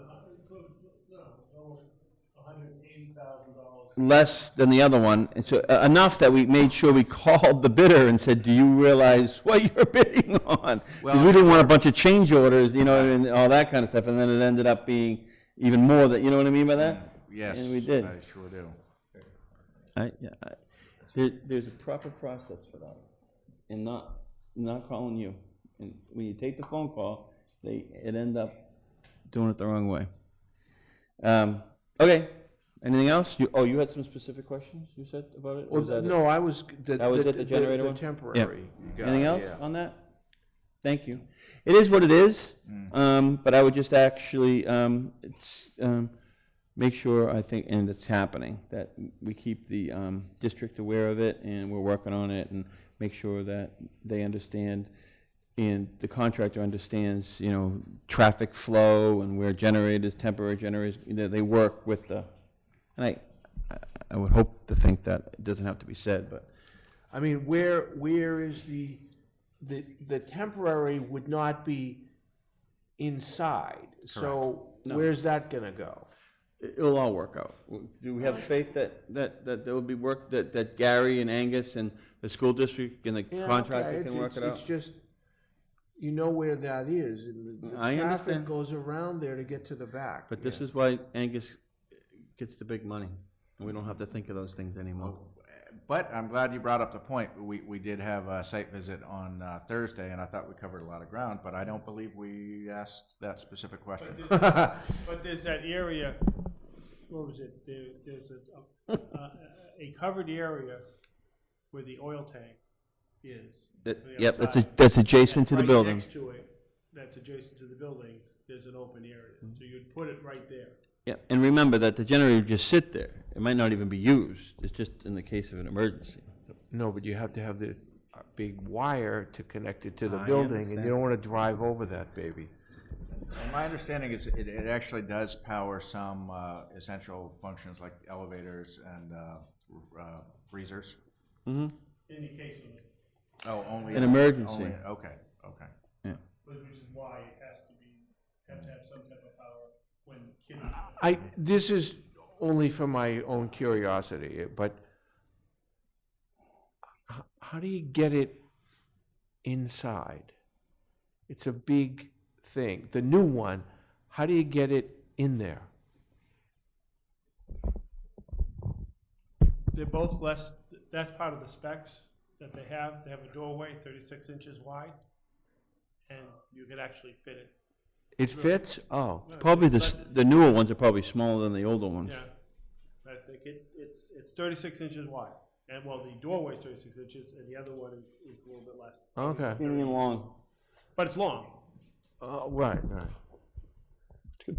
Less than the other one, and so enough that we made sure we called the bidder and said, "Do you realize what you're bidding on?" Because Well, we didn't want a bunch of change orders, and all that kind of stuff, and then it ended up being even more than, you know what I mean by that? Yes, And we did. I sure do. There's a proper process for that, and not calling you. And when you take the phone call, it end up doing it the wrong way. Okay. Anything else? You had some specific questions you said about it? Or was that it? no, I was, That was it, the generator one? temporary. You got Anything it, else yeah. on that? Thank you. It is what it is, but I would just actually make sure, I think, and it's happening, that we keep the district aware of it, and we're working on it, and make sure that they understand, and the contractor understands, traffic flow and where generators, temporary generators, they work with the, and I would hope to think that it doesn't have to be said, but I mean, where is the temporary would not be inside, so No. where's that gonna go? it'll all work out. Do we have faith that there will be work, that Gary and Angus and the school district and the Yeah, contractor okay, can it's- work it It's out? just, you know where that is, and the I traffic understand. goes around there to get to the back. But this is why Angus gets the big money, and we don't have to think of those things anymore. But I'm glad you brought up the point. We did have a site visit on Thursday, and I thought we covered a lot of ground, but I don't believe we asked that specific question. But there's that area, what was it, there's a covered area where the oil tank is. on the Yep, outside. that's adjacent to the Right building. next to it, that's adjacent to the building, there's an open area, so you'd put it right there. Yeah, and remember that the generator would just sit there. It might not even be used. It's just in the case of an emergency. No, but you have to have the big wire to connect it to the I building, and understand. you don't wanna drive over that baby. And my understanding is it actually does power some essential functions like elevators and freezers. In the case of, Oh, only. An emergency. Okay. which is why it has to have some type of power when kids. This is only for my own curiosity, but how do you get it inside? It's a big thing. The new one, how do you get it in there? They're both less, that's part of the specs that they have. They have a doorway 36 inches wide, and you can actually fit it. It fits? Oh, Probably the newer ones are probably smaller than the older ones. Yeah, I think it's 36 inches wide, and well, the doorway is 36 inches, and the other one is a little bit less. okay. Skinny and long. But it's long. Right.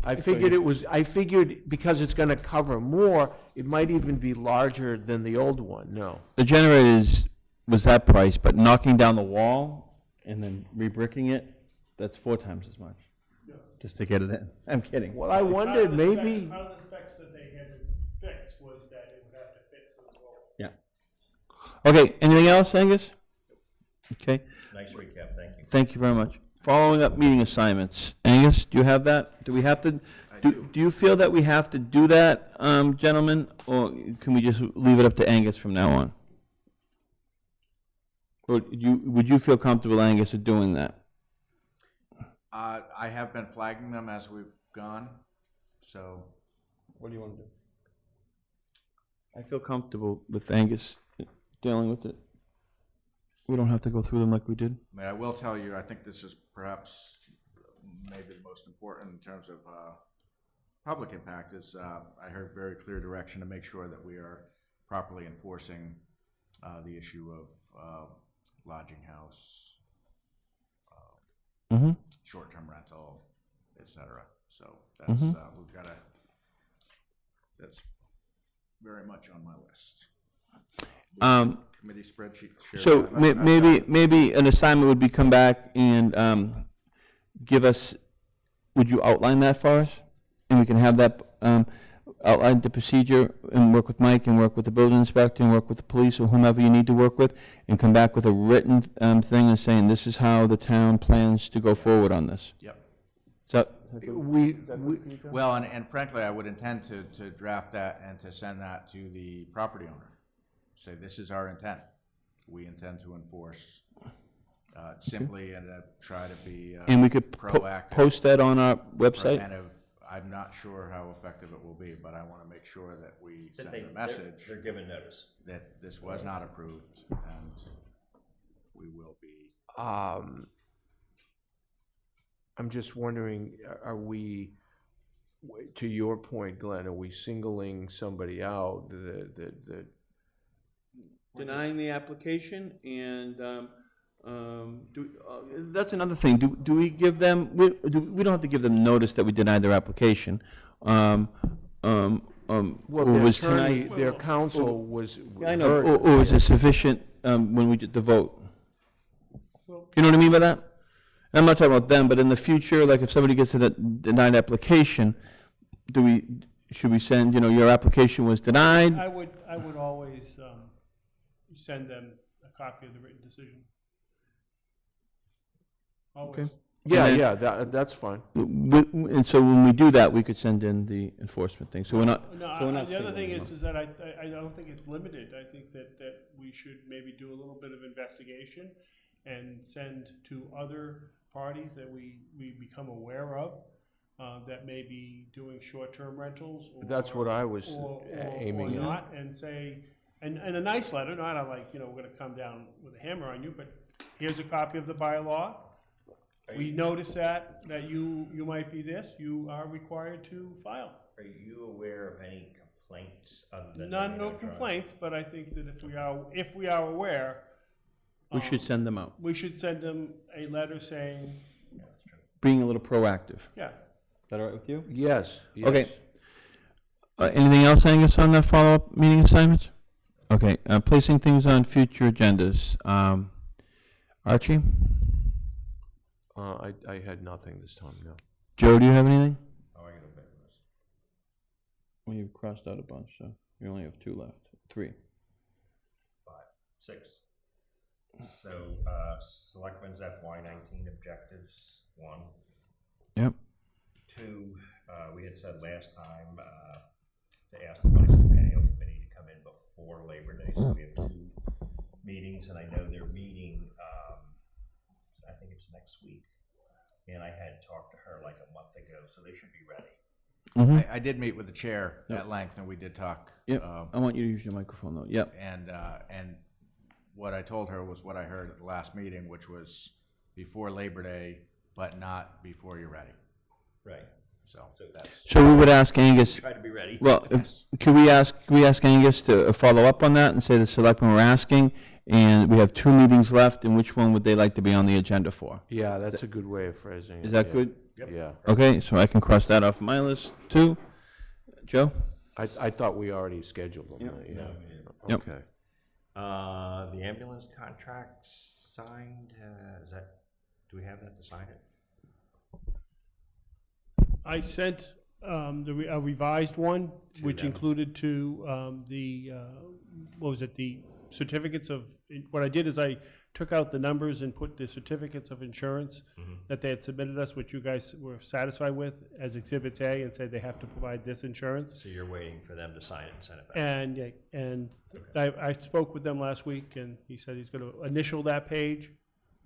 I figured because it's gonna cover more, it might even be larger than the old one, no. The generator was that price, but knocking down the wall and then re-bricking it, that's 4 times as much. Just to get it in. I'm kidding. Well, I wondered, maybe, Part of the specs that they had to fix was that it would have to fit for the wall. Yeah. Okay, anything else, Angus? Okay, Nice recap, thank you. thank you very much. Following up meeting assignments. Angus, do you have that? Do we have to, do you feel that we have to do that, gentlemen? Or can we just leave it up to Angus from now on? Or would you feel comfortable, Angus, of doing that? I have been flagging them as we've gone, so. What do you want to do? I feel comfortable with Angus dealing with it. We don't have to go through them like we did. I mean, I will tell you, I think this is perhaps maybe the most important in terms of public impact is I heard very clear direction to make sure that we are properly enforcing the issue of lodging house, short-term rental, et cetera. So that's, we've got to, that's very much on my list. Committee spreadsheet. So maybe an assignment would be come back and give us, would you outline that for us? And we can have that, outline the procedure and work with Mike and work with the building inspector and work with the police or whomever you need to work with and come back with a written thing and saying this is how the town plans to go forward on this. Yep. So Well, and frankly, I would intend to draft that and to send that to the property owner. Say, this is our intent. We intend to enforce simply and try to be and we could proactive. Post that on our website. Preventive. I'm not sure how effective it will be, but I want to make sure that we send the message. They're given notice. That this was not approved, and we will be. I'm just wondering, are we, to your point, Glenn, are we singling somebody out, Denying the application and that's another thing. Do we give them? We don't have to give them notice that we denied their application. well, their was attorney, tonight? their counsel was. I know. Or is it sufficient when we did the vote? You know what I mean by that? I'm not talking about them, but in the future, like if somebody gets a denied application, should we send? Your application was denied. I would always send them a copy of the written decision. Always. Okay. Yeah, that's fine. And so when we do that, we could send in the enforcement thing. So we're not. No, so we're not the other thing singling them is that I don't think it's limited. I think that we should maybe do a little bit of investigation and send to other parties that we become aware of that may be doing short-term rentals. That's what I was aiming or at. not, and say, and a nice letter, not like, we're going to come down with a hammer on you, but here's a copy of the bylaw. We notice that you might be this, you are required to file. Are you aware of any complaints other than? No complaints, but I think that if we are aware. we should send them out. We should send them a letter saying, Being a little proactive. yeah. Is that all right with you? Yes. Okay. Anything else, Angus, on the follow-up meeting assignments? Okay, placing things on future agendas. Archie? I had nothing this time, no. Joe, do you have anything? Oh, I got a bit of this. Well, you've crossed out a bunch, so you only have 2 left. 3. 5, 6. So, Selectmen's FY19 objectives, 1. Yep. 2, we had said last time to ask the Bicentennial Committee to come in before Labor Day, so we have 2 meetings, and I know they're meeting, I think it's next week, and I had talked to her like a month ago, so they should be ready. I did meet with the chair at length, and we did talk. Yep. I want you to use your microphone, though. Yep. And what I told her was what I heard at the last meeting, which was before Labor Day, but not before you're ready. Right. So that's. So we would ask Angus. Try to be ready. Well, could we ask Angus to follow up on that and say the selectmen were asking, and we have 2 meetings left, and which one would they like to be on the agenda for? Yeah, that's a good way of phrasing it. Is that yeah. good? Yeah. Okay, so I can cross that off my list too. Joe? I thought we already scheduled them. Yeah. Yep. Okay. The ambulance contract signed, do we have that to sign it? I sent a revised one, which them. included the certificates of, what I did is I took out the numbers and put the certificates of insurance that they had submitted us, which you guys were satisfied with, as Exhibits A, and said they have to provide this insurance. So you're waiting for them to sign it and send it back? And, yeah, and I spoke with them last week, and he said he's gonna initial that page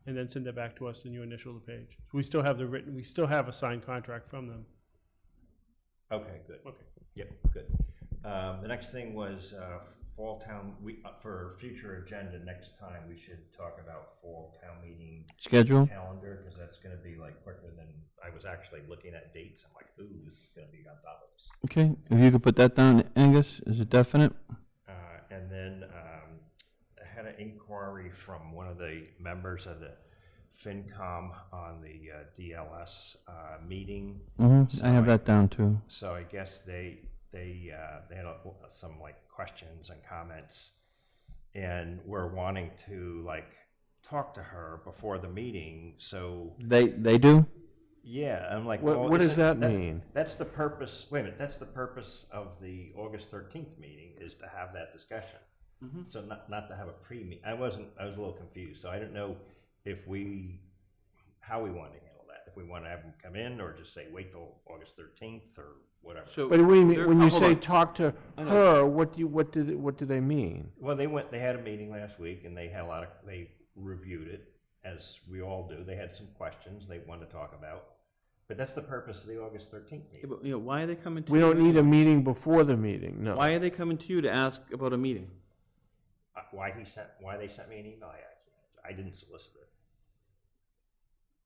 and then send that back to us, and you initial the page. So we still have we still have a signed contract from them. Okay, good. Okay. Yep, good. The next thing was Fall Town, for future agenda, next time, we should talk about Fall Town Meeting Schedule? calendar, because that's gonna be like quicker than, I was actually looking at dates, I'm like, ooh, this is gonna be on top of us. Okay, if you could put that down, Angus, is it definite? And then I had an inquiry from one of the members of the FinCom on the DLS meeting. I have that down too. So I guess they had some like questions and comments, and were wanting to like talk to her before the meeting. So They do? yeah, I'm like, What- well, what does isn't- that mean? That's the purpose. Wait a minute. That's the purpose of the August 13th meeting, is to have that discussion. So not to have a pre-meeting. I was a little confused. So I don't know how we want to handle that. If we want to have them come in, or just say wait till August 13th or whatever. So But when you hold say on. talk to I know. her, what do they mean? Well, they had a meeting last week, and they had they reviewed it, as we all do. They had some questions they wanted to talk about. But that's the purpose of the August 13th Yeah, meeting. but, why are they coming to We you? don't need a meeting before the meeting, no. Why are they coming to you to ask about a meeting? Why they sent me an email, I didn't solicit it.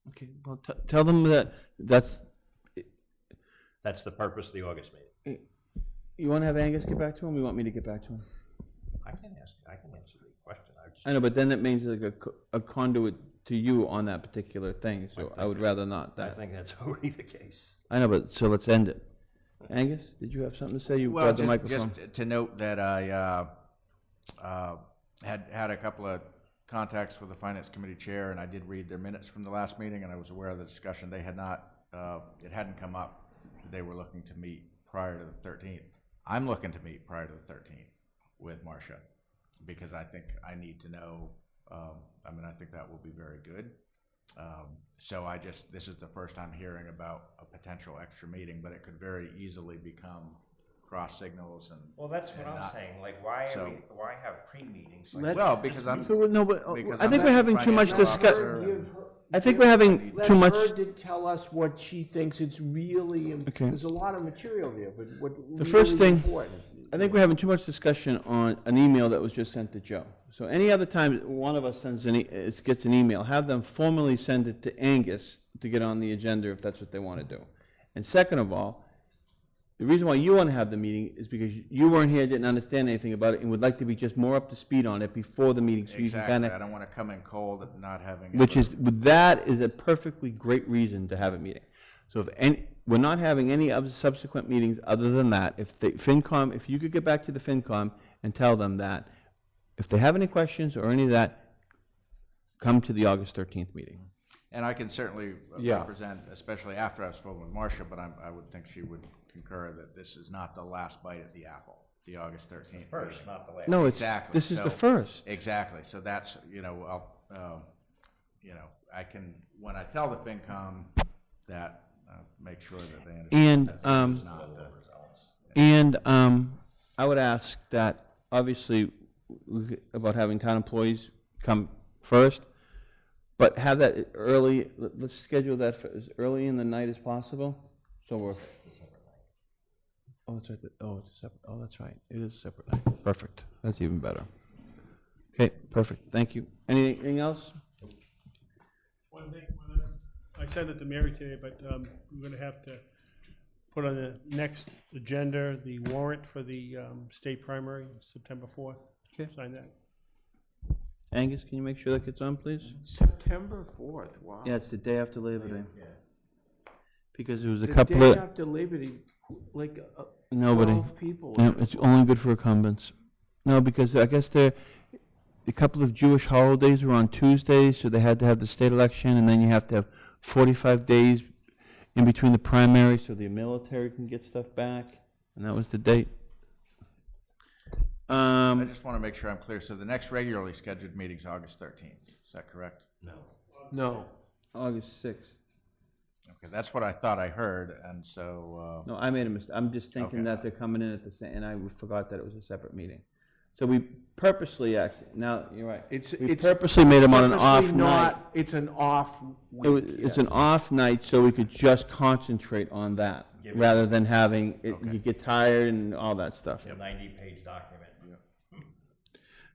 Okay, well, tell them that's, That's the purpose of the August meeting. you want to have Angus get back to him, or you want me to get back to him? I can answer the question. I know, but then that means like a conduit to you on that particular thing, so I would rather not. I think that's already the case. I know, but, so let's end it. Angus, did you have something to say? You Well, grabbed the microphone. just to note that I had a couple of contacts with the Finance Committee Chair, and I did read their minutes from the last meeting, and I was aware of the discussion. They had not, it hadn't come up that they were looking to meet prior to the 13th. I'm looking to meet prior to the 13th with Marcia, because I think I need to know, I think that will be very good. So this is the first I'm hearing about a potential extra meeting, but it could very easily become cross signals and. Well, that's what and I'm not- saying. Like, why so- why have pre-meetings? Well, because I'm. No, but because I I'm think not we're the having too much financial discussion. officer. I think we're having too much. Let her to tell us what she thinks it's really, Okay. there's a lot of material there, but what The first really thing- important. I think we're having too much discussion on an email that was just sent to Joe. So any other time one of us gets an email, have them formally send it to Angus to get on the agenda if that's what they want to do. And second of all, the reason why you want to have the meeting is because you weren't here, didn't understand anything about it, and would like to be just more up to speed on it before the meeting. So you can Exactly, kinda, I don't want to come in cold and not having. that is a perfectly great reason to have a meeting. So we're not having any other subsequent meetings other than that. If the FinCom, if you could get back to the FinCom and tell them that, if they have any questions or any of that, come to the August 13th meeting. And I can certainly Yeah. represent, especially after I've spoken with Marcia, but I would think she would concur that this is not the last bite at the apple, the August 13th First, meeting. not the last. No, Exactly. this is the So- first. Exactly, so that's, I can, when I tell the FinCom that, make sure that they understand that this is not the. And I would ask that, obviously, about having town employees come first, but have that early, let's schedule that for as early in the night as possible, so we're. Oh, that's right, it's a separate, that's right, it is a separate night, perfect, that's even better. Okay, perfect, thank you. Anything else? One thing, I sent it to Mary today, but we're gonna have to put on the next agenda the warrant for the state primary, September 4th. Okay. Sign that. Angus, can you make sure that gets on, please? September 4th, wow. Yeah, it's the day after Labor Day. Yeah. Because there was a The couple day of, after Labor Day, like, nobody. 12 people. Yeah, it's only good for incumbents. No, because I guess a couple of Jewish holidays were on Tuesdays, so they had to have the state election, and then you have to have 45 days in between the primary so the military can get stuff back, and that was the date. I just want to make sure I'm clear. So the next regularly scheduled meeting is August 13th. Is that correct? No. No. August 6th. Okay, that's what I thought I heard, and so, No, I made a mistake. I'm just thinking Okay. that they're coming in at the same, and I forgot that it was a separate meeting. So we purposely, actually, now, you're right. We purposely made them on an off purposely night. not- It's an off week. It's an off night, so we could just concentrate on that, Give it- rather than having, Okay. you get tired and all that stuff. It's a 90-page document.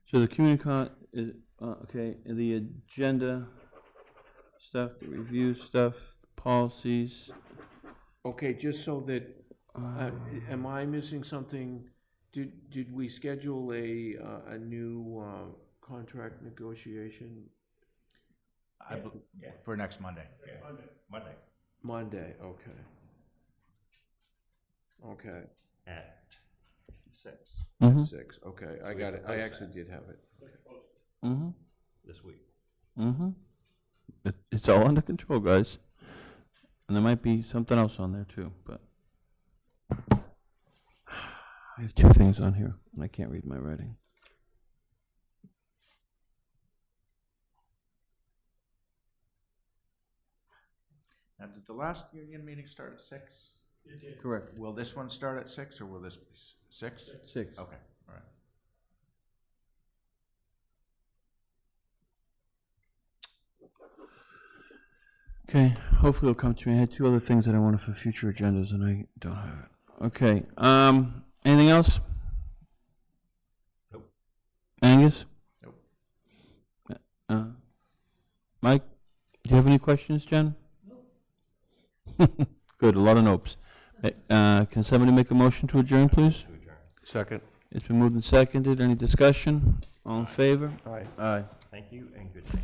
So the communicant is, okay, and the agenda stuff, the review stuff, the policies. Okay, just so that, am I missing something? Did we schedule a new contract negotiation Yeah. for next Monday. Monday Monday? Okay. Okay, at 6 Mm-hmm, 6, okay, I got it, I actually did have it. mm-hmm, this week. mm-hmm. It's all under control, guys. And there might be something else on there too, but I have two things on here, and I can't read my writing. Now, did the last union meeting start at 6? Correct. Will this one start at 6, or will this be 6? 6. Okay, all right. Okay, hopefully it'll come to me. I had two other things that I wanted for future agendas, and I don't have it. Okay, anything else? Nope. Angus? Nope. Mike, do you have any questions, Jen? Nope. Good, a lot of nopes. Can somebody make a motion to adjourn, please? To adjourn. Second. It's been moved and seconded. Any discussion? All in favor? All right. Aye. Thank you and good night.